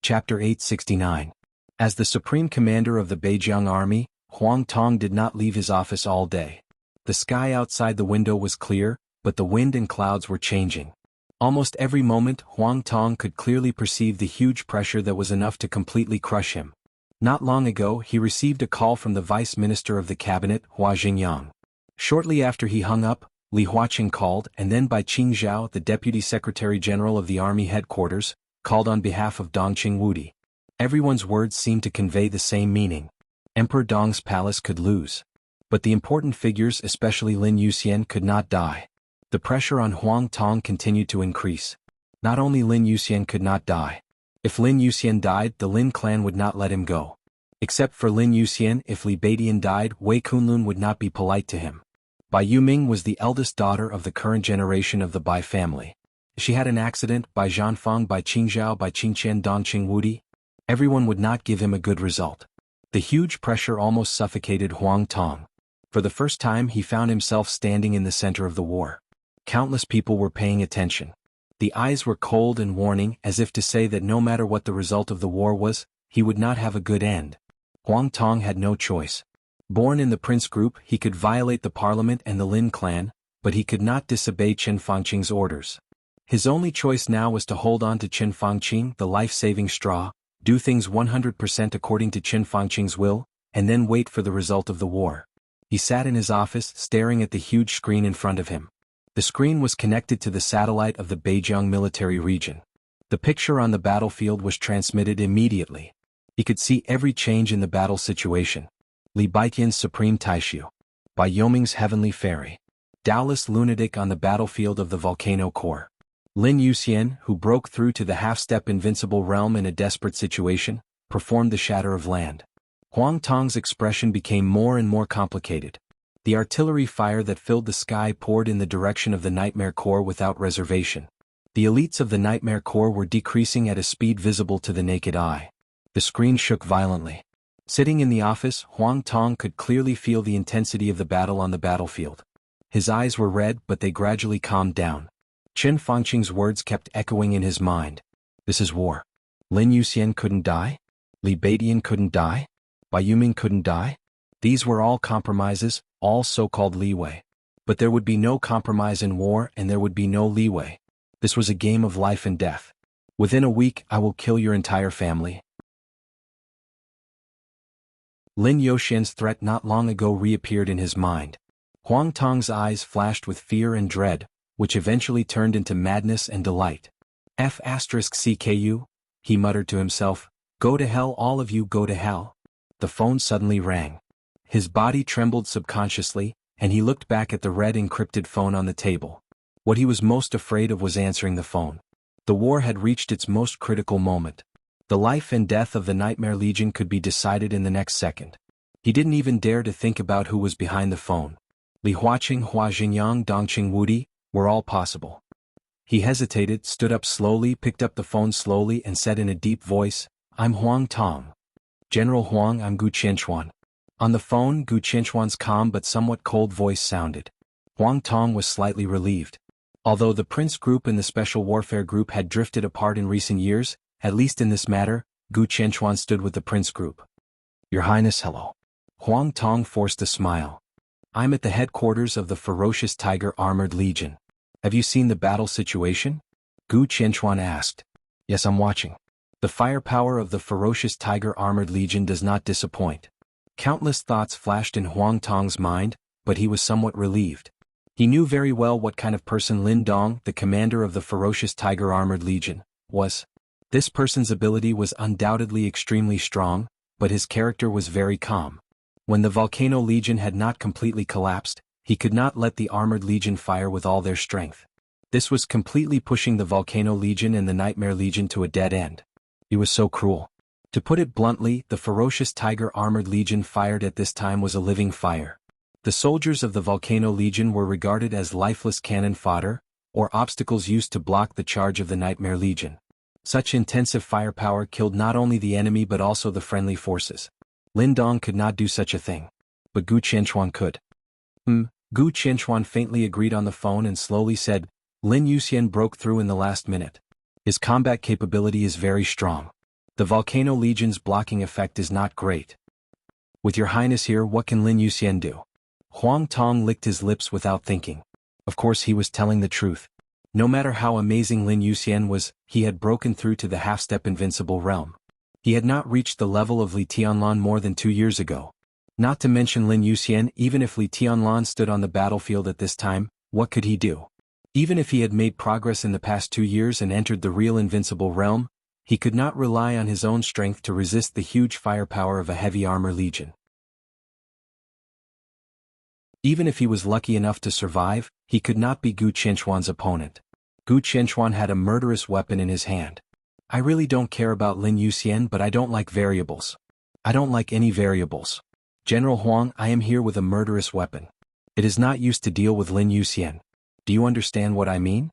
Chapter 869. As the Supreme Commander of the Beijiang Army, Huang Tong did not leave his office all day. The sky outside the window was clear, but the wind and clouds were changing. Almost every moment Huang Tong could clearly perceive the huge pressure that was enough to completely crush him. Not long ago he received a call from the Vice Minister of the Cabinet, Hua Jingyang. Shortly after he hung up, Li Huaqing called, and then by Qing Zhao, the Deputy Secretary General of the Army Headquarters, called on behalf of Dongqing Wudi. Everyone's words seemed to convey the same meaning. Emperor Dong's palace could lose. But the important figures, especially Lin Yuxian, could not die. The pressure on Huang Tong continued to increase. Not only Lin Yuxian could not die. If Lin Yuxian died, the Lin clan would not let him go. Except for Lin Yuxian, if Li Beidian died, Wei Kunlun would not be polite to him. Bai Yuming was the eldest daughter of the current generation of the Bai family. She had an accident, Bai Zhanfeng, Bai Qingzhao, Bai Qingqian, Dongqing Wudi. Everyone would not give him a good result. The huge pressure almost suffocated Huang Tong. For the first time he found himself standing in the center of the war. Countless people were paying attention. The eyes were cold and warning, as if to say that no matter what the result of the war was, he would not have a good end. Huang Tong had no choice. Born in the prince group, he could violate the parliament and the Lin clan, but he could not disobey Chen Fangqing's orders. His only choice now was to hold on to Chen Fangqing, the life-saving straw, do things 100% according to Chen Fangqing's will, and then wait for the result of the war. He sat in his office, staring at the huge screen in front of him. The screen was connected to the satellite of the Beijiang military region. The picture on the battlefield was transmitted immediately. He could see every change in the battle situation. Li Baiqian's supreme Taishu. Bai Yoming's heavenly fairy. Doubtless lunatic on the battlefield of the Volcano Corps. Lin Yuxian, who broke through to the half-step invincible realm in a desperate situation, performed the shatter of land. Huang Tong's expression became more and more complicated. The artillery fire that filled the sky poured in the direction of the Nightmare Corps without reservation. The elites of the Nightmare Corps were decreasing at a speed visible to the naked eye. The screen shook violently. Sitting in the office, Huang Tong could clearly feel the intensity of the battle on the battlefield. His eyes were red, but they gradually calmed down. Chen Fangqing's words kept echoing in his mind. This is war. Lin Yuxian couldn't die? Li Beidian couldn't die? Bai Yuming couldn't die? These were all compromises, all so-called leeway. But there would be no compromise in war, and there would be no leeway. This was a game of life and death. Within a week, I will kill your entire family. Lin Yoxian's threat not long ago reappeared in his mind. Huang Tong's eyes flashed with fear and dread, which eventually turned into madness and delight. F***CKU, he muttered to himself, go to hell, all of you, go to hell. The phone suddenly rang. His body trembled subconsciously, and he looked back at the red encrypted phone on the table. What he was most afraid of was answering the phone. The war had reached its most critical moment. The life and death of the Nightmare Legion could be decided in the next second. He didn't even dare to think about who was behind the phone. Li Huaqing, Hua Jingyang, Dongqing Wudi were all possible. He hesitated, stood up slowly, picked up the phone slowly and said in a deep voice, I'm Huang Tong. General Huang, I'm Gu Qianchuan. On the phone, Gu Qianchuan's calm but somewhat cold voice sounded. Huang Tong was slightly relieved. Although the Prince Group and the Special Warfare Group had drifted apart in recent years, at least in this matter, Gu Qianchuan stood with the Prince Group. Your Highness, hello. Huang Tong forced a smile. I'm at the headquarters of the Ferocious Tiger Armored Legion. Have you seen the battle situation? Gu Qianchuan asked. Yes, I'm watching. The firepower of the Ferocious Tiger Armored Legion does not disappoint. Countless thoughts flashed in Huang Tong's mind, but he was somewhat relieved. He knew very well what kind of person Lin Dong, the commander of the Ferocious Tiger Armored Legion, was. This person's ability was undoubtedly extremely strong, but his character was very calm. When the Volcano Legion had not completely collapsed, he could not let the Armored Legion fire with all their strength. This was completely pushing the Volcano Legion and the Nightmare Legion to a dead end. He was so cruel. To put it bluntly, the Ferocious Tiger Armored Legion fired at this time was a living fire. The soldiers of the Volcano Legion were regarded as lifeless cannon fodder, or obstacles used to block the charge of the Nightmare Legion. Such intensive firepower killed not only the enemy but also the friendly forces. Lin Dong could not do such a thing. But Gu Qianchuan could. Gu Qianchuan faintly agreed on the phone and slowly said, Lin Yuxian broke through in the last minute. His combat capability is very strong. The Volcano Legion's blocking effect is not great. With your highness here, what can Lin Yuxian do? Huang Tong licked his lips without thinking. Of course he was telling the truth. No matter how amazing Lin Yuxian was, he had broken through to the half-step invincible realm. He had not reached the level of Li Tianlan more than 2 years ago. Not to mention Lin Yuxian, even if Li Tianlan stood on the battlefield at this time, what could he do? Even if he had made progress in the past 2 years and entered the real invincible realm, he could not rely on his own strength to resist the huge firepower of a heavy armor legion. Even if he was lucky enough to survive, he could not be Gu Qianchuan's opponent. Gu Qianchuan had a murderous weapon in his hand. I really don't care about Lin Yuxian, but I don't like variables. I don't like any variables. General Huang, I am here with a murderous weapon. It is not used to deal with Lin Yuxian. Do you understand what I mean?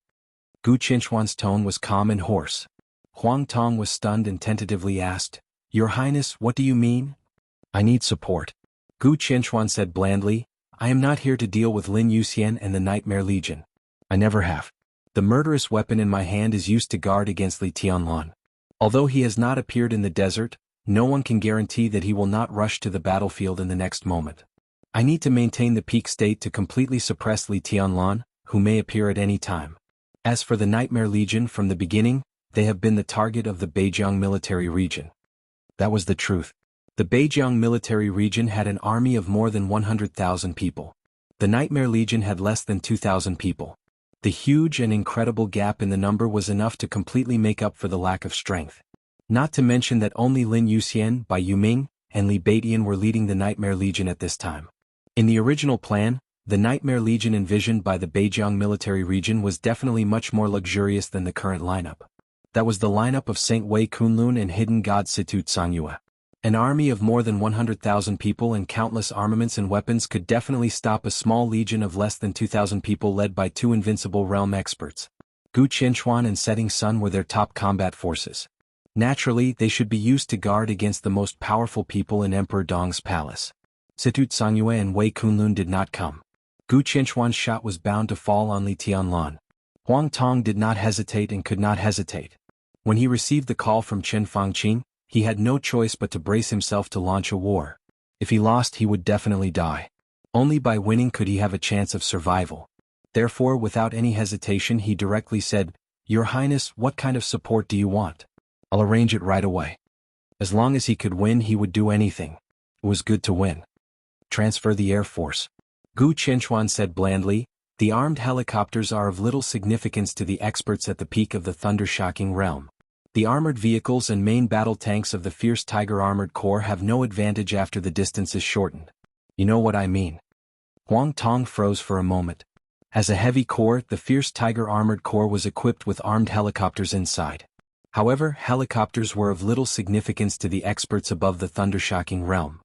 Gu Qianchuan's tone was calm and hoarse. Huang Tong was stunned and tentatively asked, Your Highness, what do you mean? I need support. Gu Qianchuan said blandly, I am not here to deal with Lin Yuxian and the Nightmare Legion. I never have. The murderous weapon in my hand is used to guard against Li Tianlan. Although he has not appeared in the desert, no one can guarantee that he will not rush to the battlefield in the next moment. I need to maintain the peak state to completely suppress Li Tianlan, who may appear at any time. As for the Nightmare Legion, from the beginning, they have been the target of the Beijiang military region. That was the truth. The Beijiang military region had an army of more than 100,000 people. The Nightmare Legion had less than 2,000 people. The huge and incredible gap in the number was enough to completely make up for the lack of strength. Not to mention that only Lin Yuxian, Bai Yuming, and Li Beidian were leading the Nightmare Legion at this time. In the original plan, the Nightmare Legion envisioned by the Beijiang military region was definitely much more luxurious than the current lineup. That was the lineup of Saint Wei Kunlun and Hidden God Situ Tsangyue. An army of more than 100,000 people and countless armaments and weapons could definitely stop a small legion of less than 2,000 people led by 2 invincible realm experts. Gu Qianchuan and Setting Sun were their top combat forces. Naturally, they should be used to guard against the most powerful people in Emperor Dong's palace. Situ Tsangyue and Wei Kunlun did not come. Gu Qianchuan's shot was bound to fall on Li Tianlan. Huang Tong did not hesitate and could not hesitate. When he received the call from Chen Fangqing, he had no choice but to brace himself to launch a war. If he lost, he would definitely die. Only by winning could he have a chance of survival. Therefore, without any hesitation, he directly said, Your Highness, what kind of support do you want? I'll arrange it right away. As long as he could win, he would do anything. It was good to win. Transfer the Air Force. Gu Qianchuan said blandly, The armed helicopters are of little significance to the experts at the peak of the thunder-shocking realm. The armored vehicles and main battle tanks of the Fierce Tiger Armored Corps have no advantage after the distance is shortened. You know what I mean. Huang Tong froze for a moment. As a heavy corps, the Fierce Tiger Armored Corps was equipped with armed helicopters inside. However, helicopters were of little significance to the experts above the thunder-shocking realm.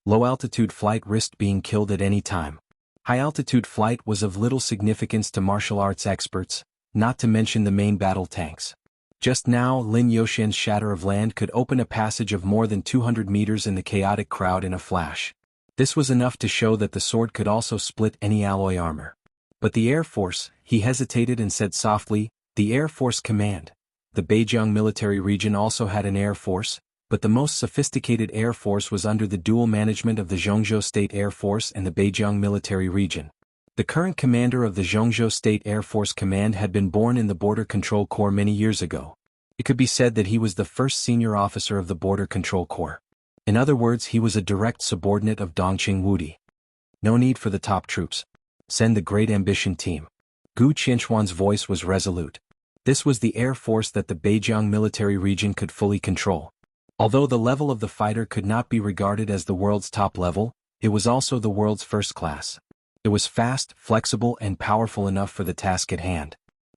Low-altitude flight risked being killed at any time. High-altitude flight was of little significance to martial arts experts, not to mention the main battle tanks. Just now, Lin Yoshan's shatter of land could open a passage of more than 200 meters in the chaotic crowd in a flash. This was enough to show that the sword could also split any alloy armor. But the Air Force, he hesitated and said softly, the Air Force Command. The Beijiang military region also had an Air Force, but the most sophisticated Air Force was under the dual management of the Zhongzhou State Air Force and the Beijiang military region. The current commander of the Zhongzhou State Air Force Command had been born in the Border Control Corps many years ago. It could be said that he was the first senior officer of the Border Control Corps. In other words, he was a direct subordinate of Dongqing Wudi. No need for the top troops. Send the Great Ambition team. Gu Qianchuan's voice was resolute. This was the air force that the Beijiang military region could fully control. Although the level of the fighter could not be regarded as the world's top level, it was also the world's first class. It was fast, flexible, and powerful enough for the task at hand.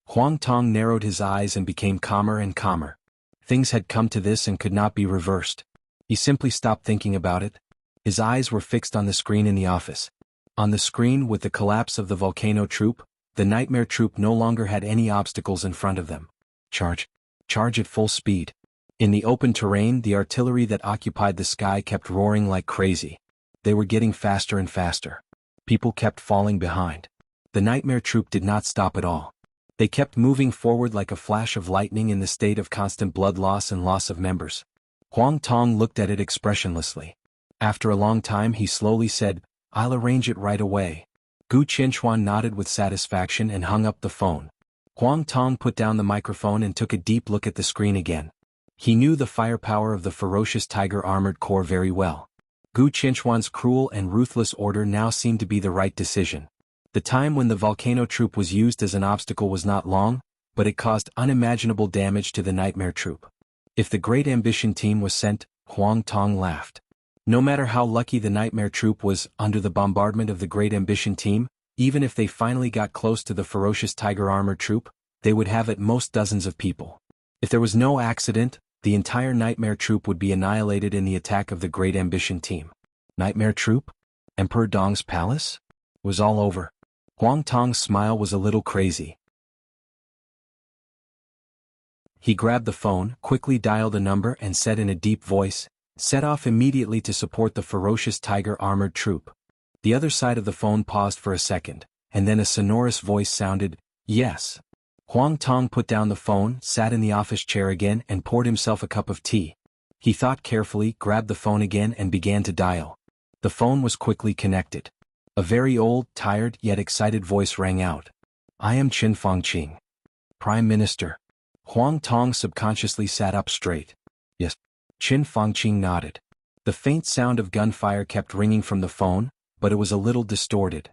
Huang Tong narrowed his eyes and became calmer and calmer. Things had come to this and could not be reversed. He simply stopped thinking about it. His eyes were fixed on the screen in the office. On the screen, with the collapse of the volcano troop, the nightmare troop no longer had any obstacles in front of them. Charge. Charge at full speed. In the open terrain, the artillery that occupied the sky kept roaring like crazy. They were getting faster and faster. People kept falling behind. The nightmare troop did not stop at all. They kept moving forward like a flash of lightning in the state of constant blood loss and loss of members. Huang Tong looked at it expressionlessly. After a long time he slowly said, I'll arrange it right away. Gu Qianchuan nodded with satisfaction and hung up the phone. Huang Tong put down the microphone and took a deep look at the screen again. He knew the firepower of the ferocious Tiger Armored Corps very well. Gu Qianchuan's cruel and ruthless order now seemed to be the right decision. The time when the volcano troop was used as an obstacle was not long, but it caused unimaginable damage to the nightmare troop. If the Great Ambition team was sent, Huang Tong laughed. No matter how lucky the nightmare troop was under the bombardment of the Great Ambition team, even if they finally got close to the ferocious Tiger Armored troop, they would have at most dozens of people. If there was no accident, the entire nightmare troop would be annihilated in the attack of the Great Ambition team. Nightmare troop? Emperor Dong's palace? It was all over. Huang Tong's smile was a little crazy. He grabbed the phone, quickly dialed a number and said in a deep voice, set off immediately to support the ferocious Tiger Armored troop. The other side of the phone paused for a second, and then a sonorous voice sounded, yes. Huang Tong put down the phone, sat in the office chair again and poured himself a cup of tea. He thought carefully, grabbed the phone again and began to dial. The phone was quickly connected. A very old, tired, yet excited voice rang out. I am Qin Fangqing. Prime Minister. Huang Tong subconsciously sat up straight. Yes. Qin Fangqing nodded. The faint sound of gunfire kept ringing from the phone, but it was a little distorted.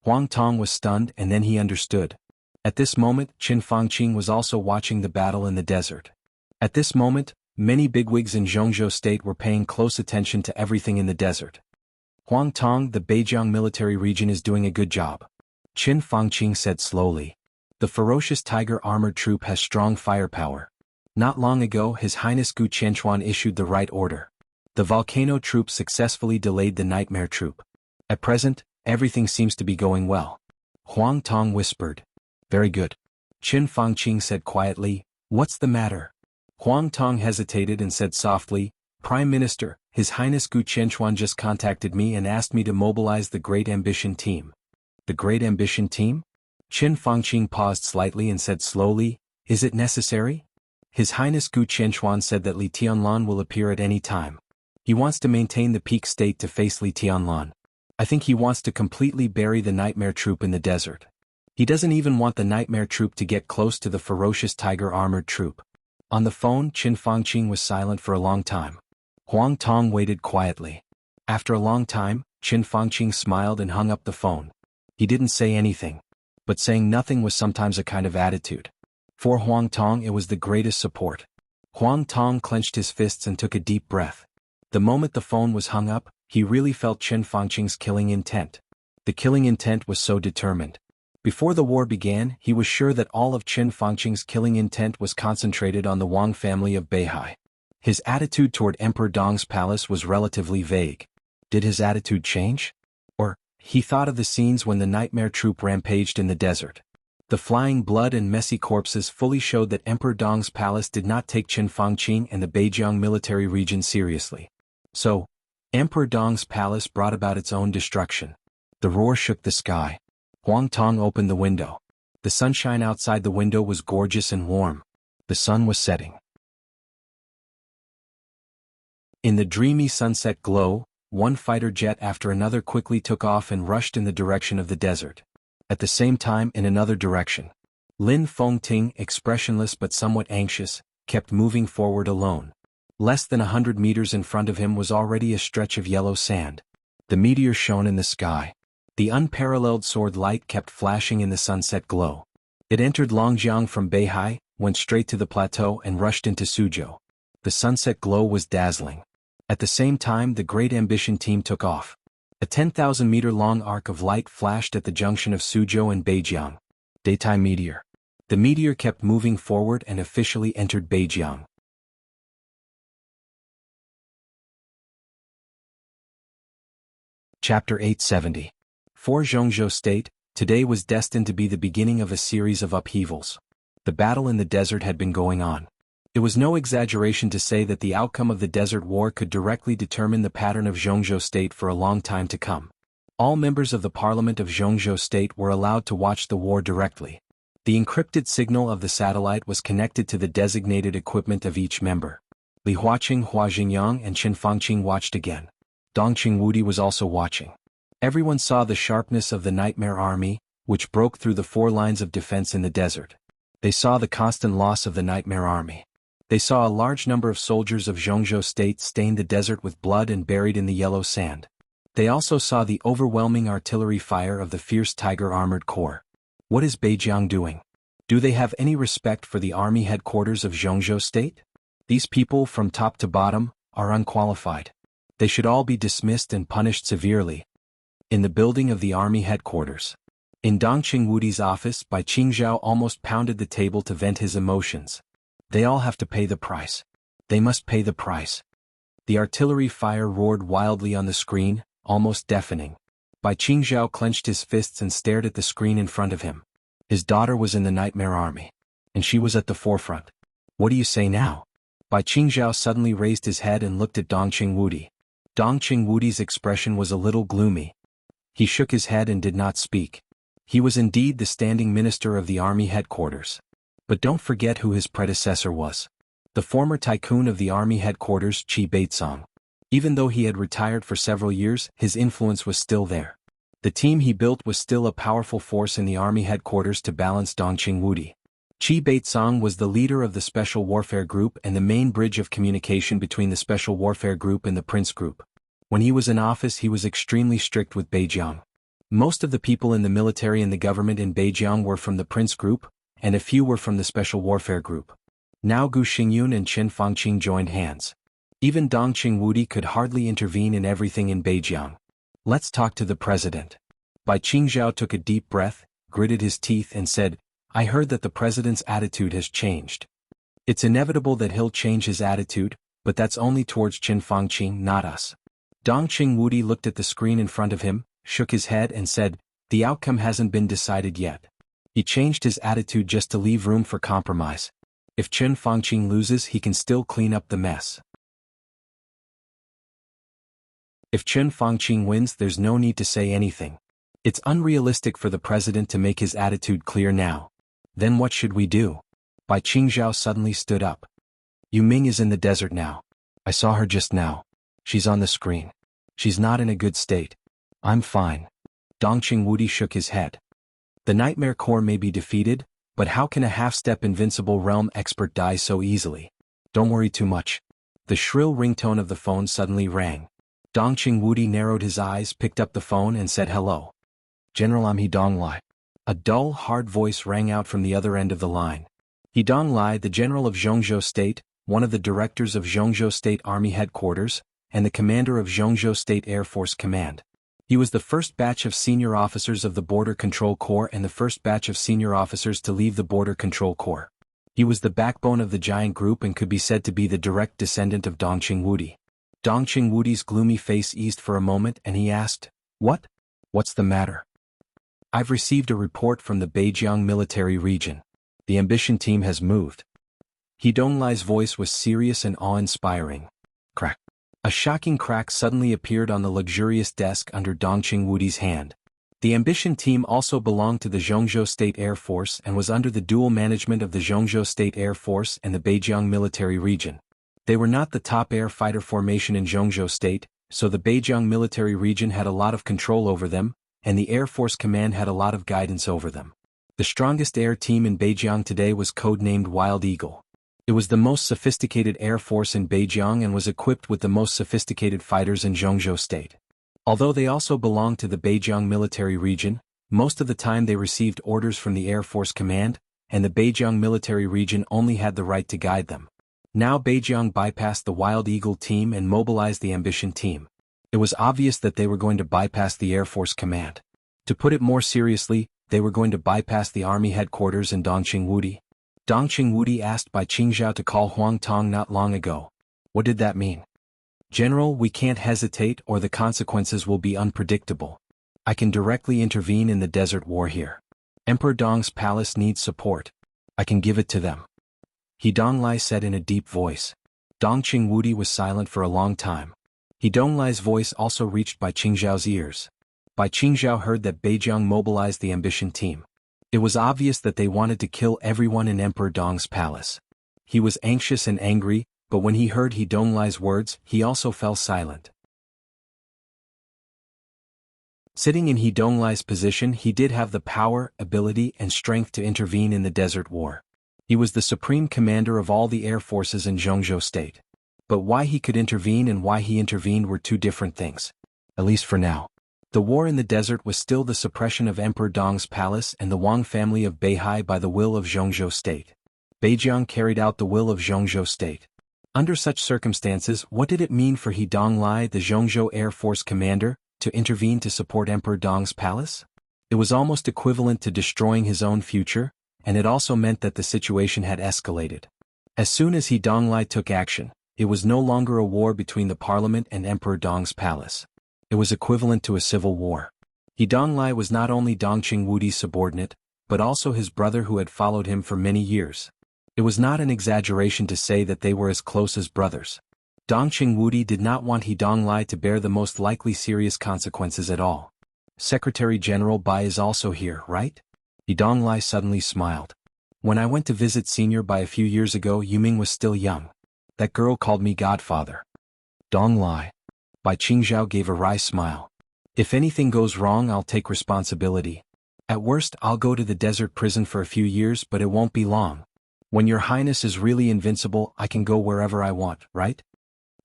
Huang Tong was stunned and then he understood. At this moment, Qin Fangqing was also watching the battle in the desert. At this moment, many bigwigs in Zhongzhou State were paying close attention to everything in the desert. Huang Tong, the Beijiang military region is doing a good job. Qin Fangqing said slowly. The ferocious Tiger Armored troop has strong firepower. Not long ago, His Highness Gu Qianchuan issued the right order. The volcano troop successfully delayed the nightmare troop. At present, everything seems to be going well. Huang Tong whispered. Very good. Qin Fangqing said quietly, what's the matter? Huang Tong hesitated and said softly, Prime Minister, His Highness Gu Qianchuan just contacted me and asked me to mobilize the Great Ambition team. The Great Ambition team? Qin Fangqing paused slightly and said slowly, is it necessary? His Highness Gu Qianchuan said that Li Tianlan will appear at any time. He wants to maintain the peak state to face Li Tianlan. I think he wants to completely bury the nightmare troop in the desert. He doesn't even want the nightmare troop to get close to the ferocious Tiger Armored troop. On the phone, Qin Fangqing was silent for a long time. Huang Tong waited quietly. After a long time, Qin Fangqing smiled and hung up the phone. He didn't say anything. But saying nothing was sometimes a kind of attitude. For Huang Tong it was the greatest support. Huang Tong clenched his fists and took a deep breath. The moment the phone was hung up, he really felt Qin Fangqing's killing intent. The killing intent was so determined. Before the war began, he was sure that all of Qin Fangqing's killing intent was concentrated on the Wang family of Beihai. His attitude toward Emperor Dong's palace was relatively vague. Did his attitude change? Or, he thought of the scenes when the nightmare troop rampaged in the desert. The flying blood and messy corpses fully showed that Emperor Dong's palace did not take Qin and the Beijiang military region seriously. So, Emperor Dong's palace brought about its own destruction. The roar shook the sky. Huang Tong opened the window. The sunshine outside the window was gorgeous and warm. The sun was setting. In the dreamy sunset glow, one fighter jet after another quickly took off and rushed in the direction of the desert. At the same time, in another direction, Lin Fengting, expressionless but somewhat anxious, kept moving forward alone. Less than 100 meters in front of him was already a stretch of yellow sand. The meteor shone in the sky. The unparalleled sword light kept flashing in the sunset glow. It entered Longjiang from Beihai, went straight to the plateau and rushed into Suzhou. The sunset glow was dazzling. At the same time, the Great Ambition team took off. A 10,000-meter-long arc of light flashed at the junction of Suzhou and Beijiang. Daytime meteor. The meteor kept moving forward and officially entered Beijiang. Chapter 870. For Zhongzhou State, today was destined to be the beginning of a series of upheavals. The battle in the desert had been going on. It was no exaggeration to say that the outcome of the Desert War could directly determine the pattern of Zhongzhou State for a long time to come. All members of the Parliament of Zhongzhou State were allowed to watch the war directly. The encrypted signal of the satellite was connected to the designated equipment of each member. Li Huaqing, Hua Jingyang, and Qin Fangqing watched again. Dongqing Wudi was also watching. Everyone saw the sharpness of the Nightmare Army, which broke through the 4 lines of defense in the desert. They saw the constant loss of the Nightmare Army. They saw a large number of soldiers of Zhongzhou State stain the desert with blood and buried in the yellow sand. They also saw the overwhelming artillery fire of the fierce Tiger Armored Corps. What is Beijiang doing? Do they have any respect for the army headquarters of Zhongzhou State? These people, from top to bottom, are unqualified. They should all be dismissed and punished severely. In the building of the army headquarters. In Dongqing Wudi's office, Bai Qingzhao almost pounded the table to vent his emotions. They all have to pay the price. They must pay the price. The artillery fire roared wildly on the screen, almost deafening. Bai Qingzhao clenched his fists and stared at the screen in front of him. His daughter was in the Nightmare Army. And she was at the forefront. What do you say now? Bai Qingzhao suddenly raised his head and looked at Dongqing Wudi. Dongqing Wudi's expression was a little gloomy. He shook his head and did not speak. He was indeed the standing minister of the army headquarters. But don't forget who his predecessor was. The former tycoon of the army headquarters, Qi Beitsong. Even though he had retired for several years, his influence was still there. The team he built was still a powerful force in the army headquarters to balance Dongqing Wudi. Qi Beitsong was the leader of the Special Warfare Group and the main bridge of communication between the Special Warfare Group and the Prince Group. When he was in office, he was extremely strict with Beijiang. Most of the people in the military and the government in Beijiang were from the Prince Group, and a few were from the Special Warfare Group. Now Gu Xingyun and Qin Fangqing joined hands. Even Dongqing Wudi could hardly intervene in everything in Beijiang. Let's talk to the president. Bai Qingzhao took a deep breath, gritted his teeth and said, I heard that the president's attitude has changed. It's inevitable that he'll change his attitude, but that's only towards Qin Fangqing, not us. Dongqing Wudi looked at the screen in front of him, shook his head and said, the outcome hasn't been decided yet. He changed his attitude just to leave room for compromise. If Qin Fangqing loses, he can still clean up the mess. If Qin Fangqing wins, there's no need to say anything. It's unrealistic for the president to make his attitude clear now. Then what should we do? Bai Qingzhao suddenly stood up. Yu Ming is in the desert now. I saw her just now. She's on the screen. She's not in a good state. I'm fine. Dongqing Wudi shook his head. The Nightmare Corps may be defeated, but how can a half-step invincible realm expert die so easily? Don't worry too much. The shrill ringtone of the phone suddenly rang. Dongqing Wudi narrowed his eyes, picked up the phone and said hello. General, I'm Hidong Lai. A dull, hard voice rang out from the other end of the line. Hidong Lai, the general of Zhongzhou State, one of the directors of Zhongzhou State Army Headquarters, and the commander of Zhongzhou State Air Force Command. He was the first batch of senior officers of the Border Control Corps and the first batch of senior officers to leave the Border Control Corps. He was the backbone of the giant group and could be said to be the direct descendant of Dongqing Wudi. Dongqing Wudi's gloomy face eased for a moment and he asked, What? What's the matter? I've received a report from the Beijiang military region. The ambition team has moved. He Donglai's voice was serious and awe-inspiring. Crack. A shocking crack suddenly appeared on the luxurious desk under Dongqing Wudi's hand. The ambition team also belonged to the Zhongzhou State Air Force and was under the dual management of the Zhongzhou State Air Force and the Beijiang military region. They were not the top air fighter formation in Zhongzhou State, so the Beijiang military region had a lot of control over them, and the Air Force Command had a lot of guidance over them. The strongest air team in Beijiang today was codenamed Wild Eagle. It was the most sophisticated air force in Beijiang and was equipped with the most sophisticated fighters in Zhongzhou State. Although they also belonged to the Beijiang military region, most of the time they received orders from the Air Force Command, and the Beijiang military region only had the right to guide them. Now Beijiang bypassed the Wild Eagle team and mobilized the ambition team. It was obvious that they were going to bypass the Air Force Command. To put it more seriously, they were going to bypass the Army headquarters in Dongqing Wudi. Dongqing Wudi asked by Qingzhao to call Huang Tong not long ago. What did that mean? General, we can't hesitate or the consequences will be unpredictable. I can directly intervene in the desert war here. Emperor Dong's palace needs support. I can give it to them. He Donglai said in a deep voice. Dongqing Wudi was silent for a long time. He Donglai's voice also reached Bai Qingzhao's ears. Bai Qingzhao heard that Beijiang mobilized the ambition team. It was obvious that they wanted to kill everyone in Emperor Dong's palace. He was anxious and angry, but when he heard He Donglai's words, he also fell silent. Sitting in He Donglai's position, he did have the power, ability, and strength to intervene in the desert war. He was the supreme commander of all the air forces in Zhongzhou State. But why he could intervene and why he intervened were two different things. At least for now. The war in the desert was still the suppression of Emperor Dong's palace and the Wang family of Beihai by the will of Zhongzhou State. Beijiang carried out the will of Zhongzhou State. Under such circumstances, what did it mean for He Donglai, the Zhongzhou Air Force commander, to intervene to support Emperor Dong's palace? It was almost equivalent to destroying his own future, and it also meant that the situation had escalated. As soon as He Donglai took action, it was no longer a war between the parliament and Emperor Dong's palace. It was equivalent to a civil war. He Donglai was not only Dongqing Wudi's subordinate, but also his brother who had followed him for many years. It was not an exaggeration to say that they were as close as brothers. Dongqing Wudi did not want He Donglai to bear the most likely serious consequences at all. Secretary General Bai is also here, right? He Donglai suddenly smiled. When I went to visit Senior Bai a few years ago, Yuming was still young. That girl called me godfather. Donglai. Bai Qingzhao gave a wry smile. If anything goes wrong, I'll take responsibility. At worst, I'll go to the desert prison for a few years, but it won't be long. When your highness is really invincible, I can go wherever I want, right?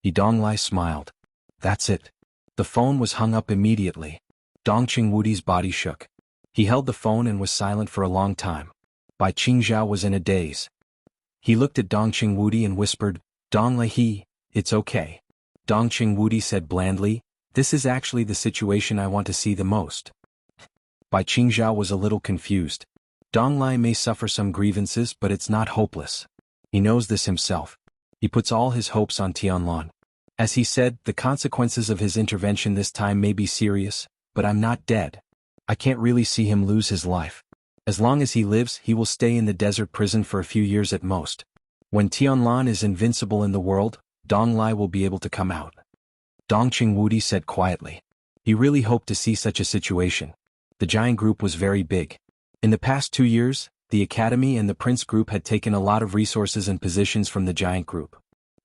He Donglai smiled. That's it. The phone was hung up immediately. Dongqing Wudi's body shook. He held the phone and was silent for a long time. Bai Qingzhao was in a daze. He looked at Dongqing Wudi and whispered, Donglai, it's okay. Dongqing Wudi said blandly, this is actually the situation I want to see the most. Bai Qingzhao was a little confused. Donglai may suffer some grievances, but it's not hopeless. He knows this himself. He puts all his hopes on Tianlan. As he said, the consequences of his intervention this time may be serious, but I'm not dead. I can't really see him lose his life. As long as he lives, he will stay in the desert prison for a few years at most. When Tianlan is invincible in the world, Donglai will be able to come out. Dongqing Wudi said quietly. He really hoped to see such a situation. The giant group was very big. In the past 2 years, the Academy and the Prince Group had taken a lot of resources and positions from the giant group.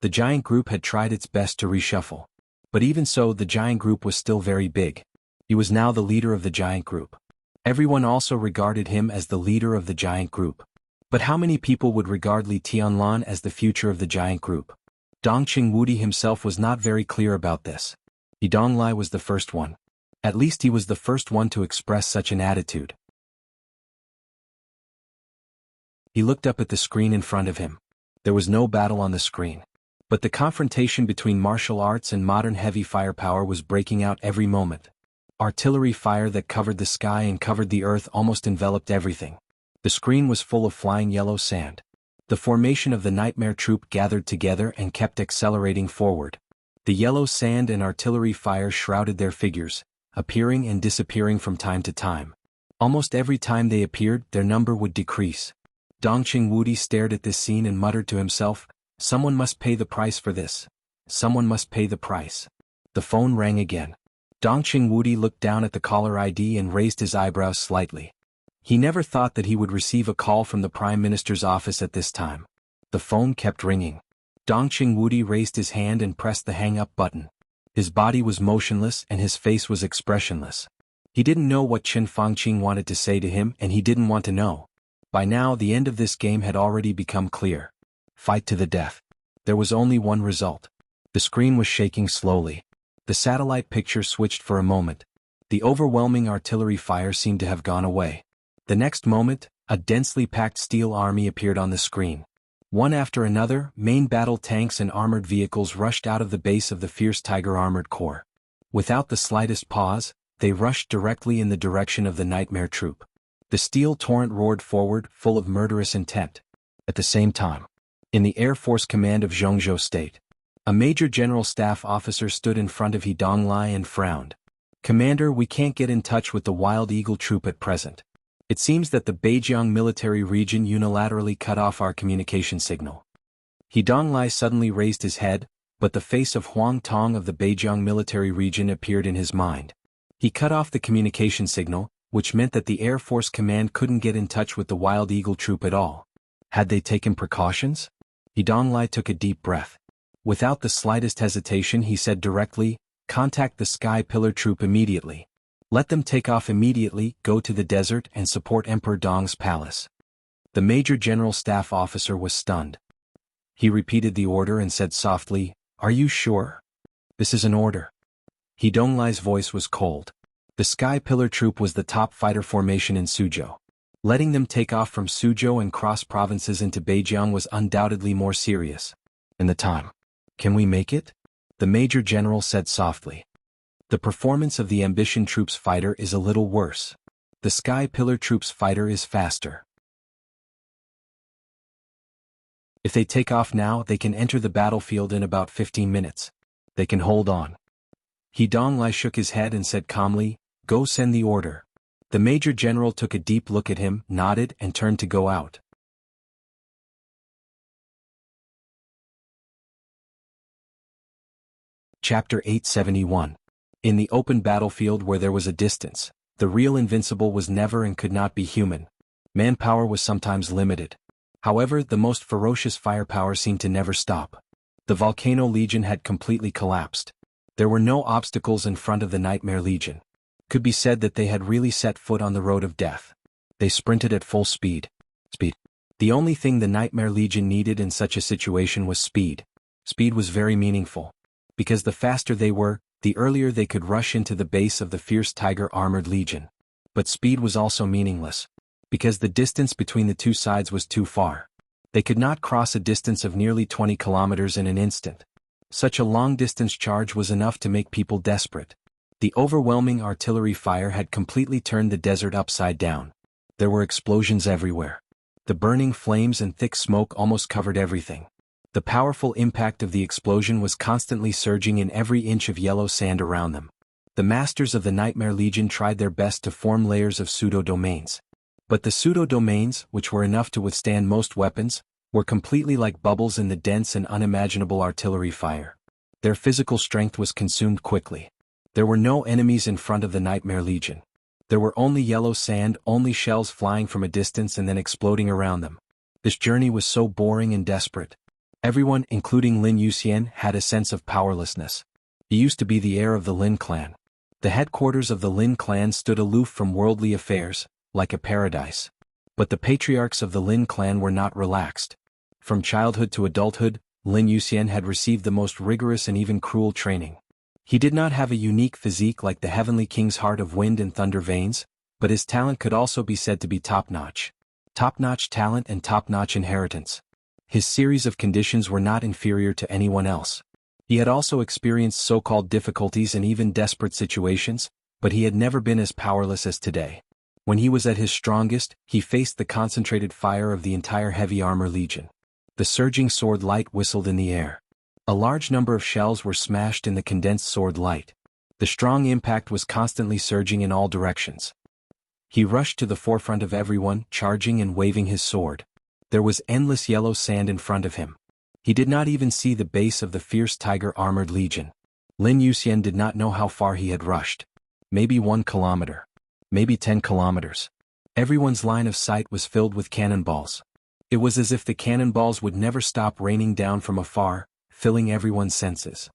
The giant group had tried its best to reshuffle. But even so, the giant group was still very big. He was now the leader of the giant group. Everyone also regarded him as the leader of the giant group. But how many people would regard Li Tianlan as the future of the giant group? Dongqing Wudi himself was not very clear about this. He Donglai was the first one. At least he was the first one to express such an attitude. He looked up at the screen in front of him. There was no battle on the screen. But the confrontation between martial arts and modern heavy firepower was breaking out every moment. Artillery fire that covered the sky and covered the earth almost enveloped everything. The screen was full of flying yellow sand. The formation of the nightmare troop gathered together and kept accelerating forward. The yellow sand and artillery fire shrouded their figures, appearing and disappearing from time to time. Almost every time they appeared, their number would decrease. Dongqing Wudi stared at this scene and muttered to himself, "Someone must pay the price for this. Someone must pay the price." The phone rang again. Dongqing Wudi looked down at the caller ID and raised his eyebrows slightly. He never thought that he would receive a call from the Prime Minister's office at this time. The phone kept ringing. Dongqing Wudi raised his hand and pressed the hang-up button. His body was motionless and his face was expressionless. He didn't know what Chen Fangqing wanted to say to him, and he didn't want to know. By now the end of this game had already become clear. Fight to the death. There was only one result. The screen was shaking slowly. The satellite picture switched for a moment. The overwhelming artillery fire seemed to have gone away. The next moment, a densely packed steel army appeared on the screen. One after another, main battle tanks and armored vehicles rushed out of the base of the fierce Tiger Armored Corps. Without the slightest pause, they rushed directly in the direction of the Nightmare Troop. The steel torrent roared forward, full of murderous intent. At the same time, in the Air Force Command of Zhongzhou State, a Major General Staff officer stood in front of He Donglai and frowned. "Commander, we can't get in touch with the Wild Eagle Troop at present. It seems that the Beijiang military region unilaterally cut off our communication signal." He Donglai suddenly raised his head, but the face of Huang Tong of the Beijiang military region appeared in his mind. He cut off the communication signal, which meant that the Air Force Command couldn't get in touch with the Wild Eagle Troop at all. Had they taken precautions? He Donglai took a deep breath. Without the slightest hesitation he said directly, "Contact the Sky Pillar Troop immediately. Let them take off immediately, go to the desert and support Emperor Dong's palace." The Major General Staff officer was stunned. He repeated the order and said softly, "Are you sure? This is an order." He Donglai's voice was cold. The Sky Pillar Troop was the top fighter formation in Suzhou. Letting them take off from Suzhou and cross provinces into Beijiang was undoubtedly more serious. "And the time. Can we make it?" the Major General said softly. "The performance of the Ambition Troop's fighter is a little worse. The Sky Pillar Troop's fighter is faster. If they take off now, they can enter the battlefield in about 15 minutes. They can hold on." He Donglai shook his head and said calmly, "Go send the order." The Major General took a deep look at him, nodded and turned to go out. Chapter 871. In the open battlefield where there was a distance, the real invincible was never and could not be human. Manpower was sometimes limited. However, the most ferocious firepower seemed to never stop. The Volcano Legion had completely collapsed. There were no obstacles in front of the Nightmare Legion. Could be said that they had really set foot on the road of death. They sprinted at full speed. The only thing the Nightmare Legion needed in such a situation was speed. Speed was very meaningful. Because the faster they were, the earlier they could rush into the base of the fierce Tiger Armored Legion. But speed was also meaningless. Because the distance between the two sides was too far. They could not cross a distance of nearly 20 kilometers in an instant. Such a long-distance charge was enough to make people desperate. The overwhelming artillery fire had completely turned the desert upside down. There were explosions everywhere. The burning flames and thick smoke almost covered everything. The powerful impact of the explosion was constantly surging in every inch of yellow sand around them. The masters of the Nightmare Legion tried their best to form layers of pseudo-domains. But the pseudo-domains, which were enough to withstand most weapons, were completely like bubbles in the dense and unimaginable artillery fire. Their physical strength was consumed quickly. There were no enemies in front of the Nightmare Legion. There were only yellow sand, only shells flying from a distance and then exploding around them. This journey was so boring and desperate. Everyone, including Lin Yuxian, had a sense of powerlessness. He used to be the heir of the Lin clan. The headquarters of the Lin clan stood aloof from worldly affairs, like a paradise. But the patriarchs of the Lin clan were not relaxed. From childhood to adulthood, Lin Yuxian had received the most rigorous and even cruel training. He did not have a unique physique like the Heavenly King's heart of wind and thunder veins, but his talent could also be said to be top-notch. Top-notch talent and top-notch inheritance. His series of conditions were not inferior to anyone else. He had also experienced so-called difficulties and even desperate situations, but he had never been as powerless as today. When he was at his strongest, he faced the concentrated fire of the entire Heavy Armor Legion. The surging sword light whistled in the air. A large number of shells were smashed in the condensed sword light. The strong impact was constantly surging in all directions. He rushed to the forefront of everyone, charging and waving his sword. There was endless yellow sand in front of him. He did not even see the base of the fierce tiger-armored legion. Lin Yuxian did not know how far he had rushed. Maybe 1 kilometer. Maybe 10 kilometers. Everyone's line of sight was filled with cannonballs. It was as if the cannonballs would never stop raining down from afar, filling everyone's senses.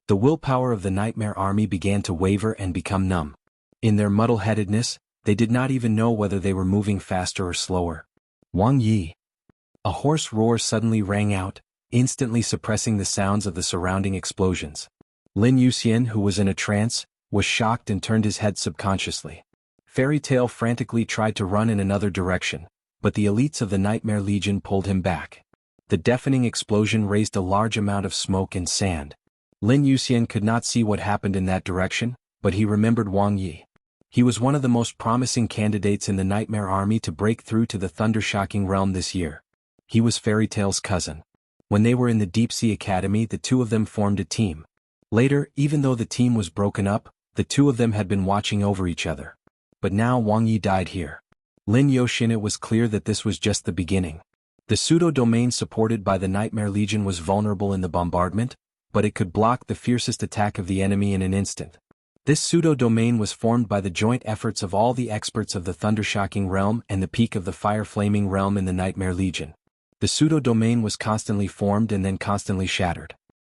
The willpower of the Nightmare Army began to waver and become numb. In their muddle-headedness, they did not even know whether they were moving faster or slower. Wang Yi. A hoarse roar suddenly rang out, instantly suppressing the sounds of the surrounding explosions. Lin Yuxian, who was in a trance, was shocked and turned his head subconsciously. Fairy Tail frantically tried to run in another direction, but the elites of the Nightmare Legion pulled him back. The deafening explosion raised a large amount of smoke and sand. Lin Yuxian could not see what happened in that direction, but he remembered Wang Yi. He was one of the most promising candidates in the Nightmare Army to break through to the Thundershocking realm this year. He was Fairy Tail's cousin. When they were in the Deep Sea Academy, the two of them formed a team. Later, even though the team was broken up, the two of them had been watching over each other. But now Wang Yi died here. Lin Yuxian, it was clear that this was just the beginning. The pseudo-domain supported by the Nightmare Legion was vulnerable in the bombardment, but it could block the fiercest attack of the enemy in an instant. This pseudo-domain was formed by the joint efforts of all the experts of the Thundershocking realm and the peak of the Fire-Flaming realm in the Nightmare Legion. The pseudo-domain was constantly formed and then constantly shattered.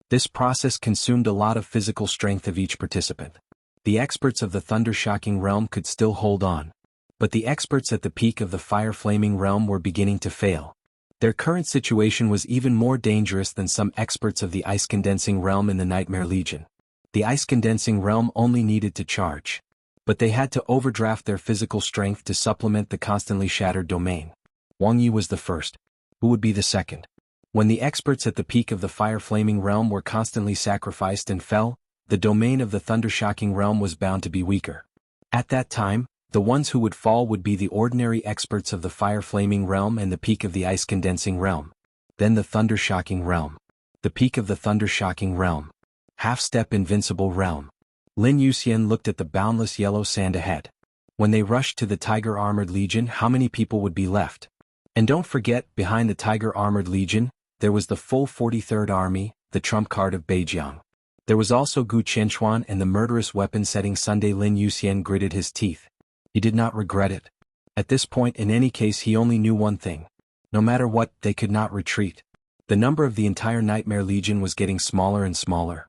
This process consumed a lot of physical strength of each participant. The experts of the Thundershocking realm could still hold on. But the experts at the peak of the Fire-Flaming realm were beginning to fail. Their current situation was even more dangerous than some experts of the Ice-Condensing realm in the Nightmare Legion. The Ice-Condensing realm only needed to charge. But they had to overdraft their physical strength to supplement the constantly shattered domain. Wang Yi was the first. Who would be the second? When the experts at the peak of the Fire-Flaming realm were constantly sacrificed and fell, the domain of the Thundershocking realm was bound to be weaker. At that time, the ones who would fall would be the ordinary experts of the Fire-Flaming realm and the peak of the Ice-Condensing realm. Then the Thundershocking realm. The peak of the Thundershocking realm. Half-step invincible realm. Lin Yuxian looked at the boundless yellow sand ahead. When they rushed to the Tiger-Armored Legion, how many people would be left? And don't forget, behind the Tiger-Armored Legion, there was the full 43rd Army, the trump card of Beijiang. There was also Gu Qianchuan and the murderous weapon-setting Sunday. Lin Yuxian gritted his teeth. He did not regret it. At this point, in any case, he only knew one thing. No matter what, they could not retreat. The number of the entire Nightmare Legion was getting smaller and smaller.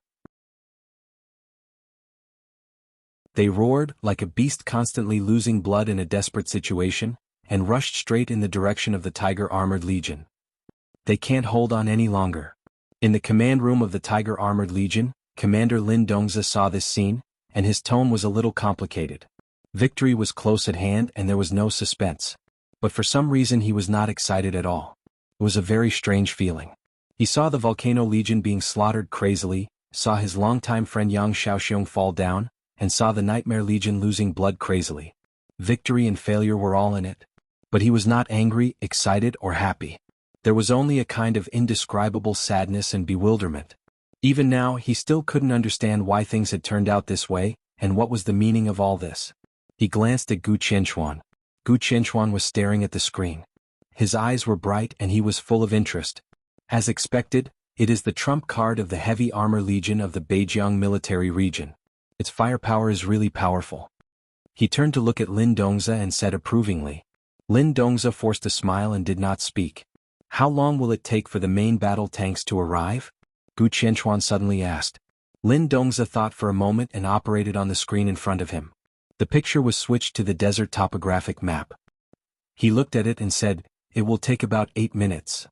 They roared, like a beast constantly losing blood in a desperate situation, and rushed straight in the direction of the Tiger-Armored Legion. They can't hold on any longer. In the command room of the Tiger-Armored Legion, Commander Lin Dongzi saw this scene, and his tone was a little complicated. Victory was close at hand and there was no suspense. But for some reason he was not excited at all. It was a very strange feeling. He saw the Volcano Legion being slaughtered crazily, saw his longtime friend Yang Shaoxiong fall down, and saw the Nightmare Legion losing blood crazily. Victory and failure were all in it. But he was not angry, excited, or happy. There was only a kind of indescribable sadness and bewilderment. Even now, he still couldn't understand why things had turned out this way, and what was the meaning of all this. He glanced at Gu Qianchuan. Gu Qianchuan was staring at the screen. His eyes were bright and he was full of interest. As expected, it is the trump card of the Heavy Armor Legion of the Beijiang military region. Its firepower is really powerful. He turned to look at Lin Dongzi and said approvingly. Lin Dongzi forced a smile and did not speak. How long will it take for the main battle tanks to arrive? Gu Qianchuan suddenly asked. Lin Dongzi thought for a moment and operated on the screen in front of him. The picture was switched to the desert topographic map. He looked at it and said, "It will take about 8 minutes."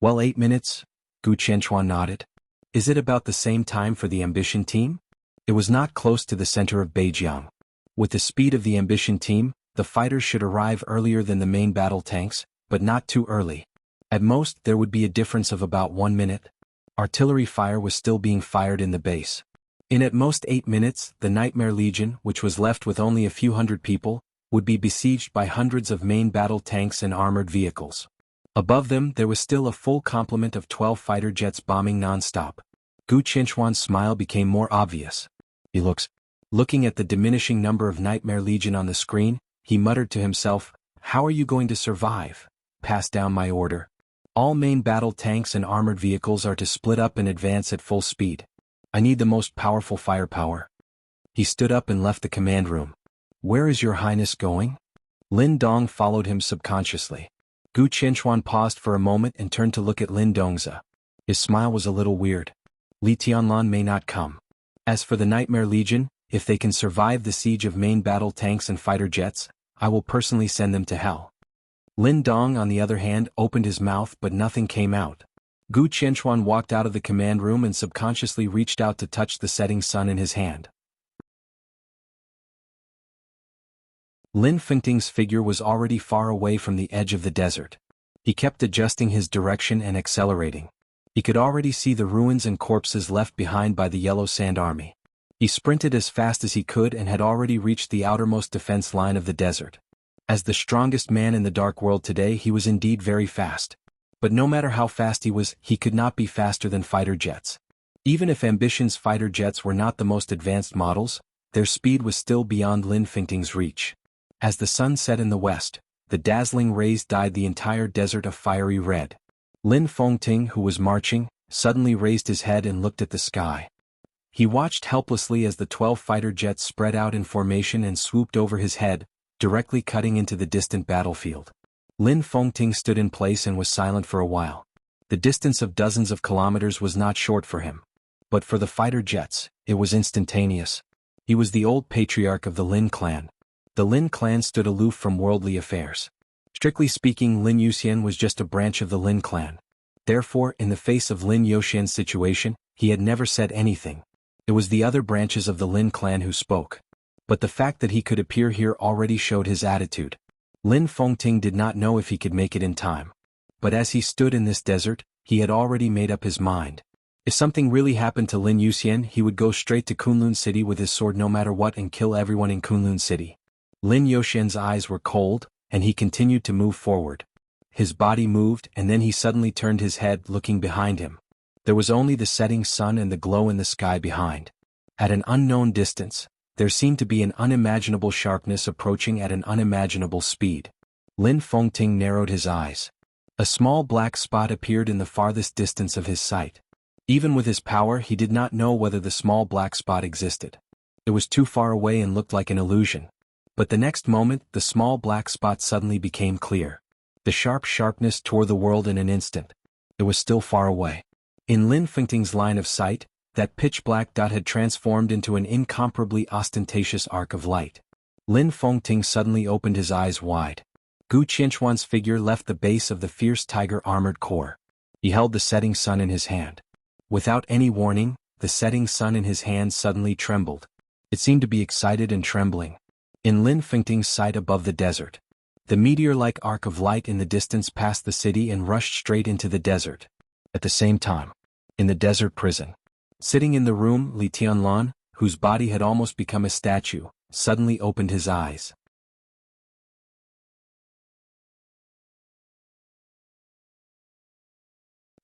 Well, 8 minutes? Gu Qianchuan nodded. Is it about the same time for the Ambition team? It was not close to the center of Beijiang. With the speed of the Ambition team, the fighters should arrive earlier than the main battle tanks, but not too early. At most, there would be a difference of about 1 minute. Artillery fire was still being fired in the base. In at most 8 minutes, the Nightmare Legion, which was left with only a few hundred people, would be besieged by hundreds of main battle tanks and armored vehicles. Above them, there was still a full complement of 12 fighter jets bombing non-stop. Gu Qianchuan's smile became more obvious. He looks. Looking at the diminishing number of Nightmare Legion on the screen, he muttered to himself, "How are you going to survive? Pass down my order. All main battle tanks and armored vehicles are to split up and advance at full speed. I need the most powerful firepower." He stood up and left the command room. "Where is your highness going?" Lin Dong followed him subconsciously. Gu Qianchuan paused for a moment and turned to look at Lin Dongza. His smile was a little weird. Li Tianlan may not come. As for the Nightmare Legion, if they can survive the siege of main battle tanks and fighter jets, I will personally send them to hell. Lin Dong, on the other hand, opened his mouth but nothing came out. Gu Qianchuan walked out of the command room and subconsciously reached out to touch the setting sun in his hand. Lin Fengting's figure was already far away from the edge of the desert. He kept adjusting his direction and accelerating. He could already see the ruins and corpses left behind by the Yellow Sand Army. He sprinted as fast as he could and had already reached the outermost defense line of the desert. As the strongest man in the Dark World today, he was indeed very fast. But no matter how fast he could not be faster than fighter jets. Even if Ambition's fighter jets were not the most advanced models, their speed was still beyond Lin Fengting's reach. As the sun set in the west, the dazzling rays dyed the entire desert a fiery red. Lin Fengting, who was marching, suddenly raised his head and looked at the sky. He watched helplessly as the 12 fighter jets spread out in formation and swooped over his head, directly cutting into the distant battlefield. Lin Fengting stood in place and was silent for a while. The distance of dozens of kilometers was not short for him. But for the fighter jets, it was instantaneous. He was the old patriarch of the Lin clan. The Lin clan stood aloof from worldly affairs. Strictly speaking, Lin Yuxian was just a branch of the Lin clan. Therefore, in the face of Lin Yuxian's situation, he had never said anything. It was the other branches of the Lin clan who spoke. But the fact that he could appear here already showed his attitude. Lin Fengting did not know if he could make it in time. But as he stood in this desert, he had already made up his mind. If something really happened to Lin Yuxian, he would go straight to Kunlun City with his sword no matter what and kill everyone in Kunlun City. Lin Yuxian's eyes were cold, and he continued to move forward. His body moved, and then he suddenly turned his head, looking behind him. There was only the setting sun and the glow in the sky behind. At an unknown distance, there seemed to be an unimaginable sharpness approaching at an unimaginable speed. Lin Fengting narrowed his eyes. A small black spot appeared in the farthest distance of his sight. Even with his power, he did not know whether the small black spot existed. It was too far away and looked like an illusion. But the next moment, the small black spot suddenly became clear. The sharpness tore the world in an instant. It was still far away. In Lin Fengting's line of sight, that pitch-black dot had transformed into an incomparably ostentatious arc of light. Lin Fengting suddenly opened his eyes wide. Gu Qianchuan's figure left the base of the fierce tiger armored core. He held the setting sun in his hand. Without any warning, the setting sun in his hand suddenly trembled. It seemed to be excited and trembling. In Lin Fengting's sight above the desert, the meteor-like arc of light in the distance passed the city and rushed straight into the desert. At the same time, in the desert prison, sitting in the room, Li Tianlan, whose body had almost become a statue, suddenly opened his eyes.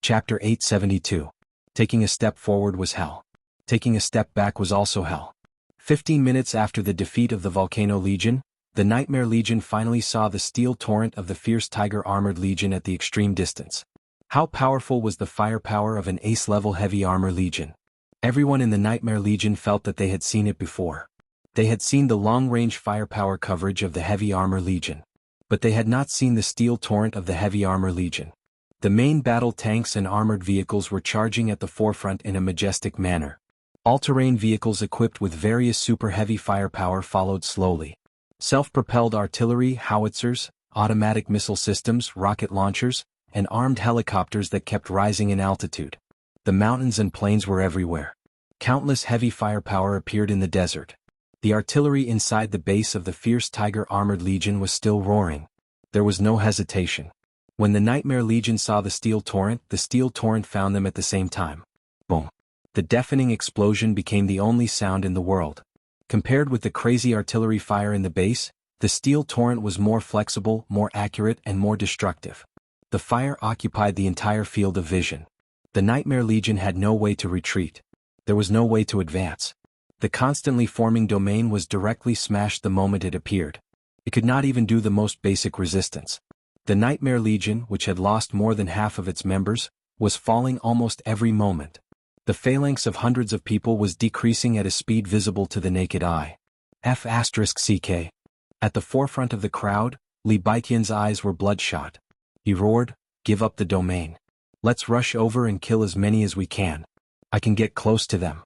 Chapter 872. Taking a step forward was hell. Taking a step back was also hell. 15 minutes after the defeat of the Volcano Legion, the Nightmare Legion finally saw the steel torrent of the fierce Tiger Armored Legion at the extreme distance. How powerful was the firepower of an ace-level heavy armor legion? Everyone in the Nightmare Legion felt that they had seen it before. They had seen the long-range firepower coverage of the Heavy Armor Legion. But they had not seen the steel torrent of the Heavy Armor Legion. The main battle tanks and armored vehicles were charging at the forefront in a majestic manner. All-terrain vehicles equipped with various super-heavy firepower followed slowly. Self-propelled artillery, howitzers, automatic missile systems, rocket launchers, and armed helicopters that kept rising in altitude. The mountains and plains were everywhere. Countless heavy firepower appeared in the desert. The artillery inside the base of the fierce Tiger Armored Legion was still roaring. There was no hesitation. When the Nightmare Legion saw the steel torrent found them at the same time. Boom. The deafening explosion became the only sound in the world. Compared with the crazy artillery fire in the base, the steel torrent was more flexible, more accurate, and more destructive. The fire occupied the entire field of vision. The Nightmare Legion had no way to retreat. There was no way to advance. The constantly forming domain was directly smashed the moment it appeared. It could not even do the most basic resistance. The Nightmare Legion, which had lost more than half of its members, was falling almost every moment. The phalanx of hundreds of people was decreasing at a speed visible to the naked eye. F***ck. At the forefront of the crowd, Li Baiqian's eyes were bloodshot. He roared, "Give up the domain. Let's rush over and kill as many as we can. I can get close to them."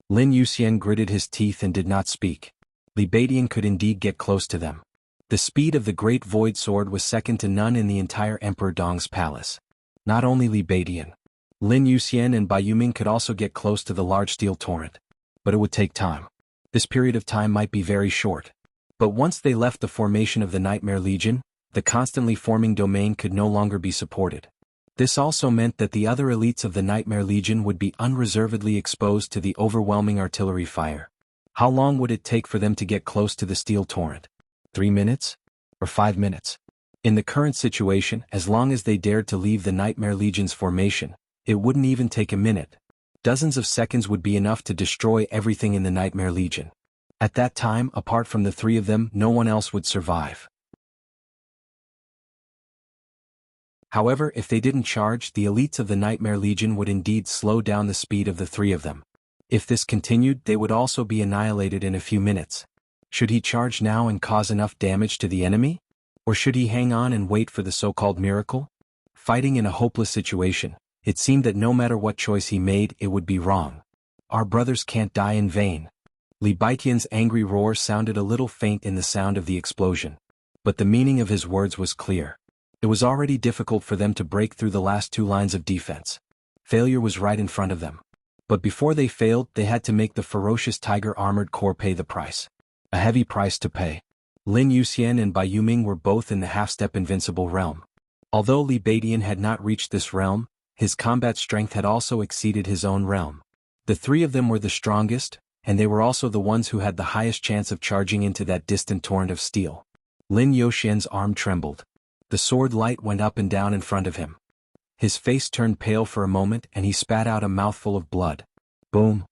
Lin Yuxian gritted his teeth and did not speak. Li Baiqian could indeed get close to them. The speed of the Great Void Sword was second to none in the entire Emperor Dong's palace. Not only Li Baiqian, Lin Yuxian and Bai Yuming could also get close to the large steel torrent. But it would take time. This period of time might be very short. But once they left the formation of the Nightmare Legion, the constantly forming domain could no longer be supported. This also meant that the other elites of the Nightmare Legion would be unreservedly exposed to the overwhelming artillery fire. How long would it take for them to get close to the steel torrent? 3 minutes? Or 5 minutes? In the current situation, as long as they dared to leave the Nightmare Legion's formation, it wouldn't even take a minute. Dozens of seconds would be enough to destroy everything in the Nightmare Legion. At that time, apart from the three of them, no one else would survive. However, if they didn't charge, the elites of the Nightmare Legion would indeed slow down the speed of the three of them. If this continued, they would also be annihilated in a few minutes. Should he charge now and cause enough damage to the enemy? Or should he hang on and wait for the so-called miracle? Fighting in a hopeless situation, it seemed that no matter what choice he made, it would be wrong. Our brothers can't die in vain. Li Baiqian's angry roar sounded a little faint in the sound of the explosion. But the meaning of his words was clear. It was already difficult for them to break through the last two lines of defense. Failure was right in front of them. But before they failed, they had to make the ferocious Tiger Armored Corps pay the price. A heavy price to pay. Lin Yuxian and Bai Yuming were both in the half-step invincible realm. Although Li Baiqian had not reached this realm, his combat strength had also exceeded his own realm. The three of them were the strongest, and they were also the ones who had the highest chance of charging into that distant torrent of steel. Lin Yuxian's arm trembled. The sword light went up and down in front of him. His face turned pale for a moment and he spat out a mouthful of blood. Boom!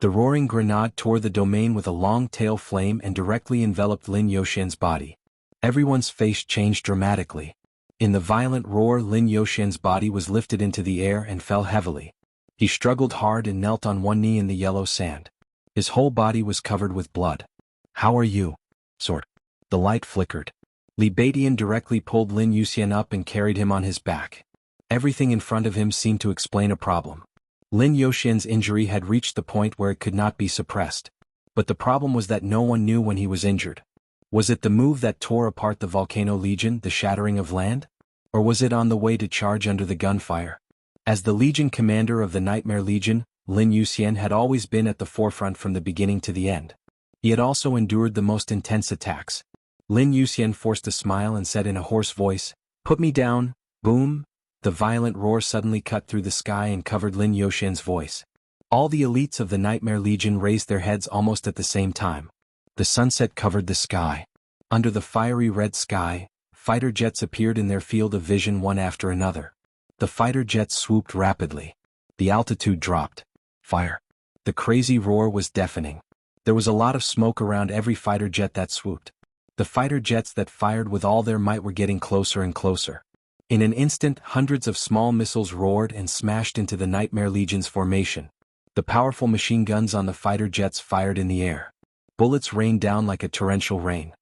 The roaring grenade tore the domain with a long tail flame and directly enveloped Lin Yuxian's body. Everyone's face changed dramatically. In the violent roar, Lin Yuxian's body was lifted into the air and fell heavily. He struggled hard and knelt on one knee in the yellow sand. His whole body was covered with blood. "How are you?" "Sort." The light flickered. Li Baiqian directly pulled Lin Yuxian up and carried him on his back. Everything in front of him seemed to explain a problem. Lin Yuxian's injury had reached the point where it could not be suppressed. But the problem was that no one knew when he was injured. Was it the move that tore apart the Volcano Legion, the shattering of land? Or was it on the way to charge under the gunfire? As the Legion commander of the Nightmare Legion, Lin Yuxian had always been at the forefront from the beginning to the end. He had also endured the most intense attacks. Lin Yuxian forced a smile and said in a hoarse voice, "Put me down." Boom! The violent roar suddenly cut through the sky and covered Lin Yuxian's voice. All the elites of the Nightmare Legion raised their heads almost at the same time. The sunset covered the sky. Under the fiery red sky, fighter jets appeared in their field of vision one after another. The fighter jets swooped rapidly. The altitude dropped. Fire. The crazy roar was deafening. There was a lot of smoke around every fighter jet that swooped. The fighter jets that fired with all their might were getting closer and closer. In an instant, hundreds of small missiles roared and smashed into the Nightmare Legion's formation. The powerful machine guns on the fighter jets fired in the air. Bullets rained down like a torrential rain.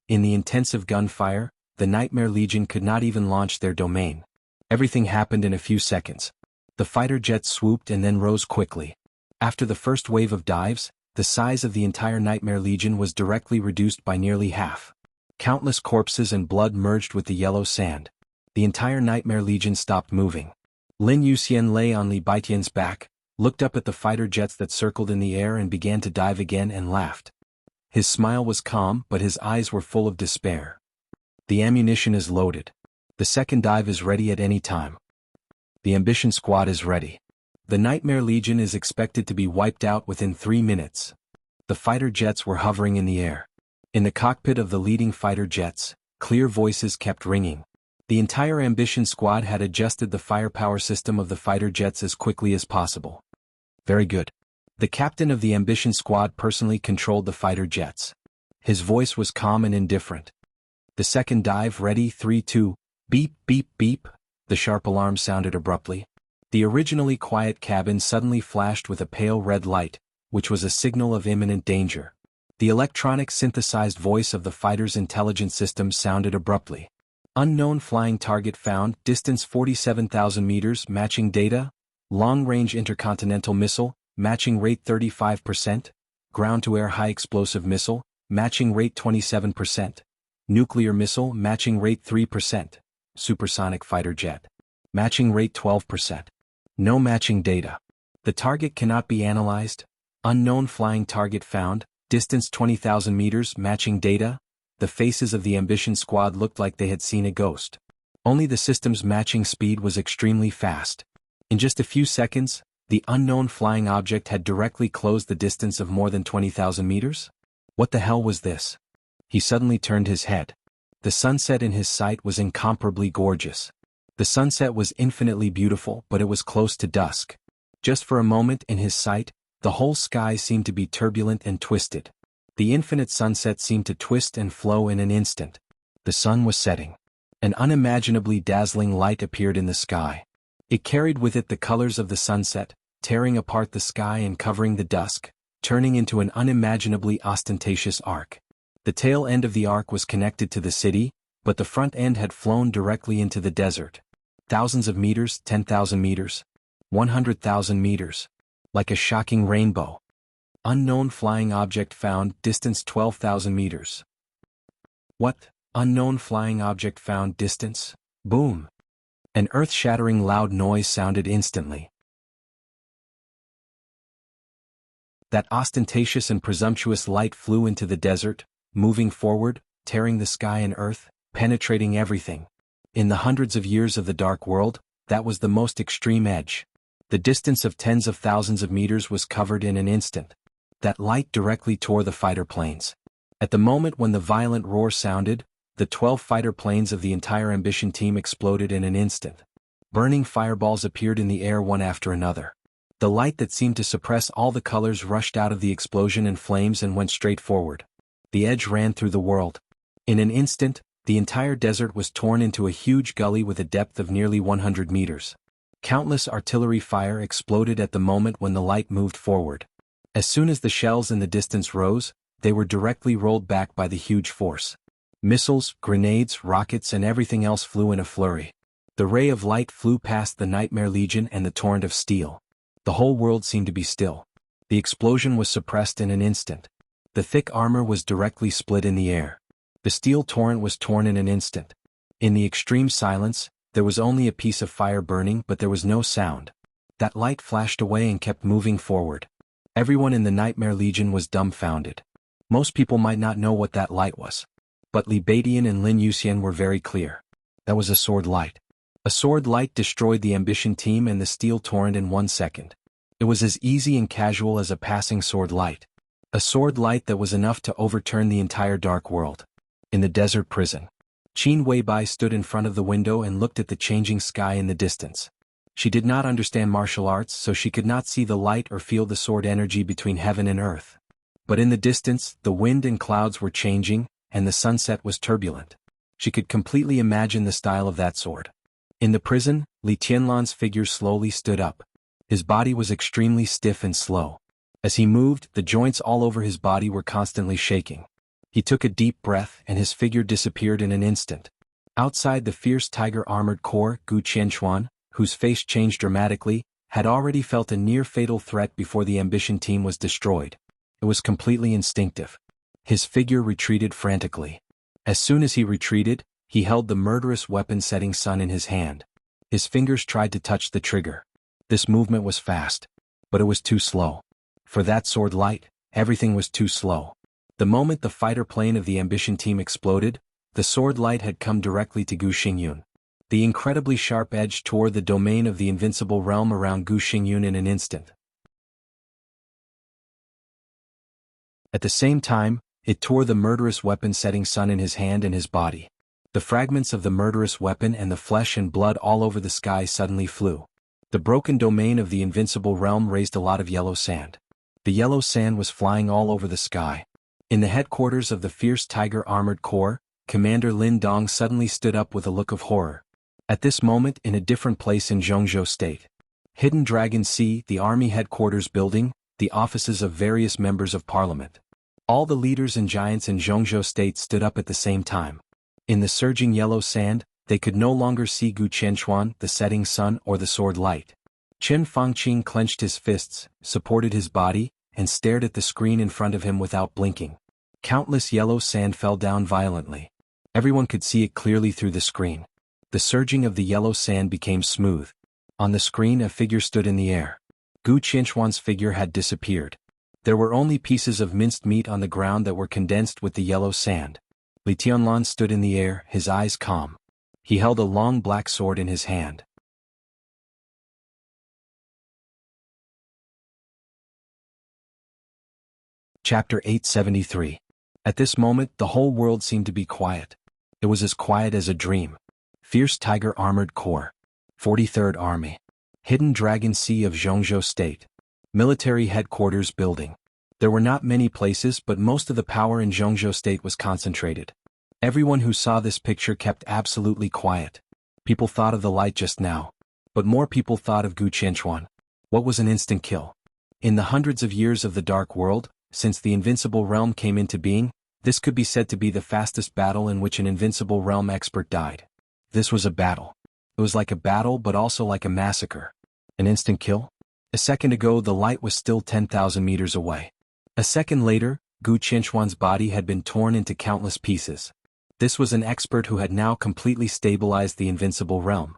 In the intensive gunfire, the Nightmare Legion could not even launch their domain. Everything happened in a few seconds. The fighter jets swooped and then rose quickly. After the first wave of dives, the size of the entire Nightmare Legion was directly reduced by nearly half. Countless corpses and blood merged with the yellow sand. The entire Nightmare Legion stopped moving. Lin Yuxian lay on Li Baiqian's back, looked up at the fighter jets that circled in the air and began to dive again and laughed. His smile was calm, but his eyes were full of despair. "The ammunition is loaded. The second dive is ready at any time. The Ambition Squad is ready. The Nightmare Legion is expected to be wiped out within 3 minutes." The fighter jets were hovering in the air. In the cockpit of the leading fighter jets, clear voices kept ringing. The entire Ambition squad had adjusted the firepower system of the fighter jets as quickly as possible. Very good. The captain of the Ambition squad personally controlled the fighter jets. His voice was calm and indifferent. The second dive ready 3-2, beep beep beep, the sharp alarm sounded abruptly. The originally quiet cabin suddenly flashed with a pale red light, which was a signal of imminent danger. The electronic synthesized voice of the fighter's intelligence system sounded abruptly. Unknown flying target found, distance 47,000 meters, matching data, long-range intercontinental missile, matching rate 35%, ground-to-air high-explosive missile, matching rate 27%, nuclear missile, matching rate 3%, supersonic fighter jet, matching rate 12%. No matching data. The target cannot be analyzed. Unknown flying target found, distance 20,000 meters, matching data. The faces of the Ambition squad looked like they had seen a ghost. Only the system's matching speed was extremely fast. In just a few seconds, the unknown flying object had directly closed the distance of more than 20,000 meters? What the hell was this? He suddenly turned his head. The sunset in his sight was incomparably gorgeous. The sunset was infinitely beautiful, but it was close to dusk. Just for a moment in his sight, the whole sky seemed to be turbulent and twisted. The infinite sunset seemed to twist and flow in an instant. The sun was setting. An unimaginably dazzling light appeared in the sky. It carried with it the colors of the sunset, tearing apart the sky and covering the dusk, turning into an unimaginably ostentatious arc. The tail end of the arc was connected to the city, but the front end had flown directly into the desert. Thousands of meters, 10,000 meters, 100,000 meters. Like a shocking rainbow. Unknown flying object found, distance 12,000 meters. What? Unknown flying object found, distance? Boom! An earth-shattering loud noise sounded instantly. That ostentatious and presumptuous light flew into the desert, moving forward, tearing the sky and earth, penetrating everything. In the hundreds of years of the Dark World, that was the most extreme edge. The distance of tens of thousands of meters was covered in an instant. That light directly tore the fighter planes. At the moment when the violent roar sounded, the 12 fighter planes of the entire Ambition team exploded in an instant. Burning fireballs appeared in the air one after another. The light that seemed to suppress all the colors rushed out of the explosion in flames and went straight forward. The edge ran through the world. In an instant, the entire desert was torn into a huge gully with a depth of nearly 100 meters. Countless artillery fire exploded at the moment when the light moved forward. As soon as the shells in the distance rose, they were directly rolled back by the huge force. Missiles, grenades, rockets and everything else flew in a flurry. The ray of light flew past the Nightmare Legion and the torrent of steel. The whole world seemed to be still. The explosion was suppressed in an instant. The thick armor was directly split in the air. The steel torrent was torn in an instant. In the extreme silence, there was only a piece of fire burning, but there was no sound. That light flashed away and kept moving forward. Everyone in the Nightmare Legion was dumbfounded. Most people might not know what that light was. But Li Baidian and Lin Yuxian were very clear. That was a sword light. A sword light destroyed the Ambition team and the steel torrent in 1 second. It was as easy and casual as a passing sword light. A sword light that was enough to overturn the entire Dark World. In the desert prison, Qin Weibai stood in front of the window and looked at the changing sky in the distance. She did not understand martial arts, so she could not see the light or feel the sword energy between heaven and earth. But in the distance, the wind and clouds were changing, and the sunset was turbulent. She could completely imagine the style of that sword. In the prison, Li Tianlan's figure slowly stood up. His body was extremely stiff and slow. As he moved, the joints all over his body were constantly shaking. He took a deep breath and his figure disappeared in an instant. Outside the fierce tiger-armored corps, Gu Qianxuan, whose face changed dramatically, had already felt a near-fatal threat before the Ambition team was destroyed. It was completely instinctive. His figure retreated frantically. As soon as he retreated, he held the murderous weapon-setting sun in his hand. His fingers tried to touch the trigger. This movement was fast, but it was too slow. For that sword light, everything was too slow. The moment the fighter plane of the Ambition team exploded, the sword light had come directly to Gu Xingyun. The incredibly sharp edge tore the domain of the invincible realm around Gu Xingyun in an instant. At the same time, it tore the murderous weapon-setting sun in his hand and his body. The fragments of the murderous weapon and the flesh and blood all over the sky suddenly flew. The broken domain of the invincible realm raised a lot of yellow sand. The yellow sand was flying all over the sky. In the headquarters of the fierce Tiger Armored Corps, Commander Lin Dong suddenly stood up with a look of horror. At this moment, in a different place in Zhongzhou State, Hidden Dragon Sea, the army headquarters building, the offices of various members of parliament. All the leaders and giants in Zhongzhou State stood up at the same time. In the surging yellow sand, they could no longer see Gu Qianchuan, the setting sun, or the sword light. Chen Fangqing clenched his fists, supported his body, and stared at the screen in front of him without blinking. Countless yellow sand fell down violently. Everyone could see it clearly through the screen. The surging of the yellow sand became smooth. On the screen a figure stood in the air. Gu Qianchuan's figure had disappeared. There were only pieces of minced meat on the ground that were condensed with the yellow sand. Li Tianlan stood in the air, his eyes calm. He held a long black sword in his hand. Chapter 873. At this moment, the whole world seemed to be quiet. It was as quiet as a dream. Fierce Tiger Armored Corps. 43rd Army. Hidden Dragon Sea of Zhongzhou State. Military Headquarters Building. There were not many places, but most of the power in Zhongzhou State was concentrated. Everyone who saw this picture kept absolutely quiet. People thought of the light just now. But more people thought of Gu Qianchuan. What was an instant kill? In the hundreds of years of the Dark World, since the Invincible Realm came into being, this could be said to be the fastest battle in which an Invincible Realm expert died. This was a battle. It was like a battle but also like a massacre. An instant kill? A second ago the light was still 10,000 meters away. A second later, Gu Qianchuan's body had been torn into countless pieces. This was an expert who had now completely stabilized the Invincible Realm.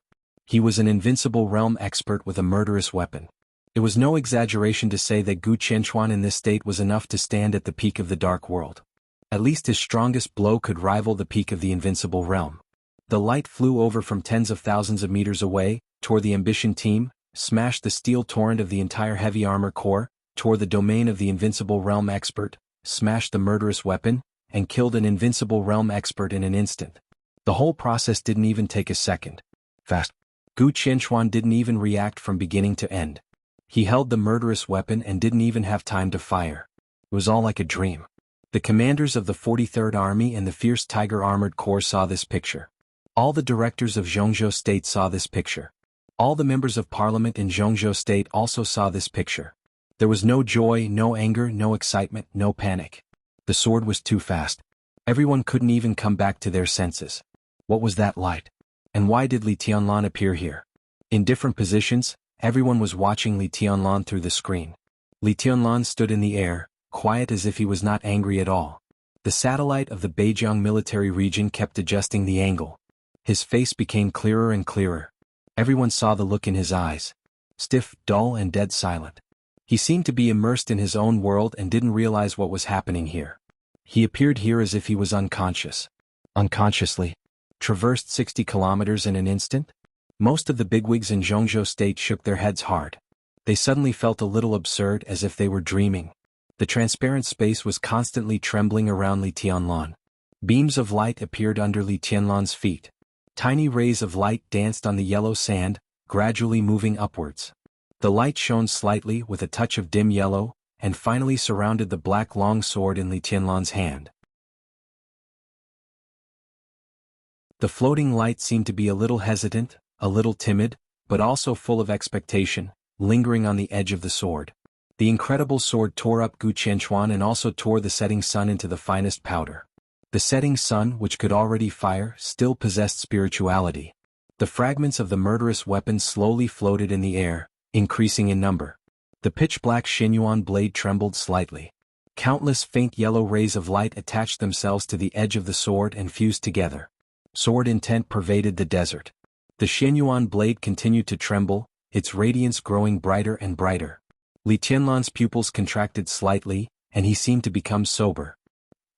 He was an Invincible Realm expert with a murderous weapon. It was no exaggeration to say that Gu Qianchuan in this state was enough to stand at the peak of the Dark World. At least his strongest blow could rival the peak of the Invincible Realm. The light flew over from tens of thousands of meters away, tore the Ambition team, smashed the steel torrent of the entire Heavy Armor Corps, tore the domain of the Invincible Realm expert, smashed the murderous weapon, and killed an Invincible Realm expert in an instant. The whole process didn't even take a second. Fast. Gu Qianchuan didn't even react from beginning to end. He held the murderous weapon and didn't even have time to fire. It was all like a dream. The commanders of the 43rd Army and the fierce Tiger Armored Corps saw this picture. All the directors of Zhongzhou State saw this picture. All the members of parliament in Zhongzhou State also saw this picture. There was no joy, no anger, no excitement, no panic. The sword was too fast. Everyone couldn't even come back to their senses. What was that light? And why did Li Tianlan appear here? In different positions, everyone was watching Li Tianlan through the screen. Li Tianlan stood in the air, quiet as if he was not angry at all. The satellite of the Beijiang military region kept adjusting the angle. His face became clearer and clearer. Everyone saw the look in his eyes. Stiff, dull, and dead silent. He seemed to be immersed in his own world and didn't realize what was happening here. He appeared here as if he was unconscious. Unconsciously. Traversed 60 kilometers in an instant? Most of the bigwigs in Zhongzhou State shook their heads hard. They suddenly felt a little absurd, as if they were dreaming. The transparent space was constantly trembling around Li Tianlan. Beams of light appeared under Li Tianlan's feet. Tiny rays of light danced on the yellow sand, gradually moving upwards. The light shone slightly with a touch of dim yellow, and finally surrounded the black long sword in Li Tianlan's hand. The floating light seemed to be a little hesitant, a little timid, but also full of expectation, lingering on the edge of the sword. The incredible sword tore up Gu Qianchuan and also tore the setting sun into the finest powder. The setting sun, which could already fire, still possessed spirituality. The fragments of the murderous weapon slowly floated in the air, increasing in number. The pitch-black Xinyuan blade trembled slightly. Countless faint yellow rays of light attached themselves to the edge of the sword and fused together. Sword intent pervaded the desert. The Xinyuan blade continued to tremble, its radiance growing brighter and brighter. Li Tianlan's pupils contracted slightly, and he seemed to become sober.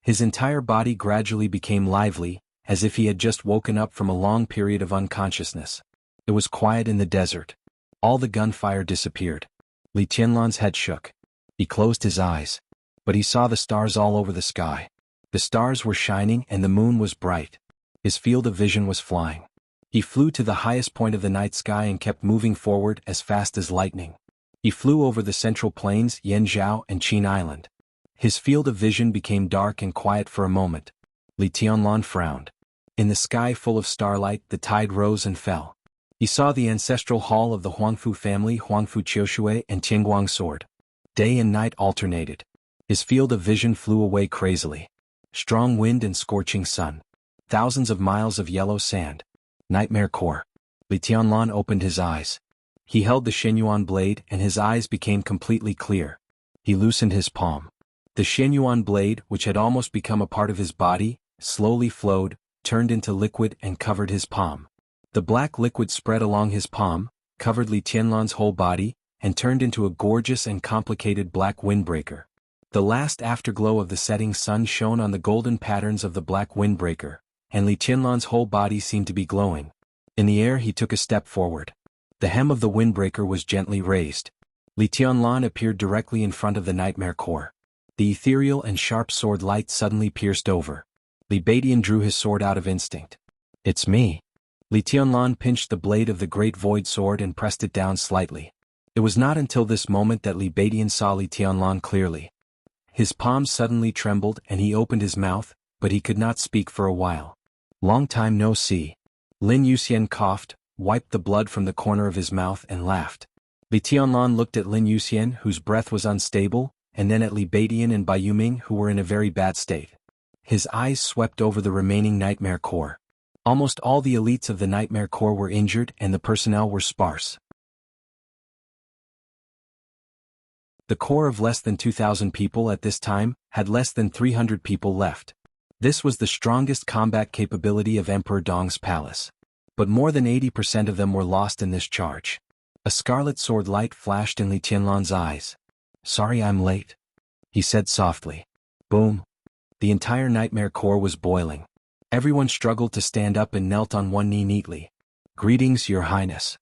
His entire body gradually became lively, as if he had just woken up from a long period of unconsciousness. It was quiet in the desert. All the gunfire disappeared. Li Tianlan's head shook. He closed his eyes. But he saw the stars all over the sky. The stars were shining and the moon was bright. His field of vision was flying. He flew to the highest point of the night sky and kept moving forward as fast as lightning. He flew over the central plains, Yanzhou and Qin Island. His field of vision became dark and quiet for a moment. Li Tianlan frowned. In the sky full of starlight, the tide rose and fell. He saw the ancestral hall of the Huangfu family, Huangfu Qiushui and Tianguang sword. Day and night alternated. His field of vision flew away crazily. Strong wind and scorching sun. Thousands of miles of yellow sand. Nightmare core. Li Tianlan opened his eyes. He held the Shenyuan blade and his eyes became completely clear. He loosened his palm. The Shenyuan blade, which had almost become a part of his body, slowly flowed, turned into liquid and covered his palm. The black liquid spread along his palm, covered Li Tianlan's whole body, and turned into a gorgeous and complicated black windbreaker. The last afterglow of the setting sun shone on the golden patterns of the black windbreaker, and Li Tianlan's whole body seemed to be glowing. In the air he took a step forward. The hem of the windbreaker was gently raised. Li Tianlan appeared directly in front of the nightmare core. The ethereal and sharp sword light suddenly pierced over. Li Badian drew his sword out of instinct. "It's me." Li Tianlan pinched the blade of the great void sword and pressed it down slightly. It was not until this moment that Li Badian saw Li Tianlan clearly. His palms suddenly trembled and he opened his mouth, but he could not speak for a while. "Long time no see." Lin Yuxian coughed, wiped the blood from the corner of his mouth and laughed. Li Tianlan looked at Lin Yuxian, whose breath was unstable, and then at Li Badian and Bai Yuming, who were in a very bad state. His eyes swept over the remaining Nightmare Corps. Almost all the elites of the Nightmare Corps were injured and the personnel were sparse. The corps of less than 2,000 people at this time had less than 300 people left. This was the strongest combat capability of Emperor Dong's palace. But more than 80% of them were lost in this charge. A scarlet sword light flashed in Li Tianlan's eyes. "Sorry I'm late," he said softly. Boom. The entire Nightmare Corps was boiling. Everyone struggled to stand up and knelt on one knee neatly. "Greetings, Your Highness."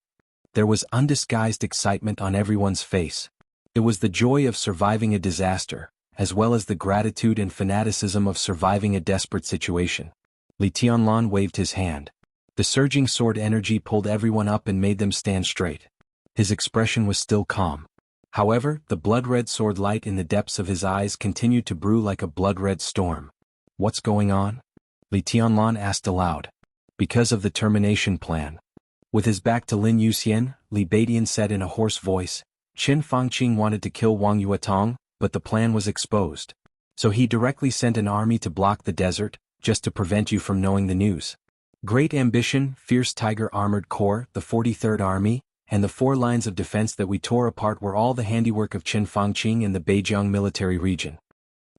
There was undisguised excitement on everyone's face. It was the joy of surviving a disaster, as well as the gratitude and fanaticism of surviving a desperate situation. Li Tianlan waved his hand. The surging sword energy pulled everyone up and made them stand straight. His expression was still calm. However, the blood-red sword light in the depths of his eyes continued to brew like a blood-red storm. "What's going on?" Li Tianlan asked aloud. "Because of the termination plan." With his back to Lin Yuxian, Li Badian said in a hoarse voice, "Qin Fangqing wanted to kill Wang Yuatong, but the plan was exposed. So he directly sent an army to block the desert, just to prevent you from knowing the news. Great Ambition, Fierce Tiger Armored Corps, the 43rd Army, and the 4 lines of defense that we tore apart were all the handiwork of Qin Fangqing in the Beijiang military region."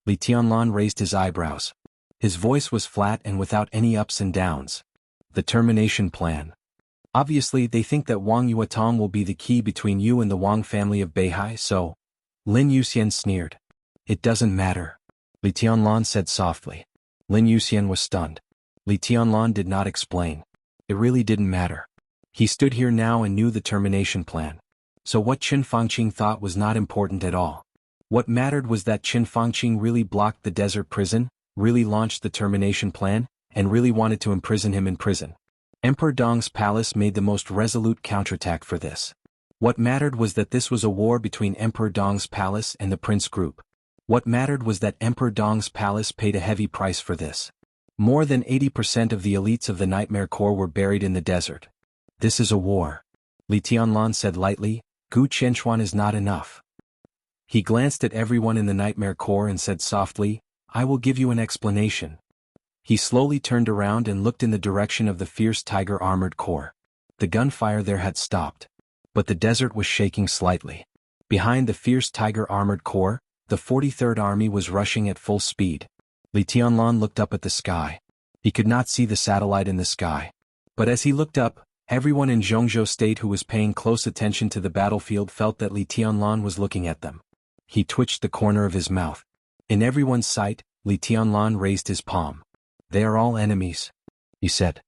Li Tianlan raised his eyebrows. His voice was flat and without any ups and downs. "The termination plan. Obviously they think that Wang Yuatong will be the key between you and the Wang family of Beihai, so..." Lin Yuxian sneered. "It doesn't matter," Li Tianlan said softly. Lin Yuxian was stunned. Li Tianlan did not explain. It really didn't matter. He stood here now and knew the termination plan. So what Qin Fangqing thought was not important at all. What mattered was that Qin Fangqing really blocked the desert prison, really launched the termination plan, and really wanted to imprison him in prison. Emperor Dong's palace made the most resolute counterattack for this. What mattered was that this was a war between Emperor Dong's palace and the Prince Group. What mattered was that Emperor Dong's palace paid a heavy price for this. More than 80% of the elites of the Nightmare Corps were buried in the desert. "This is a war," Li Tianlan said lightly. "Gu Qianchuan is not enough." He glanced at everyone in the Nightmare Corps and said softly, "I will give you an explanation." He slowly turned around and looked in the direction of the Fierce Tiger Armored Corps. The gunfire there had stopped. But the desert was shaking slightly. Behind the Fierce Tiger Armored Corps, the 43rd Army was rushing at full speed. Li Tianlan looked up at the sky. He could not see the satellite in the sky. But as he looked up, everyone in Zhongzhou State who was paying close attention to the battlefield felt that Li Tianlan was looking at them. He twitched the corner of his mouth. In everyone's sight, Li Tianlan raised his palm. "They are all enemies," he said.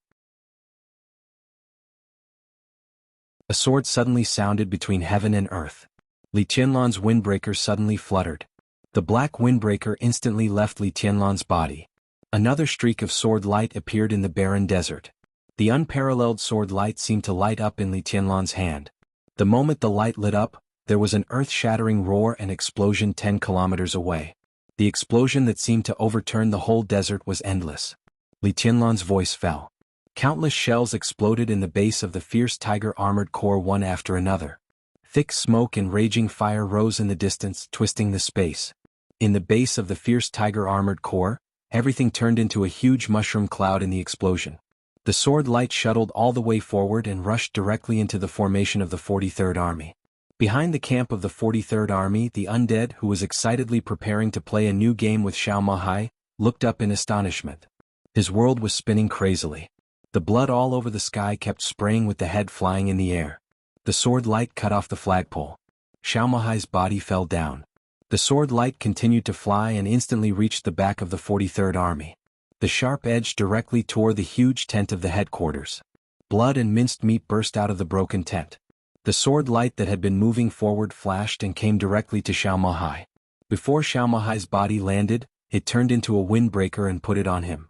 A sword suddenly sounded between heaven and earth. Li Tianlan's windbreaker suddenly fluttered. The black windbreaker instantly left Li Tianlan's body. Another streak of sword light appeared in the barren desert. The unparalleled sword light seemed to light up in Li Tianlan's hand. The moment the light lit up, there was an earth-shattering roar and explosion 10 kilometers away. The explosion that seemed to overturn the whole desert was endless. Li Tianlan's voice fell. Countless shells exploded in the base of the fierce tiger armored core one after another. Thick smoke and raging fire rose in the distance, twisting the space. In the base of the fierce tiger armored core, everything turned into a huge mushroom cloud in the explosion. The sword light shuttled all the way forward and rushed directly into the formation of the 43rd Army. Behind the camp of the 43rd Army, the undead, who was excitedly preparing to play a new game with Xiao Mahai, looked up in astonishment. His world was spinning crazily. The blood all over the sky kept spraying with the head flying in the air. The sword light cut off the flagpole. Xiao Mahai's body fell down. The sword light continued to fly and instantly reached the back of the 43rd Army. The sharp edge directly tore the huge tent of the headquarters. Blood and minced meat burst out of the broken tent. The sword light that had been moving forward flashed and came directly to Xiao Mahai. Before Xiao Mahai's body landed, it turned into a windbreaker and put it on him.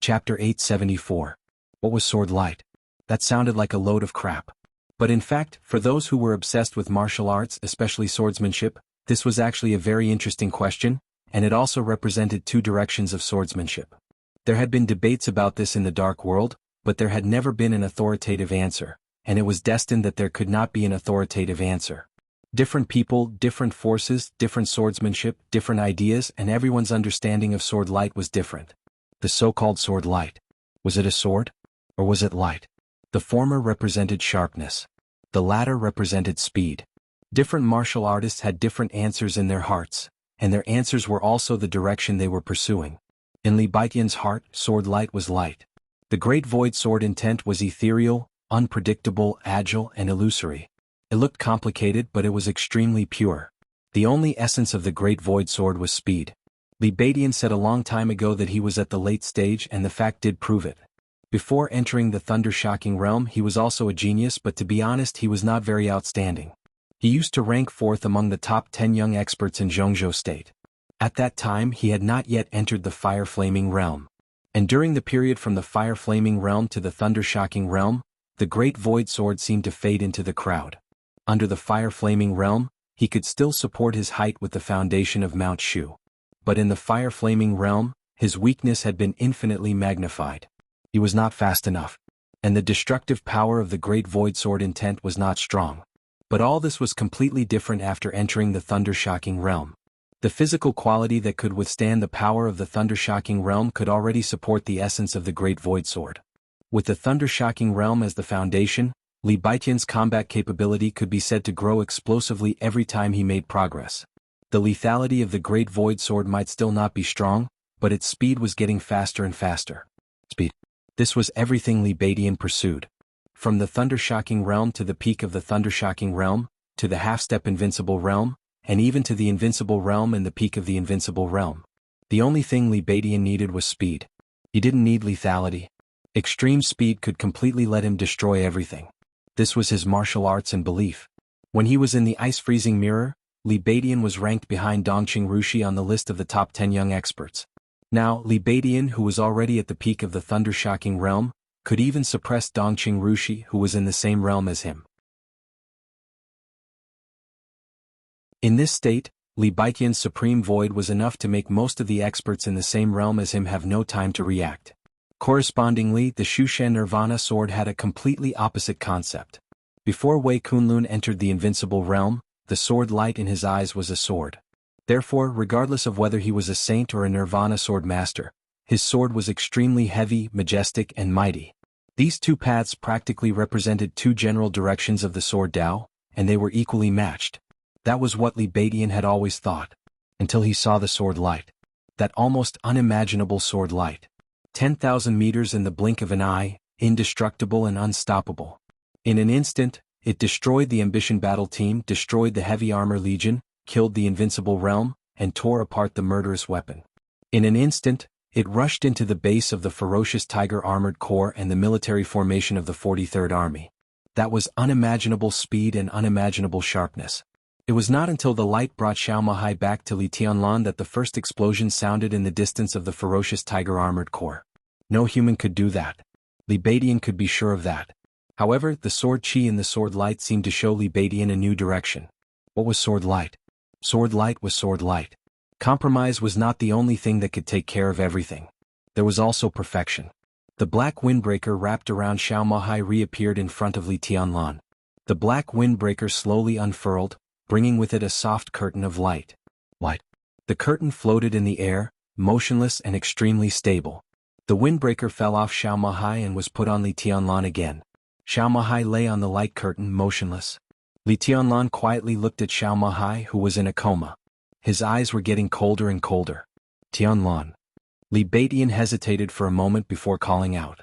Chapter 874. What was sword light? That sounded like a load of crap. But in fact, for those who were obsessed with martial arts, especially swordsmanship, this was actually a very interesting question, and it also represented two directions of swordsmanship. There had been debates about this in the Dark World, but there had never been an authoritative answer, and it was destined that there could not be an authoritative answer. Different people, different forces, different swordsmanship, different ideas, and everyone's understanding of sword light was different. The so-called sword light. Was it a sword? Or was it light? The former represented sharpness. The latter represented speed. Different martial artists had different answers in their hearts, and their answers were also the direction they were pursuing. In Li Baitian's heart, sword light was light. The great void sword intent was ethereal, unpredictable, agile, and illusory. It looked complicated, but it was extremely pure. The only essence of the great void sword was speed. Li Baitian said a long time ago that he was at the late stage, and the fact did prove it. Before entering the thunder-shocking realm, he was also a genius, but to be honest, he was not very outstanding. He used to rank fourth among the top 10 young experts in Zhongzhou State. At that time, he had not yet entered the fire-flaming realm. And during the period from the fire-flaming realm to the thunder-shocking realm, the great void sword seemed to fade into the crowd. Under the fire-flaming realm, he could still support his height with the foundation of Mount Shu. But in the fire-flaming realm, his weakness had been infinitely magnified. He was not fast enough. And the destructive power of the great void sword intent was not strong. But all this was completely different after entering the thunder-shocking realm. The physical quality that could withstand the power of the thunder-shocking realm could already support the essence of the great void sword. With the thunder-shocking realm as the foundation, Li Baitian's combat capability could be said to grow explosively every time he made progress. The lethality of the great void sword might still not be strong, but its speed was getting faster and faster. Speed. This was everything Li Baitian pursued. From the thunder-shocking realm to the peak of the thunder-shocking realm, to the half-step invincible realm, and even to the invincible realm and the peak of the invincible realm. The only thing Li Baitian needed was speed. He didn't need lethality. Extreme speed could completely let him destroy everything. This was his martial arts and belief. When he was in the ice-freezing mirror, Li Baitian was ranked behind Dongqing Rushi on the list of the top 10 young experts. Now, Li Baitian, who was already at the peak of the thunder-shocking realm, could even suppress Dongqing Rushi, who was in the same realm as him. In this state, Li Baitian's supreme void was enough to make most of the experts in the same realm as him have no time to react. Correspondingly, the Shushan Nirvana sword had a completely opposite concept. Before Wei Kunlun entered the invincible realm, the sword light in his eyes was a sword. Therefore, regardless of whether he was a saint or a Nirvana sword master, his sword was extremely heavy, majestic, and mighty. These two paths practically represented two general directions of the sword Tao, and they were equally matched. That was what Li Baitian had always thought, until he saw the sword light. That almost unimaginable sword light. 10,000 meters in the blink of an eye, indestructible and unstoppable. In an instant, it destroyed the Ambition battle team, destroyed the Heavy Armor Legion, killed the Invincible Realm, and tore apart the murderous weapon. In an instant, it rushed into the base of the ferocious Tiger Armored Corps and the military formation of the 43rd Army. That was unimaginable speed and unimaginable sharpness. It was not until the light brought Xiao Mahai back to Li Tianlan that the first explosion sounded in the distance of the ferocious tiger-armored core. No human could do that. Li Badian could be sure of that. However, the sword chi and the sword light seemed to show Li Badian a new direction. What was sword light? Sword light was sword light. Compromise was not the only thing that could take care of everything. There was also perfection. The black windbreaker wrapped around Xiao Mahai reappeared in front of Li Tianlan. The black windbreaker slowly unfurled, bringing with it a soft curtain of light. The curtain floated in the air, motionless and extremely stable. The windbreaker fell off Xiao Mahai and was put on Li Tianlan again. Xiao Mahai lay on the light curtain motionless. Li Tianlan quietly looked at Xiao Mahai, who was in a coma. His eyes were getting colder and colder. Tianlan. Li Badian hesitated for a moment before calling out.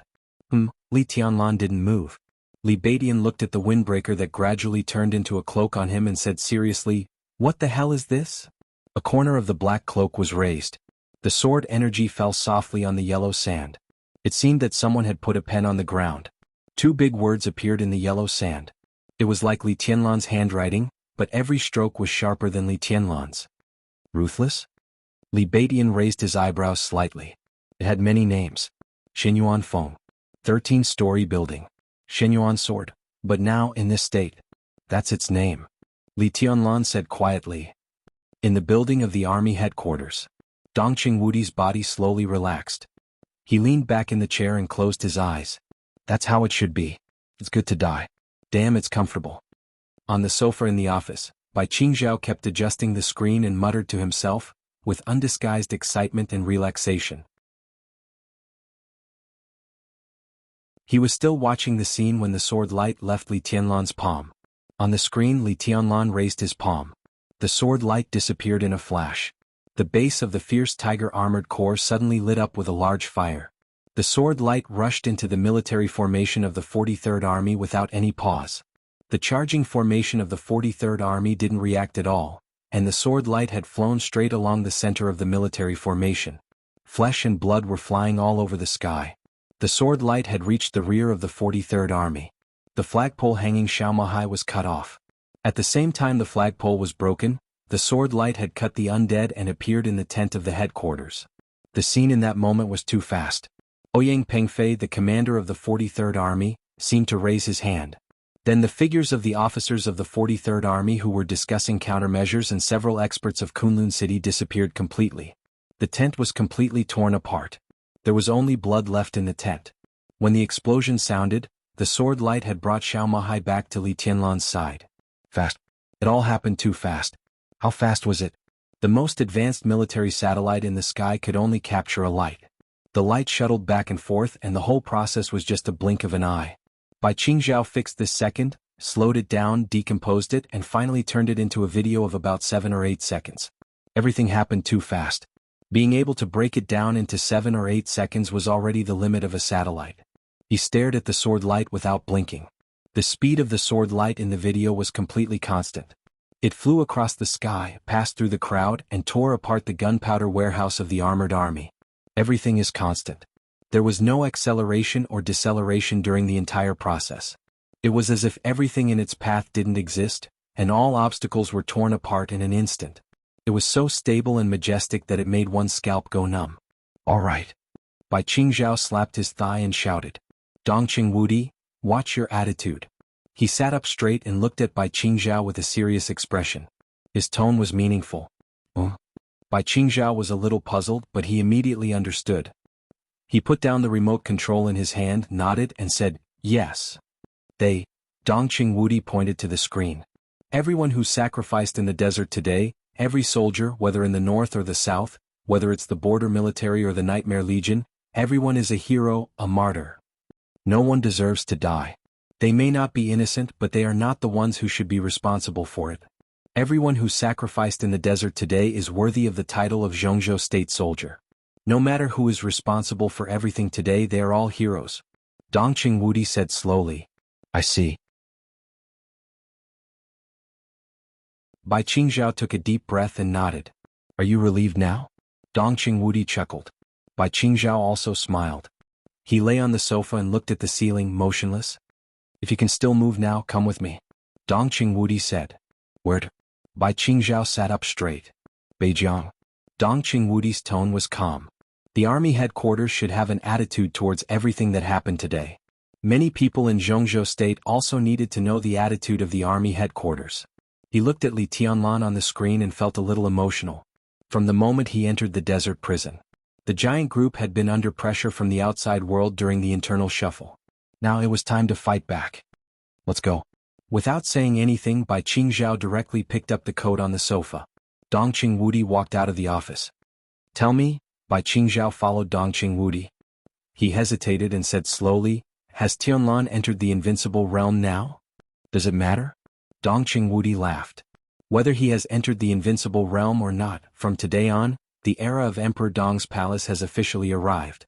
Li Tianlan didn't move. Li Badian looked at the windbreaker that gradually turned into a cloak on him and said seriously, "What the hell is this?" A corner of the black cloak was raised. The sword energy fell softly on the yellow sand. It seemed that someone had put a pen on the ground. Two big words appeared in the yellow sand. It was like Li Tianlan's handwriting, but every stroke was sharper than Li Tianlan's. Ruthless? Li Badian raised his eyebrows slightly. It had many names. Xinyuan Feng. 13-story building. Xinyuan sword. But now in this state. That's its name. Li Tianlan said quietly. In the building of the army headquarters. Dongqing Wudi's body slowly relaxed. He leaned back in the chair and closed his eyes. That's how it should be. It's good to die. Damn, it's comfortable. On the sofa in the office, Bai Qingzhao kept adjusting the screen and muttered to himself, with undisguised excitement and relaxation. He was still watching the scene when the sword light left Li Tianlan's palm. On the screen, Li Tianlan raised his palm. The sword light disappeared in a flash. The base of the fierce tiger-armored core suddenly lit up with a large fire. The sword light rushed into the military formation of the 43rd Army without any pause. The charging formation of the 43rd Army didn't react at all, and the sword light had flown straight along the center of the military formation. Flesh and blood were flying all over the sky. The sword light had reached the rear of the 43rd Army. The flagpole hanging Xiao Mahai was cut off. At the same time the flagpole was broken, the sword light had cut the undead and appeared in the tent of the headquarters. The scene in that moment was too fast. Ouyang Pengfei, the commander of the 43rd Army, seemed to raise his hand. Then the figures of the officers of the 43rd Army who were discussing countermeasures and several experts of Kunlun City disappeared completely. The tent was completely torn apart. There was only blood left in the tent. When the explosion sounded, the sword light had brought Xiao Mahai back to Li Tianlan's side. Fast. It all happened too fast. How fast was it? The most advanced military satellite in the sky could only capture a light. The light shuttled back and forth and the whole process was just a blink of an eye. Bai Qingzhao fixed this second, slowed it down, decomposed it, and finally turned it into a video of about 7 or 8 seconds. Everything happened too fast. Being able to break it down into 7 or 8 seconds was already the limit of a satellite. He stared at the sword light without blinking. The speed of the sword light in the video was completely constant. It flew across the sky, passed through the crowd, and tore apart the gunpowder warehouse of the armored army. Everything is constant. There was no acceleration or deceleration during the entire process. It was as if everything in its path didn't exist, and all obstacles were torn apart in an instant. It was so stable and majestic that it made one's scalp go numb. All right. Bai Qingzhao slapped his thigh and shouted. Dongqing Wudi, watch your attitude. He sat up straight and looked at Bai Qingzhao with a serious expression. His tone was meaningful. Bai Qingzhao was a little puzzled, but he immediately understood. He put down the remote control in his hand, nodded, and said, yes. Dongqing Wudi pointed to the screen. Everyone who sacrificed in the desert today, every soldier, whether in the north or the south, whether it's the border military or the Nightmare Legion, everyone is a hero, a martyr. No one deserves to die. They may not be innocent, but they are not the ones who should be responsible for it. Everyone who sacrificed in the desert today is worthy of the title of Zhongzhou State Soldier. No matter who is responsible for everything today, they are all heroes. Dongqing Wudi said slowly. I see. Bai Qingzhao took a deep breath and nodded. Are you relieved now? Dongqing Wudi chuckled. Bai Qingzhao also smiled. He lay on the sofa and looked at the ceiling, motionless. If you can still move now, come with me. Dongqing Wudi said. Where to? Bai Qingzhao sat up straight. Beijiang. Dong Qingwudi's tone was calm. The army headquarters should have an attitude towards everything that happened today. Many people in Zhongzhou State also needed to know the attitude of the army headquarters. He looked at Li Tianlan on the screen and felt a little emotional. From the moment he entered the desert prison, the giant group had been under pressure from the outside world during the internal shuffle. Now it was time to fight back. Let's go. Without saying anything, Bai Qingzhao directly picked up the coat on the sofa. Dong Qingwudi walked out of the office. Tell me, Bai Qingzhao followed Dong Qingwudi. He hesitated and said slowly, has Tianlan entered the invincible realm now? Does it matter? Dong Qingwudi laughed. Whether he has entered the invincible realm or not, from today on, the era of Emperor Dong's palace has officially arrived.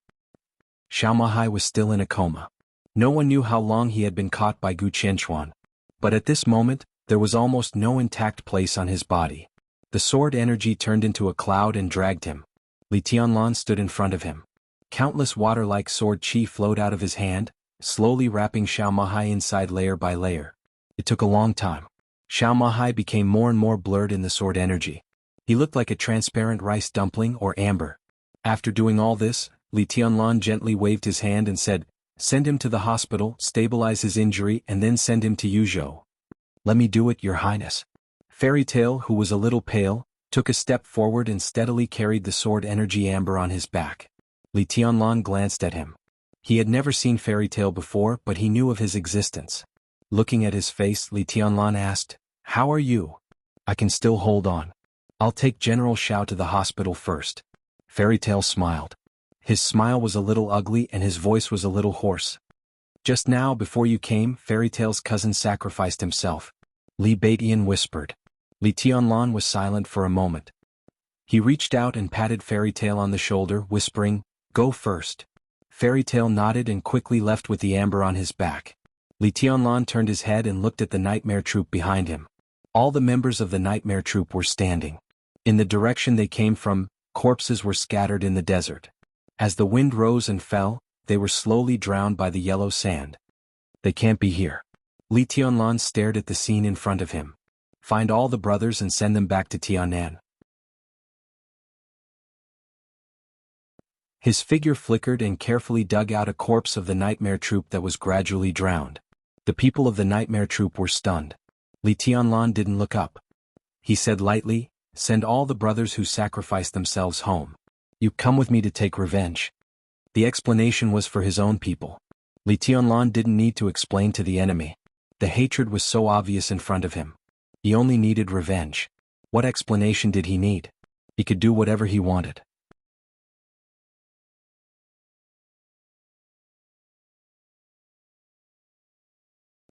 Xiao Mahai was still in a coma. No one knew how long he had been caught by Gu Qianchuan. But at this moment, there was almost no intact place on his body. The sword energy turned into a cloud and dragged him. Li Tianlan stood in front of him. Countless water-like sword chi flowed out of his hand, slowly wrapping Xiao Mahai inside layer by layer. It took a long time. Xiao Mahai became more and more blurred in the sword energy. He looked like a transparent rice dumpling or amber. After doing all this, Li Tianlan gently waved his hand and said, send him to the hospital, stabilize his injury, and then send him to Yuzhou. Let me do it, Your Highness. Fairy Tail, who was a little pale, took a step forward and steadily carried the sword energy amber on his back. Li Tianlan glanced at him. He had never seen Fairy Tail before, but he knew of his existence. Looking at his face, Li Tianlan asked, how are you? I can still hold on. I'll take General Xiao to the hospital first. Fairy Tail smiled. His smile was a little ugly and his voice was a little hoarse. Just now, before you came, Fairy Tail's cousin sacrificed himself. Li Baidian whispered. Li Tianlan was silent for a moment. He reached out and patted Fairy Tail on the shoulder, whispering, go first. Fairy Tail nodded and quickly left with the amber on his back. Li Tianlan turned his head and looked at the nightmare troop behind him. All the members of the nightmare troop were standing. In the direction they came from, corpses were scattered in the desert. As the wind rose and fell, they were slowly drowned by the yellow sand. They can't be here. Li Tianlan stared at the scene in front of him. Find all the brothers and send them back to Tianan. His figure flickered and carefully dug out a corpse of the nightmare troop that was gradually drowned. The people of the nightmare troop were stunned. Li Tianlan didn't look up. He said lightly, send all the brothers who sacrificed themselves home. You come with me to take revenge. The explanation was for his own people. Li Tianlan didn't need to explain to the enemy. The hatred was so obvious in front of him. He only needed revenge. What explanation did he need? He could do whatever he wanted.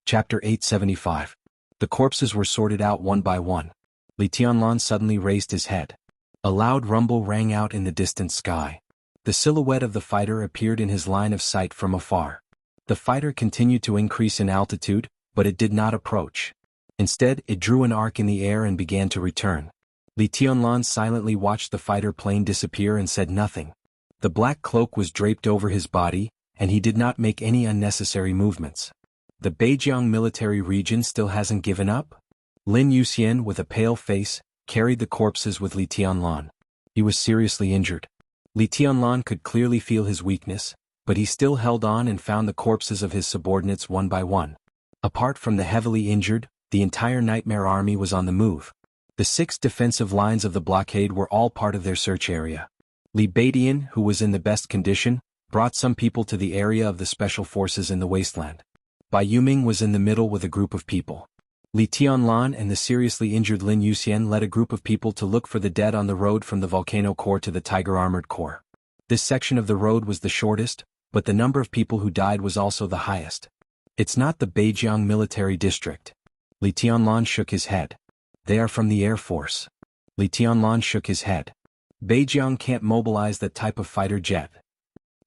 Chapter 875. The corpses were sorted out one by one. Li Tianlan suddenly raised his head. A loud rumble rang out in the distant sky. The silhouette of the fighter appeared in his line of sight from afar. The fighter continued to increase in altitude, but it did not approach. Instead, it drew an arc in the air and began to return. Li Tianlan silently watched the fighter plane disappear and said nothing. The black cloak was draped over his body, and he did not make any unnecessary movements. The Beijiang military region still hasn't given up? Lin Yuxian, with a pale face, carried the corpses with Li Tianlan. He was seriously injured. Li Tianlan could clearly feel his weakness, but he still held on and found the corpses of his subordinates one by one. Apart from the heavily injured, the entire nightmare army was on the move. The 6 defensive lines of the blockade were all part of their search area. Li Baidian, who was in the best condition, brought some people to the area of the special forces in the wasteland. Bai Yuming was in the middle with a group of people. Li Tianlan and the seriously injured Lin Yuxian led a group of people to look for the dead on the road from the volcano core to the Tiger Armored Core. This section of the road was the shortest, but the number of people who died was also the highest. It's not the Beijiang military district. Li Tianlan shook his head. They are from the Air Force. Li Tianlan shook his head. Beijiang can't mobilize that type of fighter jet.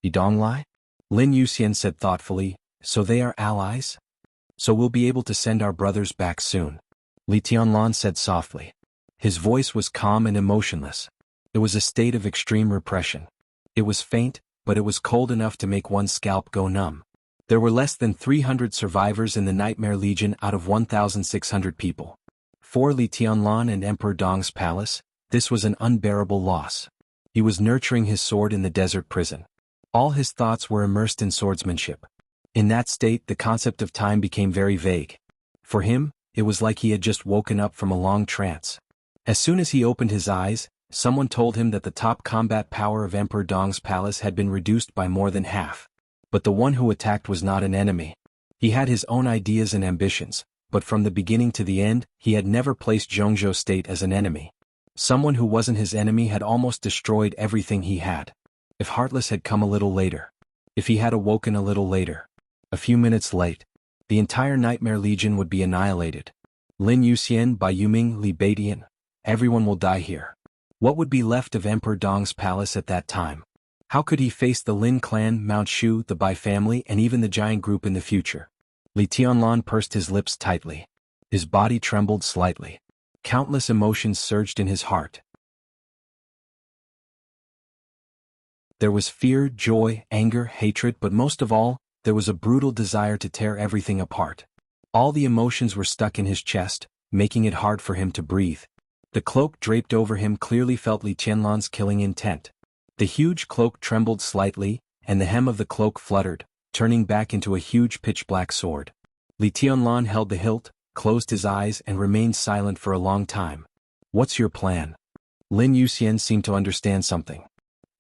Yidonglai? Lin Yuxian said thoughtfully, so they are allies? So we'll be able to send our brothers back soon. Li Tianlan said softly. His voice was calm and emotionless. It was a state of extreme repression. It was faint, but it was cold enough to make one's scalp go numb. There were less than 300 survivors in the Nightmare Legion out of 1,600 people. For Li Tianlan and Emperor Dong's palace, this was an unbearable loss. He was nurturing his sword in the desert prison. All his thoughts were immersed in swordsmanship. In that state, the concept of time became very vague. For him, it was like he had just woken up from a long trance. As soon as he opened his eyes, someone told him that the top combat power of Emperor Dong's palace had been reduced by more than half. But the one who attacked was not an enemy. He had his own ideas and ambitions, but from the beginning to the end, he had never placed Zhongzhou State as an enemy. Someone who wasn't his enemy had almost destroyed everything he had. If Heartless had come a little later. If he had awoken a little later. A few minutes late. The entire Nightmare Legion would be annihilated. Lin Yuxian by Yuming Li Baidian. Everyone will die here. What would be left of Emperor Dong's palace at that time? How could he face the Lin clan, Mount Shu, the Bai family, and even the giant group in the future? Li Tianlan pursed his lips tightly. His body trembled slightly. Countless emotions surged in his heart. There was fear, joy, anger, hatred, but most of all, there was a brutal desire to tear everything apart. All the emotions were stuck in his chest, making it hard for him to breathe. The cloak draped over him clearly felt Li Tianlan's killing intent. The huge cloak trembled slightly, and the hem of the cloak fluttered, turning back into a huge pitch-black sword. Li Tianlan held the hilt, closed his eyes and remained silent for a long time. What's your plan? Lin Yuxian seemed to understand something.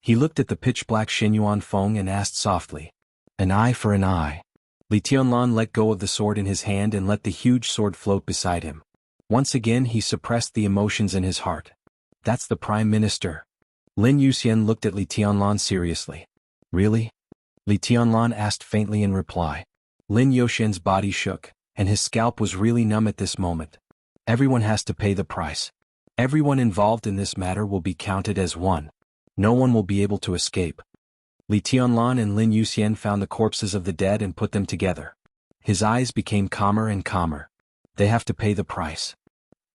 He looked at the pitch-black Xinyuan Feng and asked softly. An eye for an eye. Li Tianlan let go of the sword in his hand and let the huge sword float beside him. Once again he suppressed the emotions in his heart. That's the Prime Minister. Lin Yuxian looked at Li Tianlan seriously. Really? Li Tianlan asked faintly in reply. Lin Yuxian's body shook, and his scalp was really numb at this moment. Everyone has to pay the price. Everyone involved in this matter will be counted as one. No one will be able to escape. Li Tianlan and Lin Yuxian found the corpses of the dead and put them together. His eyes became calmer and calmer. They have to pay the price.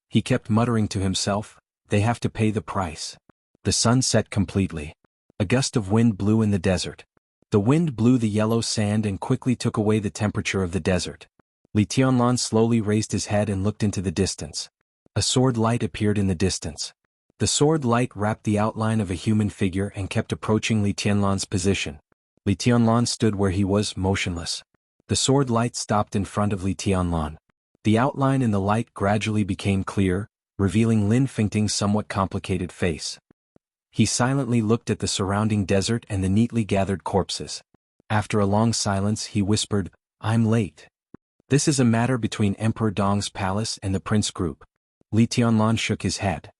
He kept muttering to himself, they have to pay the price. The sun set completely. A gust of wind blew in the desert. The wind blew the yellow sand and quickly took away the temperature of the desert. Li Tianlan slowly raised his head and looked into the distance. A sword light appeared in the distance. The sword light wrapped the outline of a human figure and kept approaching Li Tianlan's position. Li Tianlan stood where he was, motionless. The sword light stopped in front of Li Tianlan. The outline in the light gradually became clear, revealing Lin Fengting's somewhat complicated face. He silently looked at the surrounding desert and the neatly gathered corpses. After a long silence he whispered, I'm late. This is a matter between Emperor Dong's palace and the Prince Group. Li Tianlan shook his head.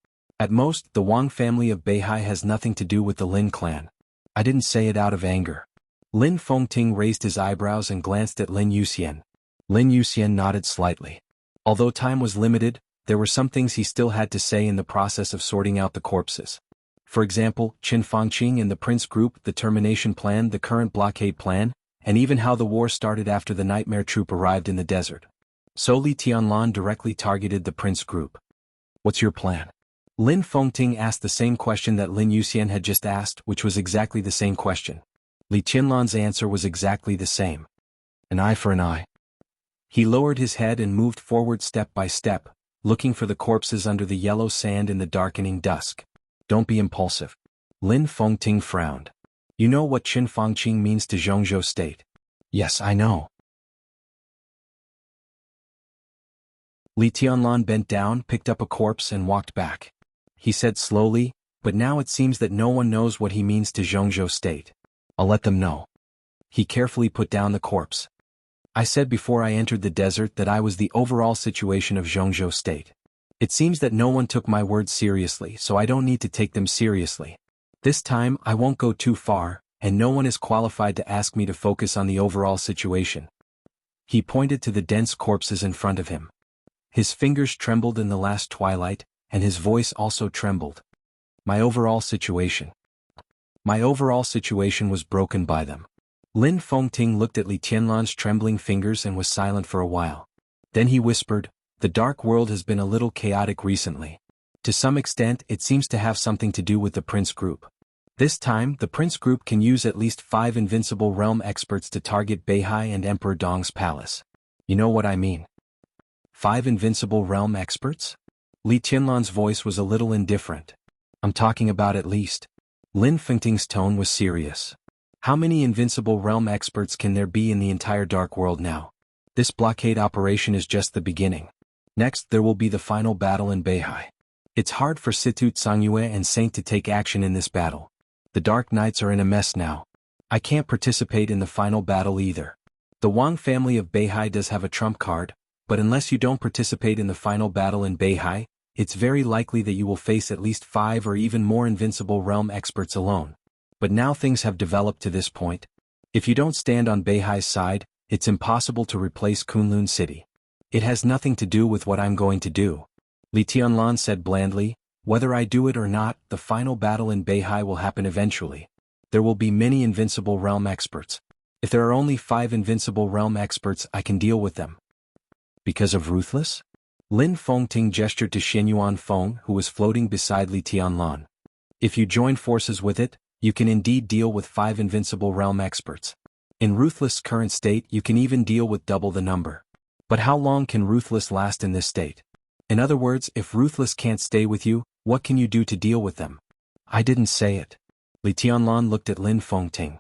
At most, the Wang family of Beihai has nothing to do with the Lin clan. I didn't say it out of anger. Lin Fengting raised his eyebrows and glanced at Lin Yuxian. Lin Yuxian nodded slightly. Although time was limited, there were some things he still had to say in the process of sorting out the corpses. For example, Qin Fangqing and the Prince Group, the termination plan, the current blockade plan, and even how the war started after the Nightmare Troop arrived in the desert. So Li Tianlan directly targeted the Prince Group. What's your plan? Lin Fengting asked the same question that Lin Yuxian had just asked, which was exactly the same question. Li Tianlan's answer was exactly the same. An eye for an eye. He lowered his head and moved forward step by step, looking for the corpses under the yellow sand in the darkening dusk. Don't be impulsive. Lin Fengting frowned. You know what Qin Fangqing means to Zhongzhou State? Yes, I know. Li Tianlan bent down, picked up a corpse and walked back. He said slowly, but now it seems that no one knows what he means to Zhongzhou State. I'll let them know. He carefully put down the corpse. I said before I entered the desert that I was the overall situation of Zhongzhou State. It seems that no one took my words seriously, so I don't need to take them seriously. This time I won't go too far, and no one is qualified to ask me to focus on the overall situation. He pointed to the dense corpses in front of him. His fingers trembled in the last twilight, and his voice also trembled. My overall situation. My overall situation was broken by them. Lin Fengting looked at Li Tianlan's trembling fingers and was silent for a while. Then he whispered, the dark world has been a little chaotic recently. To some extent, it seems to have something to do with the Prince Group. This time, the Prince Group can use at least 5 invincible realm experts to target Beihai and Emperor Dong's palace. You know what I mean? 5 invincible realm experts? Li Tianlan's voice was a little indifferent. I'm talking about at least. Lin Fengting's tone was serious. How many invincible realm experts can there be in the entire dark world now? This blockade operation is just the beginning. Next there will be the final battle in Beihai. It's hard for Situt Sangyue and Saint to take action in this battle. The Dark Knights are in a mess now. I can't participate in the final battle either. The Wang family of Beihai does have a trump card, but unless you don't participate in the final battle in Beihai, it's very likely that you will face at least 5 or even more invincible realm experts alone. But now things have developed to this point. If you don't stand on Beihai's side, it's impossible to replace Kunlun City. It has nothing to do with what I'm going to do. Li Tianlan said blandly, whether I do it or not, the final battle in Beihai will happen eventually. There will be many invincible realm experts. If there are only 5 invincible realm experts, I can deal with them. Because of Ruthless? Lin Fengting gestured to Xianyuan Feng, who was floating beside Li Tianlan. If you join forces with it, you can indeed deal with 5 invincible realm experts. In Ruthless' current state, you can even deal with double the number. But how long can Ruthless last in this state? In other words, if Ruthless can't stay with you, what can you do to deal with them? I didn't say it. Li Tianlan looked at Lin Fengting.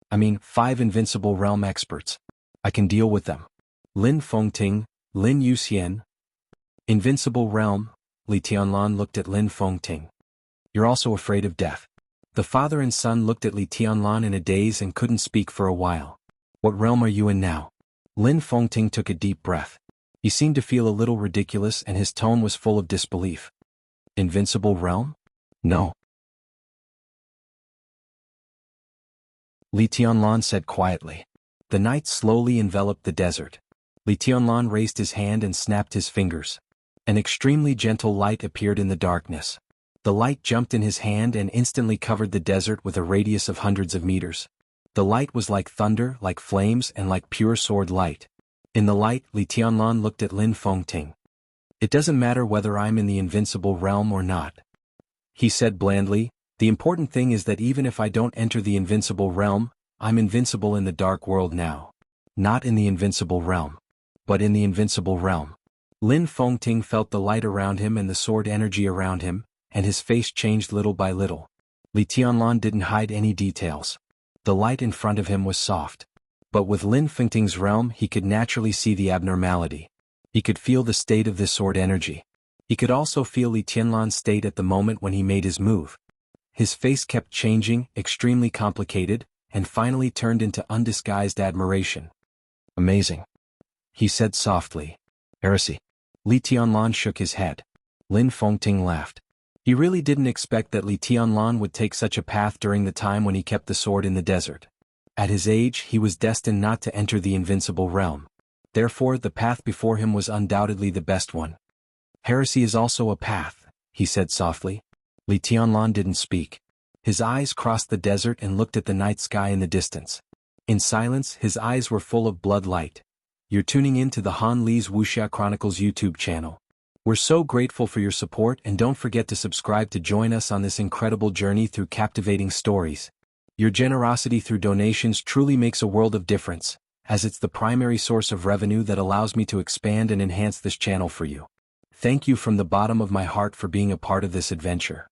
I mean, 5 invincible realm experts. I can deal with them. Lin Fengting, Lin Yuxian. Invincible realm, Li Tianlan looked at Lin Fengting. You're also afraid of death. The father and son looked at Li Tianlan in a daze and couldn't speak for a while. What realm are you in now? Lin Fengting took a deep breath. He seemed to feel a little ridiculous and his tone was full of disbelief. Invincible realm? No. Li Tianlan said quietly. The night slowly enveloped the desert. Li Tianlan raised his hand and snapped his fingers. An extremely gentle light appeared in the darkness. The light jumped in his hand and instantly covered the desert with a radius of hundreds of meters. The light was like thunder, like flames, and like pure sword light. In the light, Li Tianlan looked at Lin Fengting. It doesn't matter whether I'm in the invincible realm or not. He said blandly, the important thing is that even if I don't enter the invincible realm, I'm invincible in the dark world now. Not in the invincible realm, but in the invincible realm. Lin Fengting felt the light around him and the sword energy around him, and his face changed little by little. Li Tianlan didn't hide any details. The light in front of him was soft. But with Lin Fengting's realm he could naturally see the abnormality. He could feel the state of this sword energy. He could also feel Li Tianlan's state at the moment when he made his move. His face kept changing, extremely complicated, and finally turned into undisguised admiration. Amazing. He said softly. Heresy. Li Tianlan shook his head. Lin Fengting laughed. He really didn't expect that Li Tianlan would take such a path during the time when he kept the sword in the desert. At his age, he was destined not to enter the invincible realm. Therefore, the path before him was undoubtedly the best one. Heresy is also a path, he said softly. Li Tianlan didn't speak. His eyes crossed the desert and looked at the night sky in the distance. In silence, his eyes were full of blood light. You're tuning in to the Han Li's Wuxia Chronicles YouTube channel. We're so grateful for your support and don't forget to subscribe to join us on this incredible journey through captivating stories. Your generosity through donations truly makes a world of difference, as it's the primary source of revenue that allows me to expand and enhance this channel for you. Thank you from the bottom of my heart for being a part of this adventure.